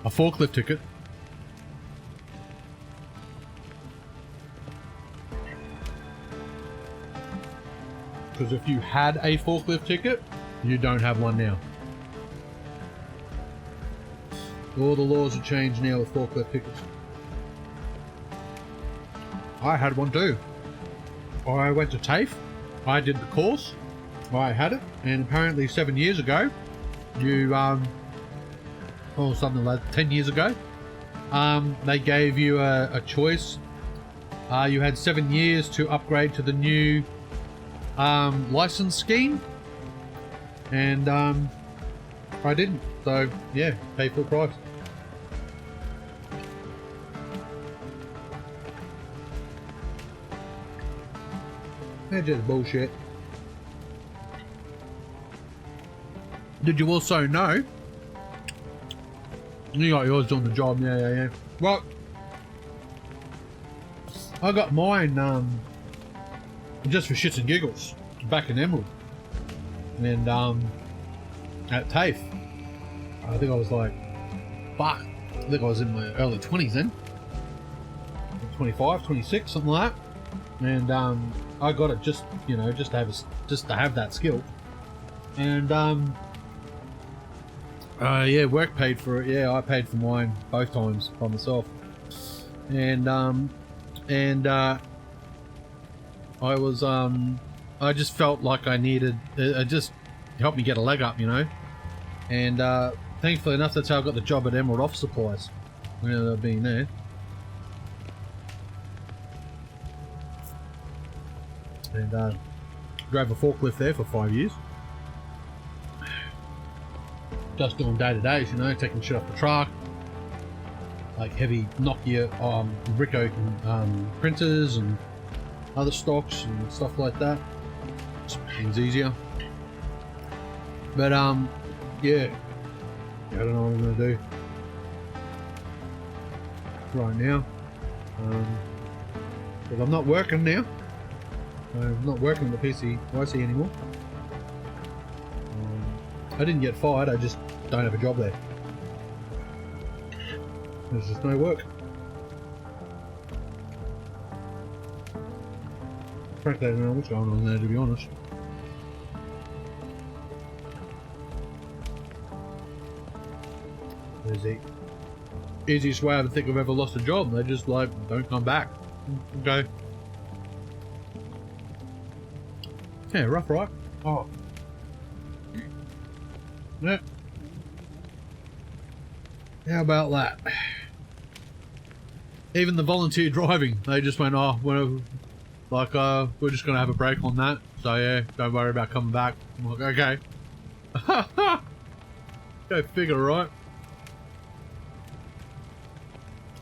A forklift ticket. Because if you had a forklift ticket, you don't have one now. All the laws have changed now with forklift tickets. I had one too. I went to TAFE. I did the course. I had it, and apparently 7 years ago, you, or something like 10 years ago, they gave you a choice. You had 7 years to upgrade to the new license scheme, and I didn't, so yeah, pay full price. That's just bullshit. Did you also know? You got yours doing the job, yeah. Well, I got mine just for shits and giggles back in Emerald, and at TAFE. I think I was like, fuck. I think I was in my early 20s then, 25, 26, something like that, and I got it just to have that skill, and yeah, work paid for it. Yeah, I paid for mine both times by myself, and I was I just felt like I needed it just helped me get a leg up, you know, and thankfully enough, that's how I got the job at Emerald Office Supplies. I ended up being there, and drove a forklift there for 5 years. Just doing day-to-days, you know, taking shit off the truck, like heavy Nokia Ricoh printers and other stocks and stuff like that. Things easier. But yeah, I don't know what I'm gonna do right now. Because I'm not working now. I'm not working in the PCYC anymore. I didn't get fired, I just don't have a job there. There's just no work. Frankly, I don't know what's going on there, to be honest. There's the easiest way I think I've ever lost a job. They just like, don't come back. Okay. Yeah, rough, right? Oh. Yeah. How about that? Even the volunteer driving, they just went, oh, we're just gonna have a break on that. So yeah, don't worry about coming back. I'm like, okay. Go figure, right?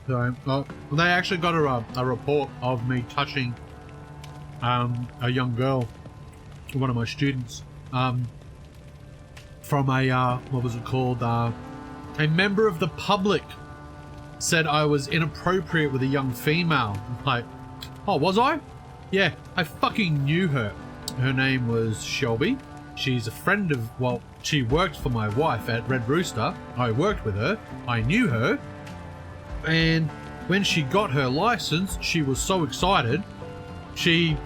So, they actually got a report of me touching a young girl, one of my students, from a, what was it called? A member of the public said I was inappropriate with a young female. I'm like, oh, was I? Yeah, I fucking knew her. Her name was Shelby. She's a friend of, well, she worked for my wife at Red Rooster. I worked with her. I knew her. And when she got her license, she was so excited. She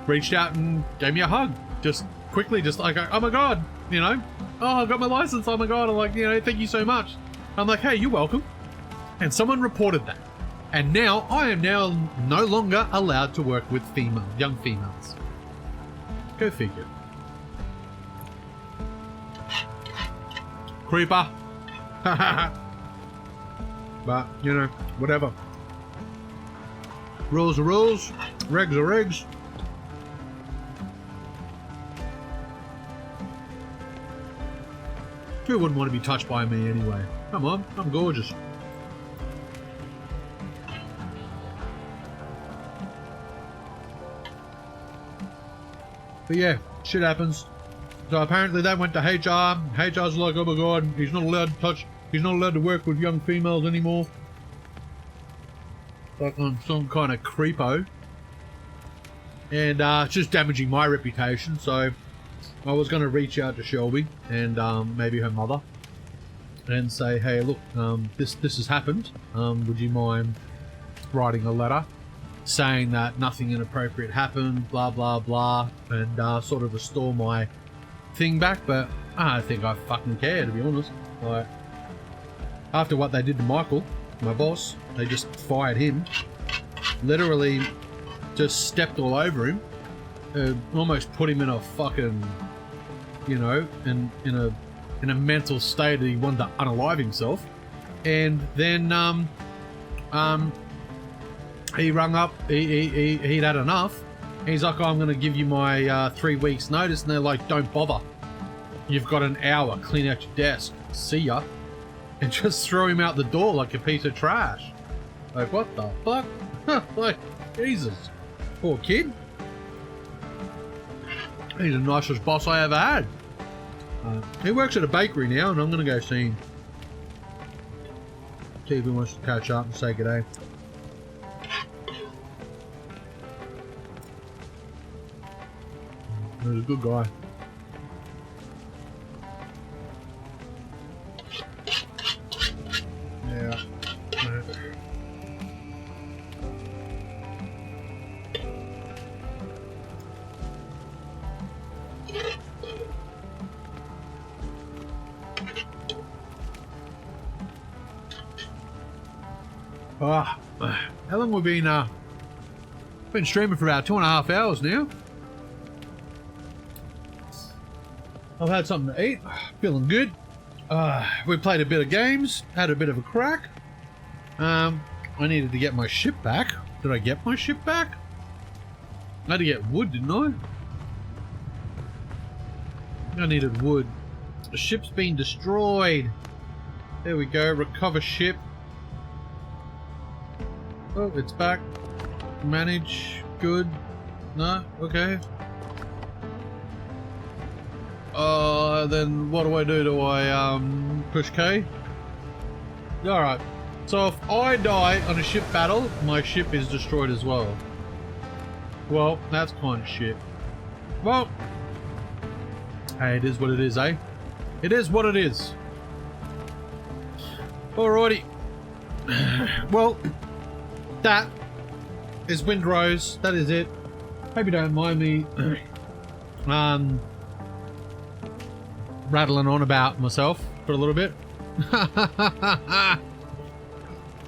reached out and gave me a hug. Just quickly, just like, oh my god, you know, oh, I got my license, oh my god, I'm like, you know, thank you so much. I'm like, hey, you're welcome. And someone reported that. And now, I am now no longer allowed to work with young females. Go figure. Creeper. But, you know, whatever. Rules are rules. Regs are regs. Who wouldn't want to be touched by me anyway? Come on, I'm gorgeous. But yeah, shit happens. So apparently they went to HR. HR's like, oh my god, he's not allowed to touch, he's not allowed to work with young females anymore. Like I'm some kind of creepo. And it's just damaging my reputation, so I was going to reach out to Shelby and maybe her mother and say, hey, look, this has happened. Would you mind writing a letter saying that nothing inappropriate happened, blah, blah, blah, and sort of restore my thing back? But I don't think I fucking care, to be honest. Like, after what they did to Michael, my boss, they just fired him. Literally just stepped all over him. Almost put him in a fucking, you know, in a mental state that he wanted to unalive himself. And then he rung up, he'd had enough. He's like, oh, I'm going to give you my 3 weeks notice. And they're like, don't bother. You've got an hour, clean out your desk. See ya. And just throw him out the door like a piece of trash. Like, what the fuck? Like, Jesus. Poor kid. He's the nicest boss I ever had. He works at a bakery now, and I'm going to go see him. See if he wants to catch up and say good day. He's a good guy. Yeah. How long have we been streaming for? About 2.5 hours now. I've had something to eat, feeling good. We played a bit of games, had a bit of a crack. I needed to get my ship back. Did I get my ship back? I had to get wood, didn't I? I needed wood. The ship's been destroyed. There we go, recover ship. Oh, it's back. Manage, good. No, okay. Then what do? Do I push K? Alright. So if I die on a ship battle, my ship is destroyed as well. Well, that's kind of shit. Well, hey, it is what it is, eh? It is what it is. Alrighty. Well, that is Windrose. That is it. Hope you don't mind me rattling on about myself for a little bit.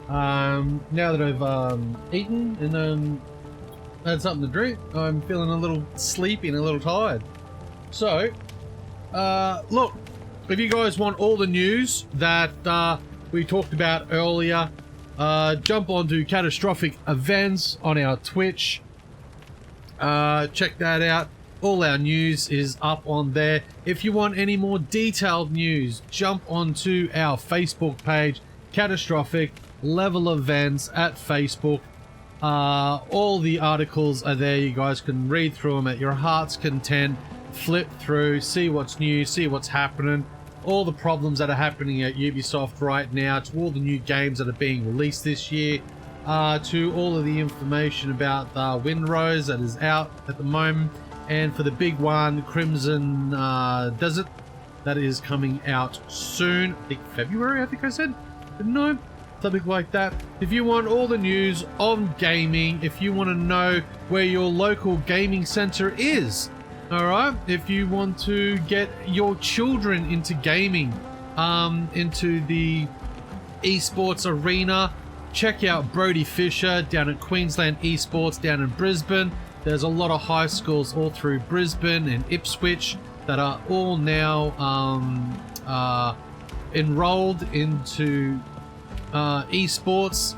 Now that I've eaten and had something to drink, I'm feeling a little sleepy and a little tired. So, look, if you guys want all the news that we talked about earlier, jump onto Catastrophic Events on our Twitch. Check that out. All our news is up on there. If you want any more detailed news, jump onto our Facebook page, Catastrophic Level Events at Facebook. All the articles are there. You guys can read through them at your heart's content, flip through, see what's new, see what's happening, all the problems that are happening at Ubisoft right now, to all the new games that are being released this year, to all of the information about Windrose that is out at the moment, and for the big one, Crimson Desert, that is coming out soon. I think February, I think I said, didn't I? Something like that. If you want all the news on gaming, if you want to know where your local gaming center is, alright, if you want to get your children into gaming, into the esports arena, check out Brody Fisher down at Queensland Esports down in Brisbane. There's a lot of high schools all through Brisbane and Ipswich that are all now enrolled into esports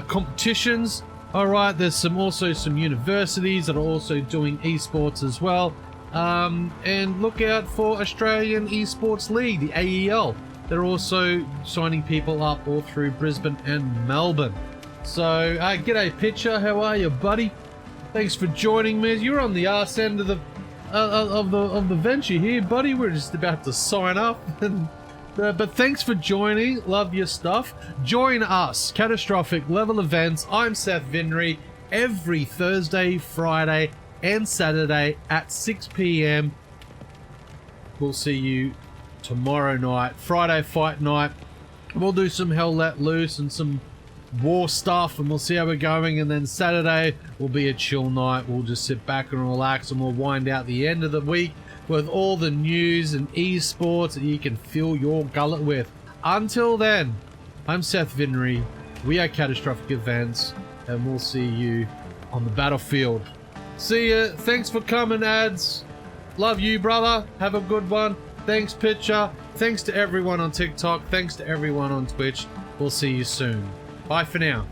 competitions. All right, there's also some universities that are also doing esports as well. And look out for Australian Esports League, the AEL. They're also signing people up all through Brisbane and Melbourne. So, g'day Pitcher, how are you, buddy? Thanks for joining me. You're on the arse end of the venture here, buddy. We're just about to sign up. But thanks for joining. Love your stuff. Join us, Catastrophic Level Events. I'm Seth Vinree. Every Thursday, Friday, and Saturday at 6 p.m. We'll see you tomorrow night. Friday fight night. We'll do some Hell Let Loose and some war stuff, and we'll see how we're going. And then Saturday will be a chill night. We'll just sit back and relax, and we'll wind out the end of the week with all the news and esports that you can fill your gullet with. Until then, I'm Seth Vinree. We are Catastrophic Events, and we'll see you on the battlefield. See ya. Thanks for coming, ads. Love you, brother. Have a good one. Thanks, Pitcher. Thanks to everyone on TikTok. Thanks to everyone on Twitch. We'll see you soon. Bye for now.